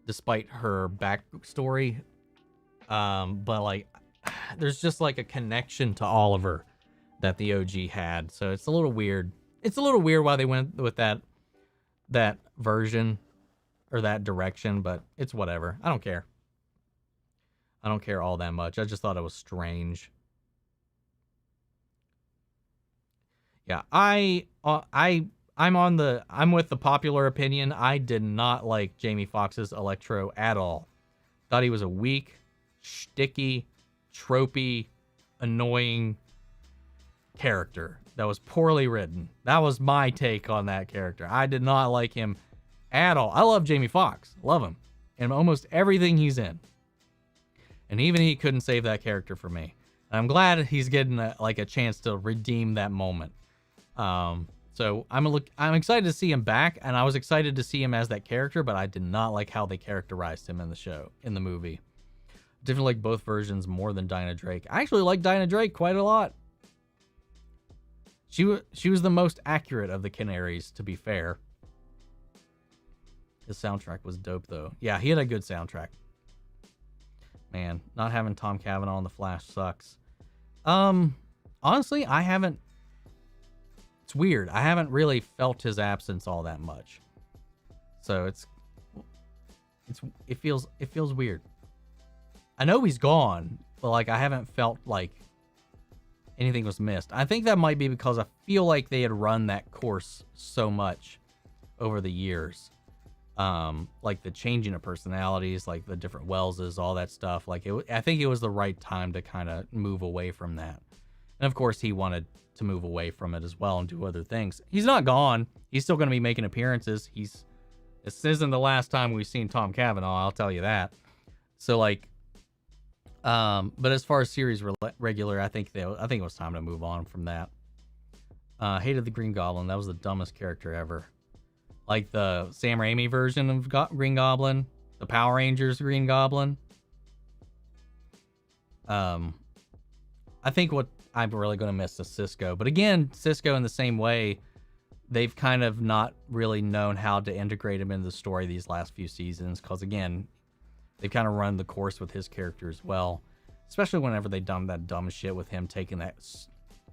despite her backstory. But like there's just like a connection to Oliver that the OG had. So it's a little weird. It's a little weird why they went with that version or that direction, but it's whatever. I don't care. I don't care all that much. I just thought it was strange. Yeah, I'm with the popular opinion. I did not like Jamie Foxx's Electro at all. Thought he was a weak, shticky, tropey, annoying character that was poorly written. That was my take on that character. I did not like him at all. I love Jamie Foxx. Love him. In almost everything he's in. And even he couldn't save that character for me. And I'm glad he's getting a chance to redeem that moment. So I'm excited to see him back, and I was excited to see him as that character, but I did not like how they characterized him in the movie. Definitely like both versions more than Dinah Drake. I actually like Dinah Drake quite a lot. She was the most accurate of the Canaries, to be fair. His soundtrack was dope, though. Yeah, he had a good soundtrack. Man, not having Tom Cavanaugh on The Flash sucks. Honestly, I haven't... It's weird. I haven't really felt his absence all that much. So it feels weird. I know he's gone, but like I haven't felt like anything was missed. I think that might be because I feel like they had run that course so much over the years. Like the changing of personalities, like the different Welleses, all that stuff. Like I think it was the right time to kind of move away from that. And of course he wanted to move away from it as well and do other things. He's not gone. He's still going to be making appearances. This isn't the last time we've seen Tom Cavanaugh, I'll tell you that. So like, but as far as series regular, I think it was time to move on from that. Hated the Green Goblin. That was the dumbest character ever. Like the Sam Raimi version of Green Goblin, the Power Rangers Green Goblin. I I think what I'm really going to miss is Cisco. But again, Cisco in the same way, they've kind of not really known how to integrate him into the story these last few seasons. Because again, they've kind of run the course with his character as well. Especially whenever they done that dumb shit with him taking that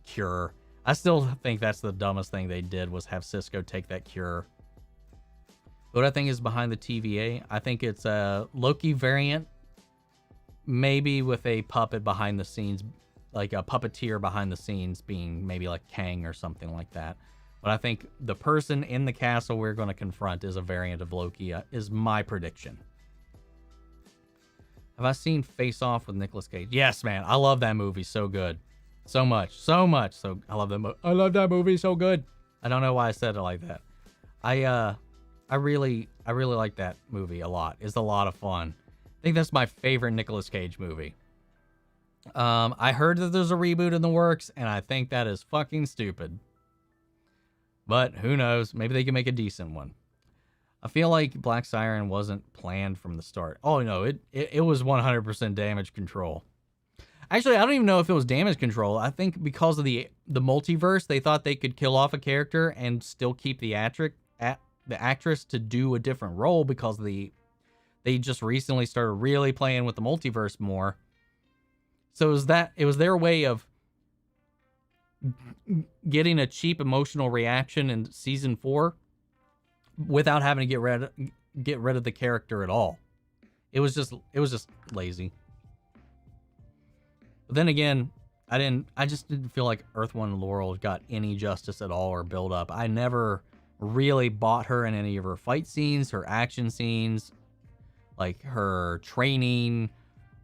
cure. I still think that's the dumbest thing they did was have Cisco take that cure. What I think is behind the TVA, I think it's a Loki variant, maybe with a puppet behind the scenes, like a puppeteer behind the scenes being maybe like Kang or something like that. But I think the person in the castle we're going to confront is a variant of Loki, is my prediction. Have I seen Face Off with Nicolas Cage? Yes, man. I love that movie. So good. So much. So I love that I love that movie. So good. I don't know why I said it like that. I really like that movie a lot. It's a lot of fun. I think that's my favorite Nicolas Cage movie. I heard that there's a reboot in the works, and I think that is fucking stupid. But who knows? Maybe they can make a decent one. I feel like Black Siren wasn't planned from the start. Oh no, it was 100% damage control. Actually, I don't even know if it was damage control. I think because of the multiverse, they thought they could kill off a character and still keep the actress to do a different role because they just recently started really playing with the multiverse more. So it was their way of getting a cheap emotional reaction in season 4 without having to get rid of the character at all. It was just lazy. But then again, I just didn't feel like Earth 1 Laurel got any justice at all or build up. I never really bought her in any of her fight scenes, her action scenes, like her training,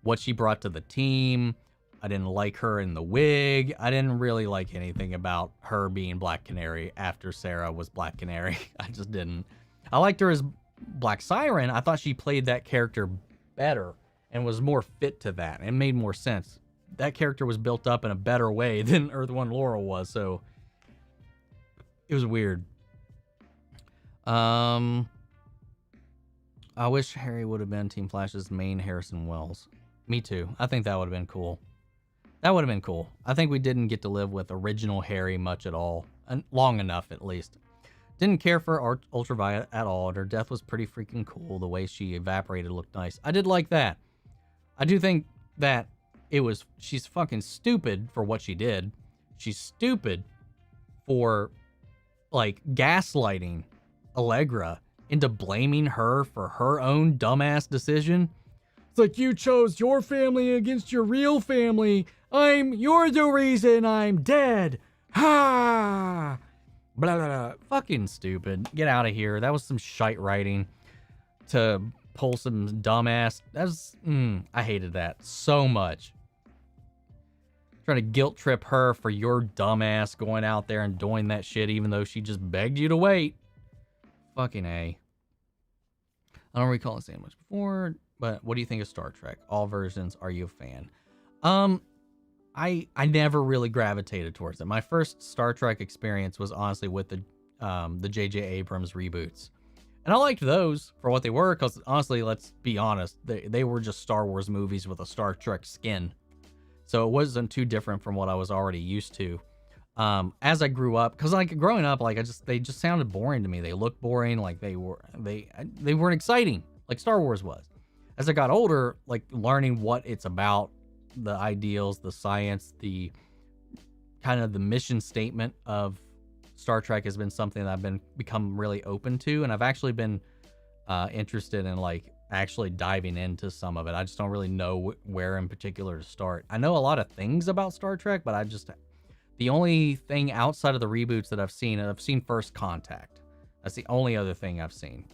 what she brought to the team. I didn't like her in the wig. I didn't really like anything about her being Black Canary after Sarah was Black Canary. I just didn't. I liked her as Black Siren. I thought she played that character better and was more fit to that and made more sense. That character was built up in a better way than Earth 1 Laurel was, so it was weird. I wish Harry would have been Team Flash's main Harrison Wells. Me too. I think that would have been cool. That would have been cool. I think we didn't get to live with original Harry much at all. Long enough, at least. Didn't care for Ultraviolet at all. And her death was pretty freaking cool. The way she evaporated looked nice. I did like that. I do think that she's fucking stupid for what she did. She's stupid for, like, gaslighting Allegra into blaming her for her own dumbass decision. It's like, you chose your family against your real family. You're the reason I'm dead. Ha! Blah, blah, blah. Fucking stupid. Get out of here. That was some shite writing to pull some dumbass. I hated that so much. Trying to guilt trip her for your dumbass going out there and doing that shit even though she just begged you to wait. Fucking A. I don't recall saying much before, but what do you think of Star Trek? All versions, are you a fan? I never really gravitated towards it. My first Star Trek experience was honestly with the J.J. Abrams reboots. And I liked those for what they were, because honestly, let's be honest, they were just Star Wars movies with a Star Trek skin. So it wasn't too different from what I was already used to. As I grew up, because like growing up, like they just sounded boring to me. They looked boring, like they weren't exciting, like Star Wars was. As I got older, like learning what it's about, the ideals, the science, the kind of the mission statement of Star Trek has been something that I've become really open to, and I've actually been interested in like actually diving into some of it. I just don't really know where in particular to start. I know a lot of things about Star Trek, but the only thing outside of the reboots that I've seen First Contact. That's the only other thing I've seen.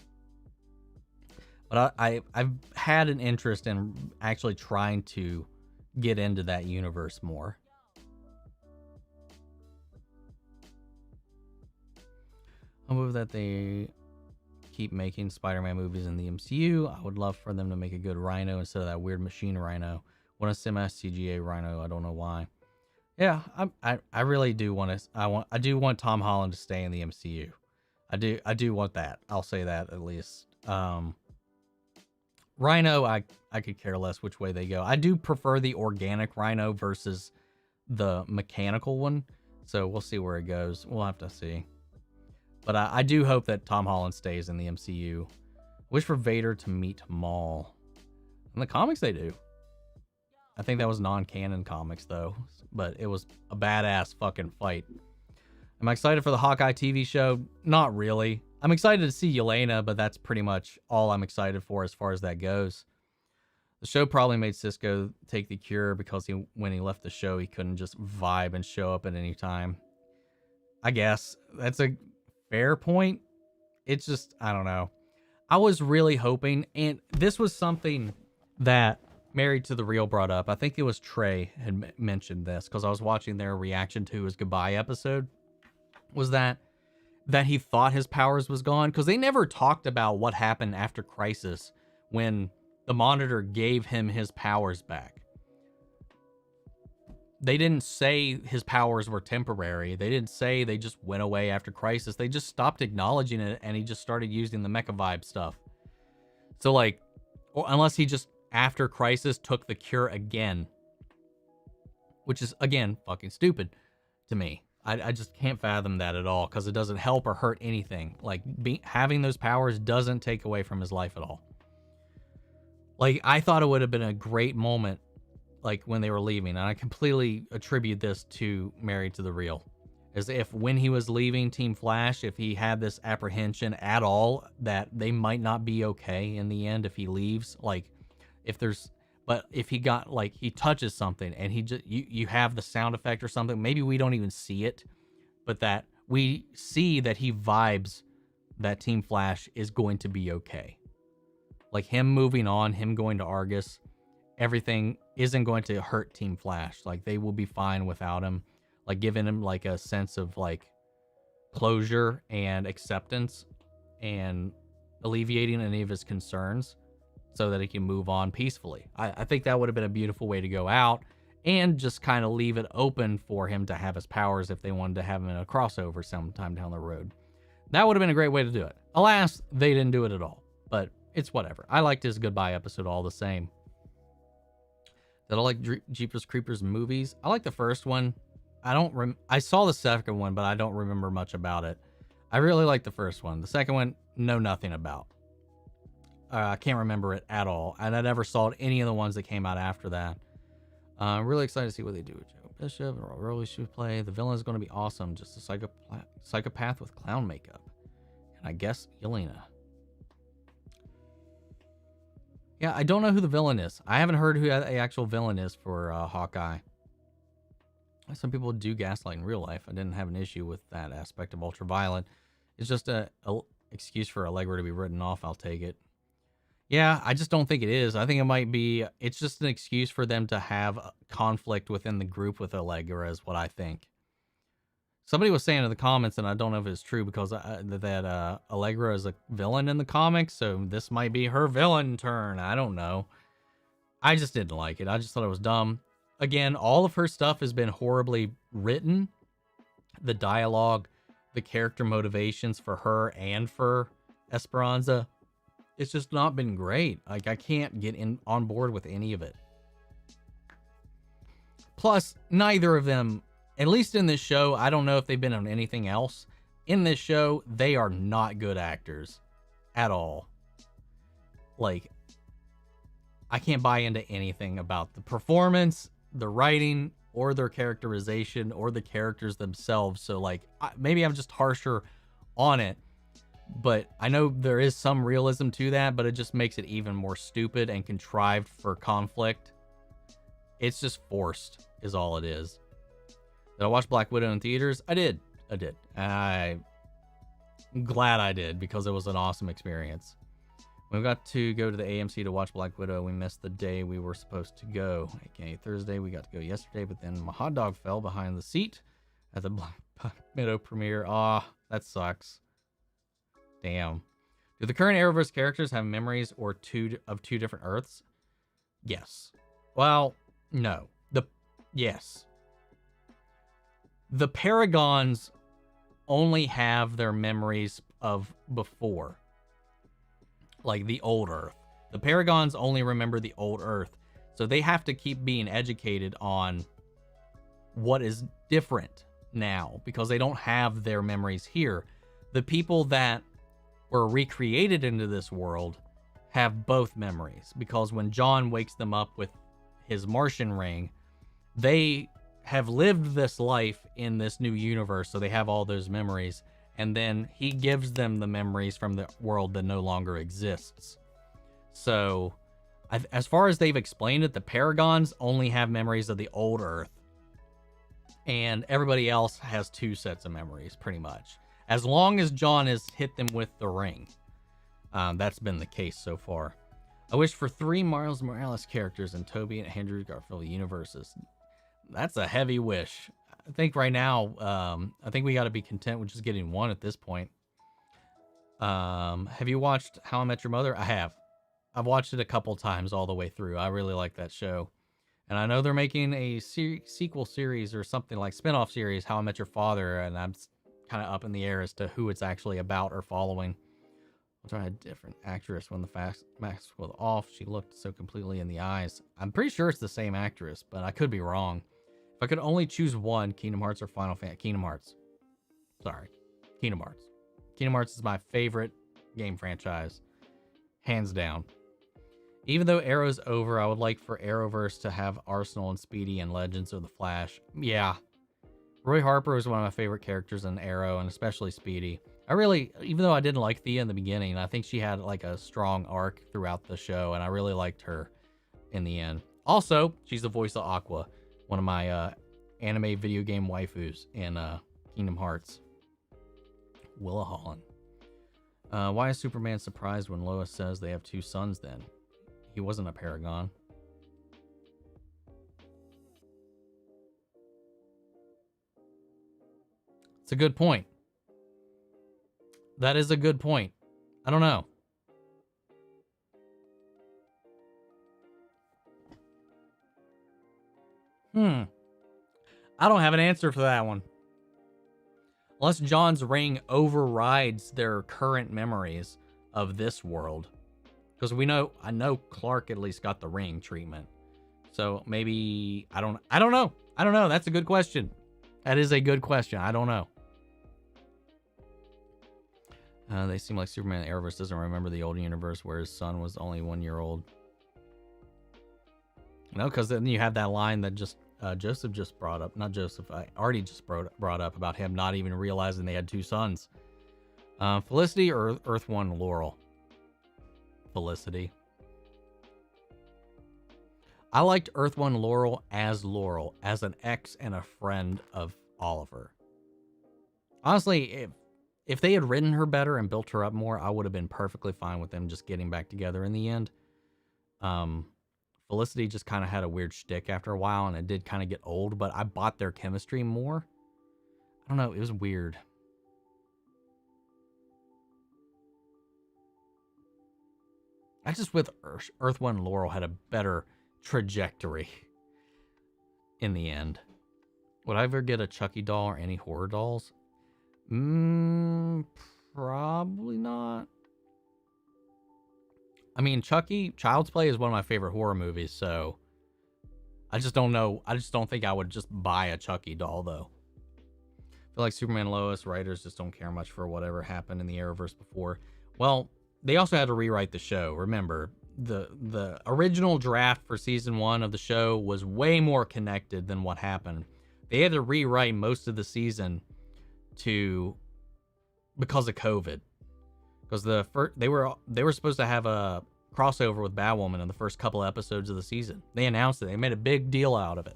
But I've had an interest in actually trying to get into that universe more. I hope that they keep making Spider-Man movies in the MCU. I would love for them to make a good Rhino instead of that weird machine Rhino. Want to semi CGA Rhino? I don't know why. Yeah, I really do want to. I do want Tom Holland to stay in the MCU. I do want that. I'll say that at least. Rhino, I could care less which way they go. I do prefer the organic Rhino versus the mechanical one. So we'll see where it goes. We'll have to see. But I do hope that Tom Holland stays in the MCU. Wish for Vader to meet Maul. In the comics, they do. I think that was non-canon comics, though. But it was a badass fucking fight. Am I excited for the Hawkeye TV show? Not really. I'm excited to see Yelena, but that's pretty much all I'm excited for as far as that goes. The show probably made Cisco take the cure because when he left the show, he couldn't just vibe and show up at any time. I guess that's a fair point. It's just, I don't know. I was really hoping, and this was something that Married to the Real brought up. I think it was Trey had mentioned this because I was watching their reaction to his goodbye episode. Was that he thought his powers was gone? Because they never talked about what happened after Crisis when the Monitor gave him his powers back. They didn't say his powers were temporary. They didn't say they just went away after Crisis. They just stopped acknowledging it, and he just started using the Mecha Vibe stuff. So, like, or unless he just, after Crisis, took the cure again. Which is, again, fucking stupid to me. I just can't fathom that at all, because it doesn't help or hurt anything. Like, having those powers doesn't take away from his life at all. Like, I thought it would have been a great moment, like, when they were leaving, and I completely attribute this to Married to the Real. As if when he was leaving Team Flash, if he had this apprehension at all that they might not be okay in the end if he leaves, like, but if he got, like, he touches something and he just, you have the sound effect or something, maybe we don't even see it, but that we see that he vibes that Team Flash is going to be okay. Like, him moving on, him going to Argus, everything isn't going to hurt Team Flash. Like, they will be fine without him. Like, giving him, like, a sense of, like, closure and acceptance and alleviating any of his concerns so that he can move on peacefully. I think that would have been a beautiful way to go out, and just kind of leave it open for him to have his powers if they wanted to have him in a crossover sometime down the road. That would have been a great way to do it. Alas, they didn't do it at all, but it's whatever. I liked his goodbye episode all the same. Did I like Jeepers Creepers movies? I like the first one. I saw the second one, but I don't remember much about it. I really like the first one. The second one, know nothing about. I can't remember it at all, and I never saw any of the ones that came out after that. I'm really excited to see what they do with Joe Bishop and what role he should play. The villain is going to be awesome, just a psychopath with clown makeup. And I guess Yelena. Yeah, I don't know who the villain is. I haven't heard who the actual villain is for Hawkeye. Some people do gaslight in real life. I didn't have an issue with that aspect of Ultraviolet. It's just a excuse for Allegra to be written off. I'll take it. Yeah, I just don't think it is. I think it might be, it's just an excuse for them to have a conflict within the group with Allegra is what I think. Somebody was saying in the comments, and I don't know if it's true, because that Allegra is a villain in the comics, so this might be her villain turn. I don't know. I just didn't like it. I just thought it was dumb. Again, all of her stuff has been horribly written. The dialogue, the character motivations for her and for Esperanza, it's just not been great. Like, I can't get on board with any of it. Plus, neither of them, at least in this show, I don't know if they've been on anything else. In this show, they are not good actors at all. Like, I can't buy into anything about the performance, the writing, or their characterization, or the characters themselves. So, like, maybe I'm just harsher on it. But I know there is some realism to that, but it just makes it even more stupid and contrived for conflict. It's just forced, is all it is. Did I watch Black Widow in theaters? I did. I'm glad I did, because it was an awesome experience. We got to go to the AMC to watch Black Widow. We missed the day we were supposed to go. Okay, Thursday. We got to go yesterday, but then my hot dog fell behind the seat at the Black Widow premiere. That sucks. Damn. Do the current Arrowverse characters have memories of two different Earths? Yes. Well, no. Yes. The Paragons only have their memories of before. Like the old Earth. The Paragons only remember the old Earth. So they have to keep being educated on what is different now because they don't have their memories here. The people that were recreated into this world have both memories because when John wakes them up with his Martian ring, they have lived this life in this new universe, so they have all those memories, and then he gives them the memories from the world that no longer exists. So, as far as they've explained it, the Paragons only have memories of the old Earth, and everybody else has 2 sets of memories, pretty much. As long as John has hit them with the ring. That's been the case so far. I wish for 3 Miles Morales characters in Tobey and Andrew Garfield universes. That's a heavy wish. I think right now, I think we got to be content with just getting 1 at this point. Have you watched How I Met Your Mother? I have. I've watched it a couple times all the way through. I really like that show. And I know they're making a sequel series or something like spinoff series, How I Met Your Father, and I'm kind of up in the air as to who it's actually about or following. I'll try a different actress when the mask was off. She looked so completely in the eyes. I'm pretty sure it's the same actress, but I could be wrong. If I could only choose one, Kingdom Hearts or Final Fantasy, Kingdom Hearts. Sorry, Kingdom Hearts. Kingdom Hearts is my favorite game franchise, hands down. Even though Arrow's over, I would like for Arrowverse to have Arsenal and Speedy and Legends of the Flash. Yeah. Roy Harper is one of my favorite characters in Arrow, and especially Speedy. Even though I didn't like Thea in the beginning, I think she had like a strong arc throughout the show, and I really liked her in the end. Also, she's the voice of Aqua, one of my anime video game waifus in Kingdom Hearts. Willa Holland. Why is Superman surprised when Lois says they have 2 sons then? He wasn't a Paragon. It's a good point. That is a good point. I don't know. I don't have an answer for that one. Unless John's ring overrides their current memories of this world. Because I know Clark at least got the ring treatment. So maybe, I don't know. That's a good question. That is a good question. I don't know. They seem like Superman in Arrowverse doesn't remember the old universe where his son was only 1 year old. No, because then you have that line that just Joseph just brought up. Not Joseph, I already just brought up about him not even realizing they had 2 sons. Felicity or Earth 1 Laurel? Felicity. I liked Earth 1 Laurel, as an ex and a friend of Oliver. Honestly, if they had written her better and built her up more, I would have been perfectly fine with them just getting back together in the end. Felicity just kind of had a weird shtick after a while, and it did kind of get old, but I bought their chemistry more. I don't know, it was weird. I just with Earth 1 Laurel had a better trajectory in the end. Would I ever get a Chucky doll or any horror dolls? Probably not. I mean, Chucky, Child's Play is one of my favorite horror movies, so I just don't know. I just don't think I would just buy a Chucky doll, though. I feel like Superman and Lois writers just don't care much for whatever happened in the Arrowverse before. Well, they also had to rewrite the show. Remember, the original draft for season 1 of the show was way more connected than what happened. They had to rewrite most of the season because of COVID. Because they were supposed to have a crossover with Batwoman in the first couple episodes of the season. They announced it. They made a big deal out of it.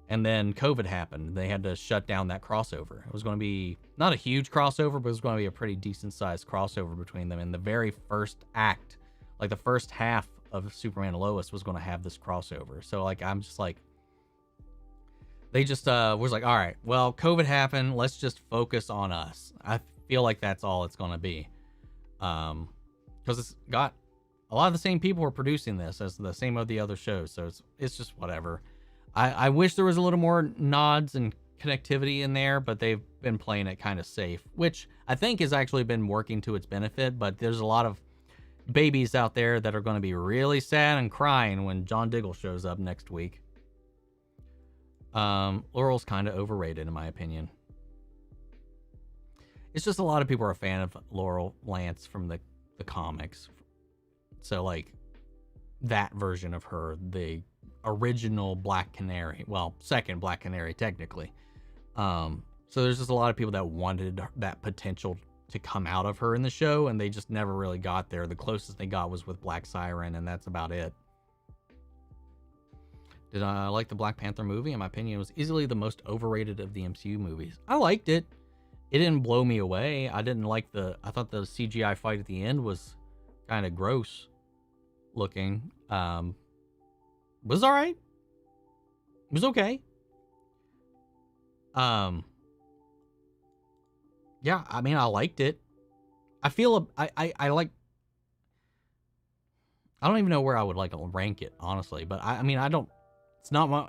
And then COVID happened. They had to shut down that crossover. It was going to be not a huge crossover, but it was going to be a pretty decent sized crossover between them. In the very first act, like the first half of Superman and Lois was going to have this crossover. So like, I'm just like, they just was like, all right, well, COVID happened. Let's just focus on us. I feel like that's all it's going to be. Because it's got a lot of the same people were producing this as the same of the other shows. So it's just whatever. I wish there was a little more nods and connectivity in there, but they've been playing it kind of safe, which I think has actually been working to its benefit. But there's a lot of babies out there that are going to be really sad and crying when John Diggle shows up next week. Laurel's kind of overrated in my opinion. It's just a lot of people are a fan of Laurel Lance from the comics. So like that version of her, the original Black Canary, well, second Black Canary technically. So there's just a lot of people that wanted that potential to come out of her in the show, and they just never really got there. The closest they got was with Black Siren, and that's about it. Did I like the Black Panther movie? In my opinion, it was easily the most overrated of the MCU movies. I liked it. It didn't blow me away. I thought the CGI fight at the end was kind of gross looking. Was all right. It was okay. Yeah, I mean, I liked it. I feel I like. I don't even know where I would like to rank it, honestly. But I mean, I don't.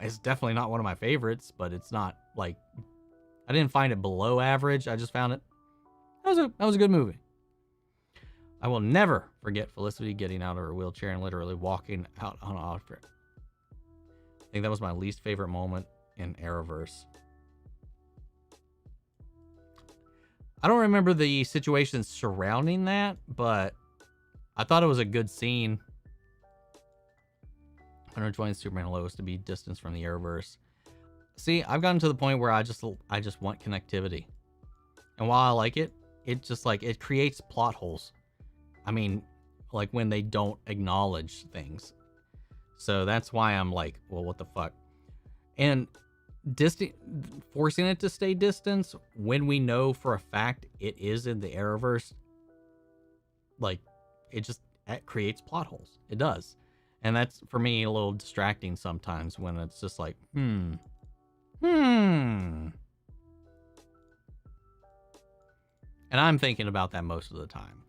It's definitely not one of my favorites. But it's not like I didn't find it below average. I just found it. That was a good movie. I will never forget Felicity getting out of her wheelchair and literally walking out on Alfred. I think that was my least favorite moment in Arrowverse. I don't remember the situation surrounding that, but I thought it was a good scene. 120 Superman and Lois to be distanced from the Arrowverse. See, I've gotten to the point where I just want connectivity. And while I like it, it just like it creates plot holes. I mean, like when they don't acknowledge things. So that's why I'm like, well, what the fuck? And forcing it to stay distance when we know for a fact it is in the Arrowverse, like it creates plot holes. It does. And that's for me a little distracting sometimes when it's just like, And I'm thinking about that most of the time.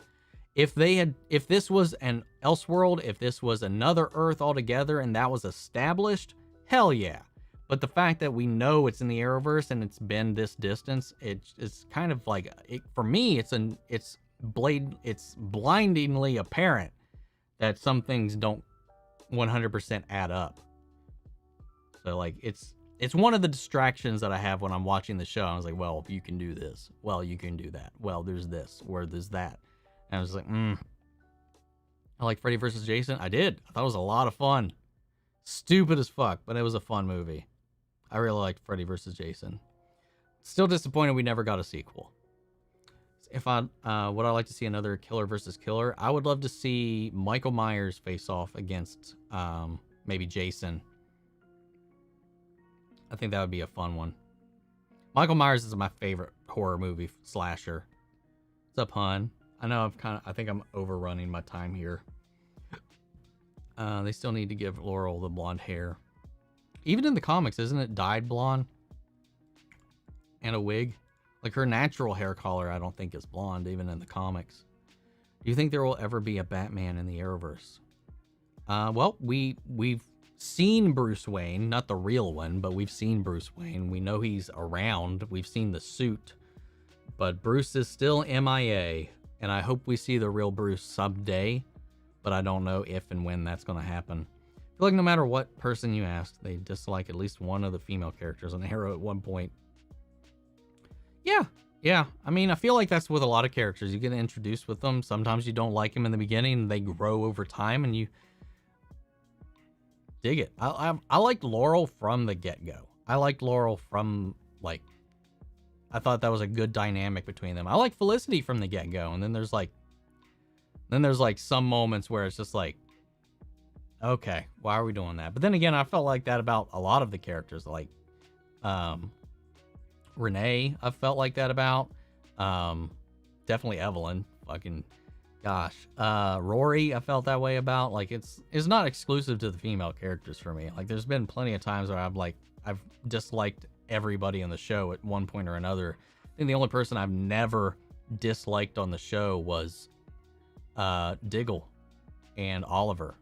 If this was an Elseworld, if this was another Earth altogether and that was established, hell yeah. But the fact that we know it's in the Arrowverse and it's been this distance, it's kind of like, for me, it's blindingly apparent that some things don't 100% add up. So like it's one of the distractions that I have when I'm watching the show. I was like, well, you can do this. Well, you can do that. Well, there's this, or there's that. And I was like, I like Freddy vs. Jason. I did. I thought it was a lot of fun. Stupid as fuck, but it was a fun movie. I really liked Freddy vs. Jason. Still disappointed we never got a sequel. If would I like to see another killer versus killer? I would love to see Michael Myers face off against maybe Jason. I think that would be a fun one. Michael Myers is my favorite horror movie slasher. What's up, hon? I know I think I'm overrunning my time here. They still need to give Laurel the blonde hair. Even in the comics, isn't it dyed blonde? And a wig? Like her natural hair color, I don't think is blonde, even in the comics. Do you think there will ever be a Batman in the Arrowverse? Well, we've seen Bruce Wayne, not the real one, but we've seen Bruce Wayne. We know he's around. We've seen the suit. But Bruce is still MIA, and I hope we see the real Bruce someday, but I don't know if and when that's going to happen. I feel like no matter what person you ask, they dislike at least one of the female characters on Arrow at one point. Yeah. I mean, I feel like that's with a lot of characters. You get introduced with them. Sometimes you don't like them in the beginning, and they grow over time, and you dig it. I liked Laurel from the get-go. I liked Laurel from, like, I thought that was a good dynamic between them. I like Felicity from the get-go, and then there's like some moments where it's just like, okay, why are we doing that? But then again, I felt like that about a lot of the characters, like Renee, I felt like that about. Definitely Evelyn. Fucking gosh. Rory, I felt that way about. Like it's not exclusive to the female characters for me. Like there's been plenty of times where I've disliked everybody on the show at one point or another. I think the only person I've never disliked on the show was Diggle and Oliver.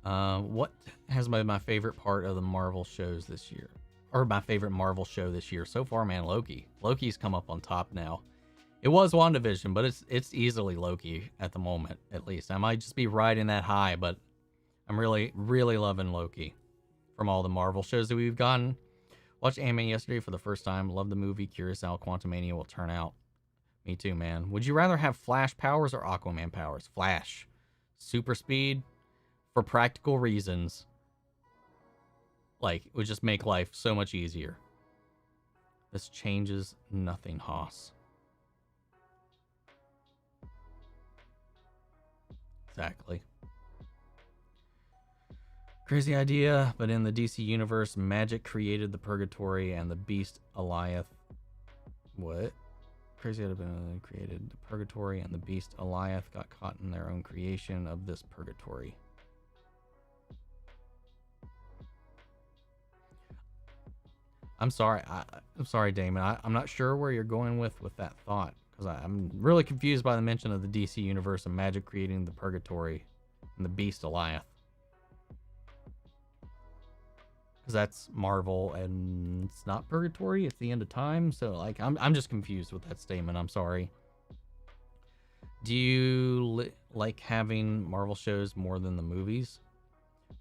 What has been my favorite part of the Marvel shows this year? Or my favorite Marvel show this year? So far, man, Loki. Loki's come up on top now. It was WandaVision, but it's easily Loki at the moment, at least. I might just be riding that high, but I'm really, really loving Loki from all the Marvel shows that we've gotten. Watched Ant-Man yesterday for the first time. Love the movie. Curious how Quantumania will turn out. Me too, man. Would you rather have Flash powers or Aquaman powers? Flash. Super speed for practical reasons. Like, it would just make life so much easier. This changes nothing, Haas. Exactly. Crazy idea, but in the DC universe, magic created the Purgatory and the Beast Eliath. What? Crazy idea created the Purgatory and the Beast Eliath got caught in their own creation of this Purgatory. I'm sorry. I'm sorry, Damon. I'm not sure where you're going with that thought, because I'm really confused by the mention of the DC universe and magic creating the Purgatory and the Beast Eliath. Because that's Marvel and it's not Purgatory. It's the end of time. So like, I'm just confused with that statement. I'm sorry. Do you like having Marvel shows more than the movies?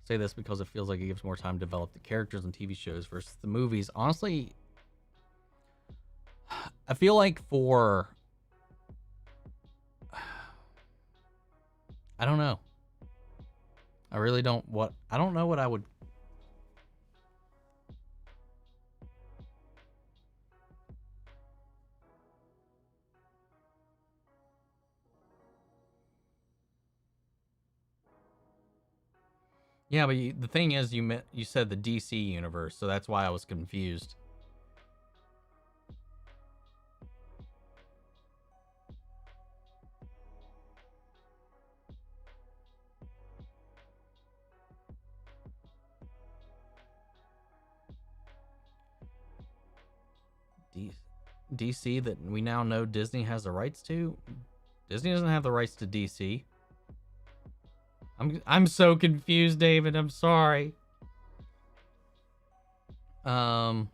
Say this because it feels like it gives more time to develop the characters in TV shows versus the movies. Honestly, I feel like I don't know. I really don't I don't know what I would. Yeah, but the thing is, you said the DC universe, so that's why I was confused. DC that we now know Disney has the rights to? Disney doesn't have the rights to DC. I'm so confused, David. I'm sorry. I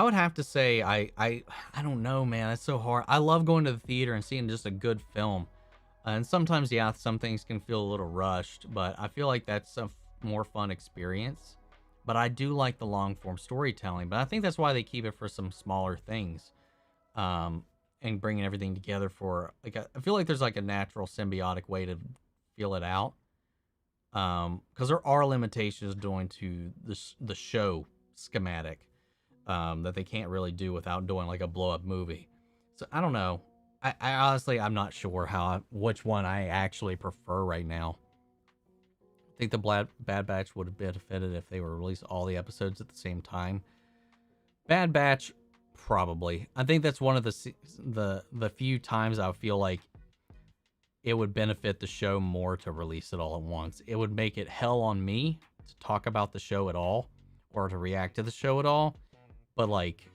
would have to say I don't know, man. It's so hard. I love going to the theater and seeing just a good film. And sometimes, yeah, some things can feel a little rushed, but I feel like that's a more fun experience. But I do like the long form storytelling, but I think that's why they keep it for some smaller things. And bringing everything together for, like, I feel like there's like a natural symbiotic way to feel it out. Because there are limitations going to the show schematic that they can't really do without doing like a blow up movie. So I don't know. I honestly, I'm not sure which one I actually prefer right now. I think the Bad Batch would have benefited if they were released all the episodes at the same time. Bad Batch, probably. I think that's one of the few times I feel like it would benefit the show more to release it all at once. It would make it hell on me to talk about the show at all or to react to the show at all. But like,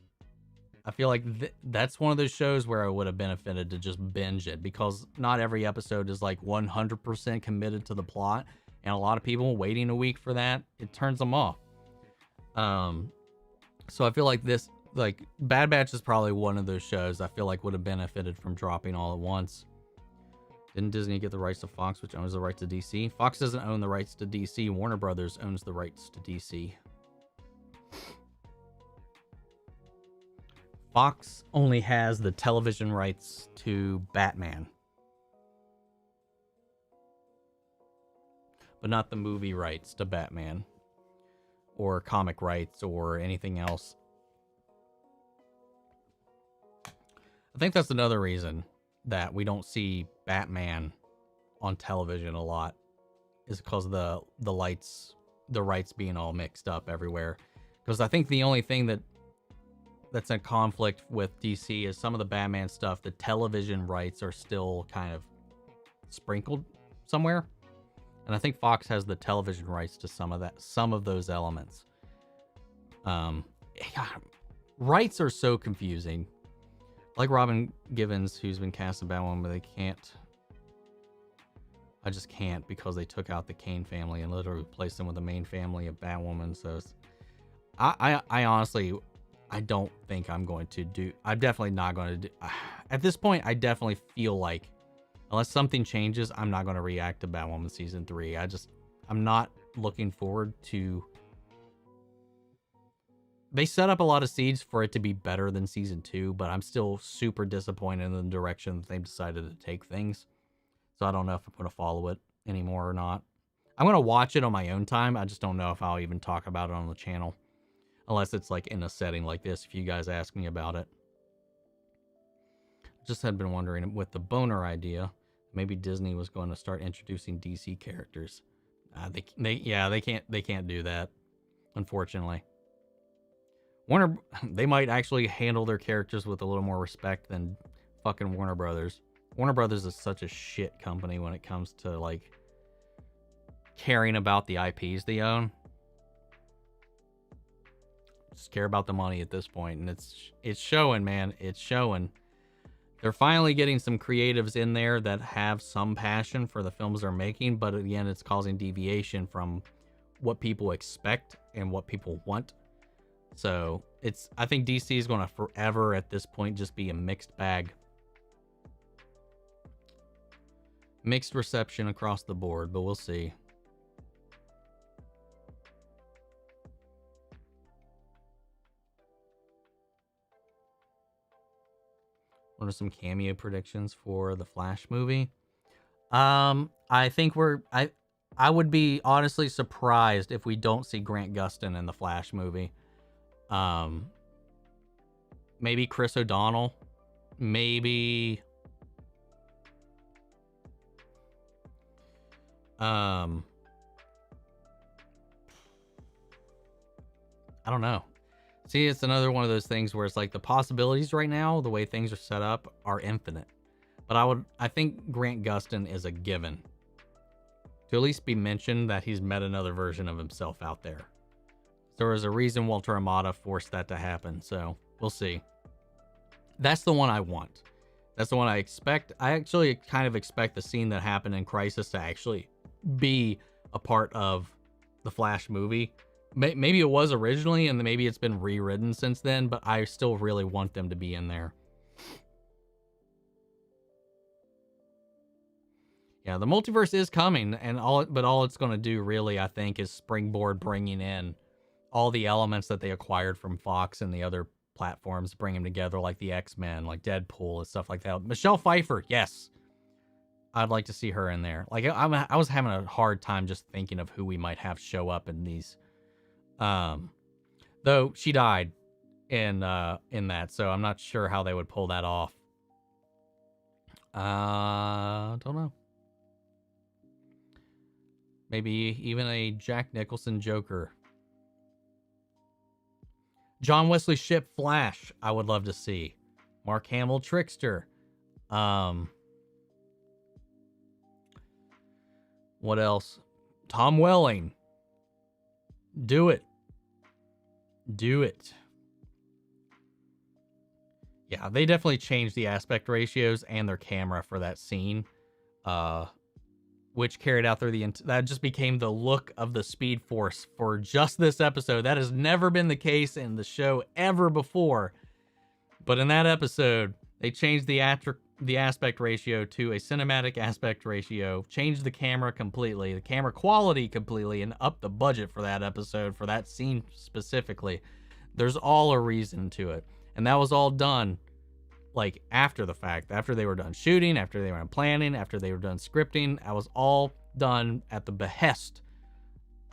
I feel like that's one of those shows where I would have benefited to just binge it, because not every episode is like 100% committed to the plot. And a lot of people waiting a week for that, it turns them off. So I feel like Bad Batch is probably one of those shows I feel like would have benefited from dropping all at once. Didn't Disney get the rights to Fox, which owns the rights to DC? Fox doesn't own the rights to DC. Warner Brothers owns the rights to DC. Fox only has the television rights to Batman, but not the movie rights to Batman or comic rights or anything else. I think that's another reason that we don't see Batman on television a lot, is because of the rights being all mixed up everywhere. Because I think the only thing that's in conflict with DC is some of the Batman stuff. The television rights are still kind of sprinkled somewhere. And I think Fox has the television rights to some of those elements. Rights are so confusing. Like Robin Givens, who's been cast in Batwoman, but I just can't, because they took out the Kane family and literally replaced them with the main family of Batwoman. So I honestly, I don't think I'm definitely not going to do, at this point, I definitely feel like, unless something changes, I'm not going to react to Batwoman season 3. I'm not looking forward to. They set up a lot of seeds for it to be better than season 2, but I'm still super disappointed in the direction that they've decided to take things. So I don't know if I'm going to follow it anymore or not. I'm going to watch it on my own time. I just don't know if I'll even talk about it on the channel. Unless it's like in a setting like this, if you guys ask me about it. Just had been wondering with the boner idea, maybe Disney was going to start introducing DC characters. They can't do that, unfortunately. Warner, they might actually handle their characters with a little more respect than fucking Warner Brothers. Warner Brothers is such a shit company when it comes to like caring about the IPs they own. Just care about the money at this point, and it's showing, man. It's showing. They're finally getting some creatives in there that have some passion for the films they're making, but again, it's causing deviation from what people expect and what people want. So I think DC is going to forever at this point just be a mixed bag. Mixed reception across the board, but we'll see. What are some cameo predictions for the Flash movie? I think I would be honestly surprised if we don't see Grant Gustin in the Flash movie. Maybe Chris O'Donnell. Maybe I don't know. See, it's another one of those things where it's like the possibilities right now, the way things are set up, are infinite. But I think Grant Gustin is a given. To at least be mentioned that he's met another version of himself out there. So there's a reason Walter Amada forced that to happen. So we'll see. That's the one I want. That's the one I expect. I actually kind of expect the scene that happened in Crisis to actually be a part of the Flash movie. Maybe it was originally, and maybe it's been rewritten since then, but I still really want them to be in there. Yeah, the multiverse is coming, and all it's going to do, really, I think, is springboard bringing in all the elements that they acquired from Fox and the other platforms, bring them together, like the X-Men, like Deadpool, and stuff like that. Michelle Pfeiffer, yes. I'd like to see her in there. Like, I was having a hard time just thinking of who we might have show up in these. Though she died in that, so I'm not sure how they would pull that off. Don't know. Maybe even a Jack Nicholson Joker. John Wesley Shipp Flash, I would love to see. Mark Hamill Trickster. What else? Tom Welling. Do it. Do it. Yeah, they definitely changed the aspect ratios and their camera for that scene. Which carried out through that just became the look of the Speed Force for just this episode. That has never been the case in the show ever before. But in that episode, they changed the aspect ratio to a cinematic aspect ratio, changed the camera completely, the camera quality completely, and upped the budget for that episode, for that scene specifically. There's all a reason to it. And that was all done like after the fact, after they were done shooting, after they were done planning, after they were done scripting. That was all done at the behest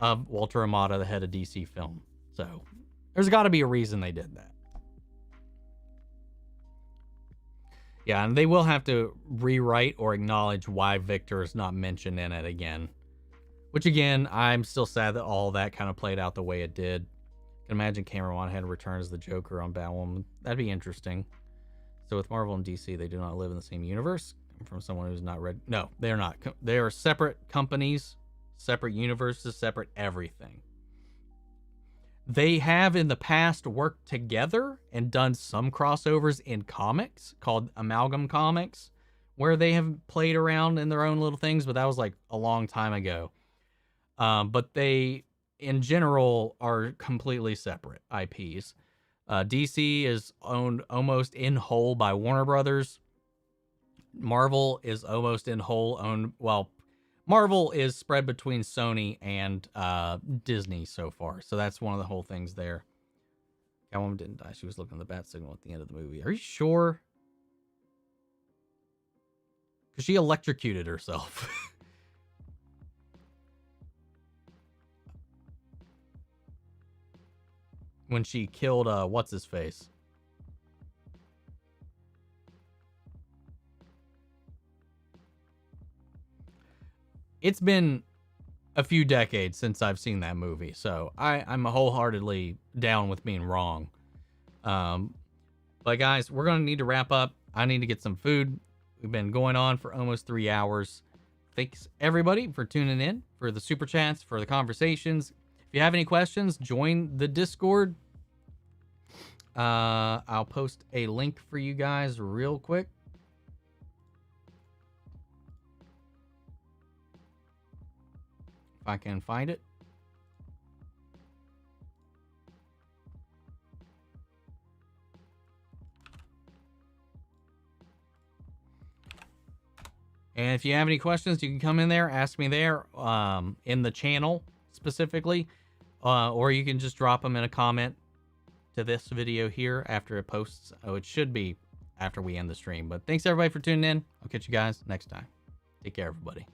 of Walter Amada, the head of DC Film. So there's got to be a reason they did that. Yeah, and they will have to rewrite or acknowledge why Victor is not mentioned in it again. Which again, I'm still sad that all that kind of played out the way it did. I can imagine Cameron Monaghan returns the Joker on Batwoman. That'd be interesting. So with Marvel and DC, they do not live in the same universe. From someone who's not read. No, they're not. They are separate companies, separate universes, separate everything. They have in the past worked together and done some crossovers in comics called Amalgam Comics, where they have played around in their own little things, but that was like a long time ago. But they, in general, are completely separate IPs. DC is owned almost in whole by Warner Brothers. Marvel is almost in whole owned, well, Marvel is spread between Sony and Disney so far. So that's one of the whole things there. Catwoman didn't die. She was looking at the bat signal at the end of the movie. Are you sure? Because she electrocuted herself. When she killed, what's-his-face? It's been a few decades since I've seen that movie, so I'm wholeheartedly down with being wrong. But guys, we're going to need to wrap up. I need to get some food. We've been going on for almost 3 hours. Thanks, everybody, for tuning in, for the super chats, for the conversations. If you have any questions, join the Discord. I'll post a link for you guys real quick. If I can find it. And if you have any questions, you can come in there, ask me there, in the channel specifically, or you can just drop them in a comment to this video here after it posts. Oh, it should be after we end the stream. But thanks everybody for tuning in. I'll catch you guys next time. Take care, everybody.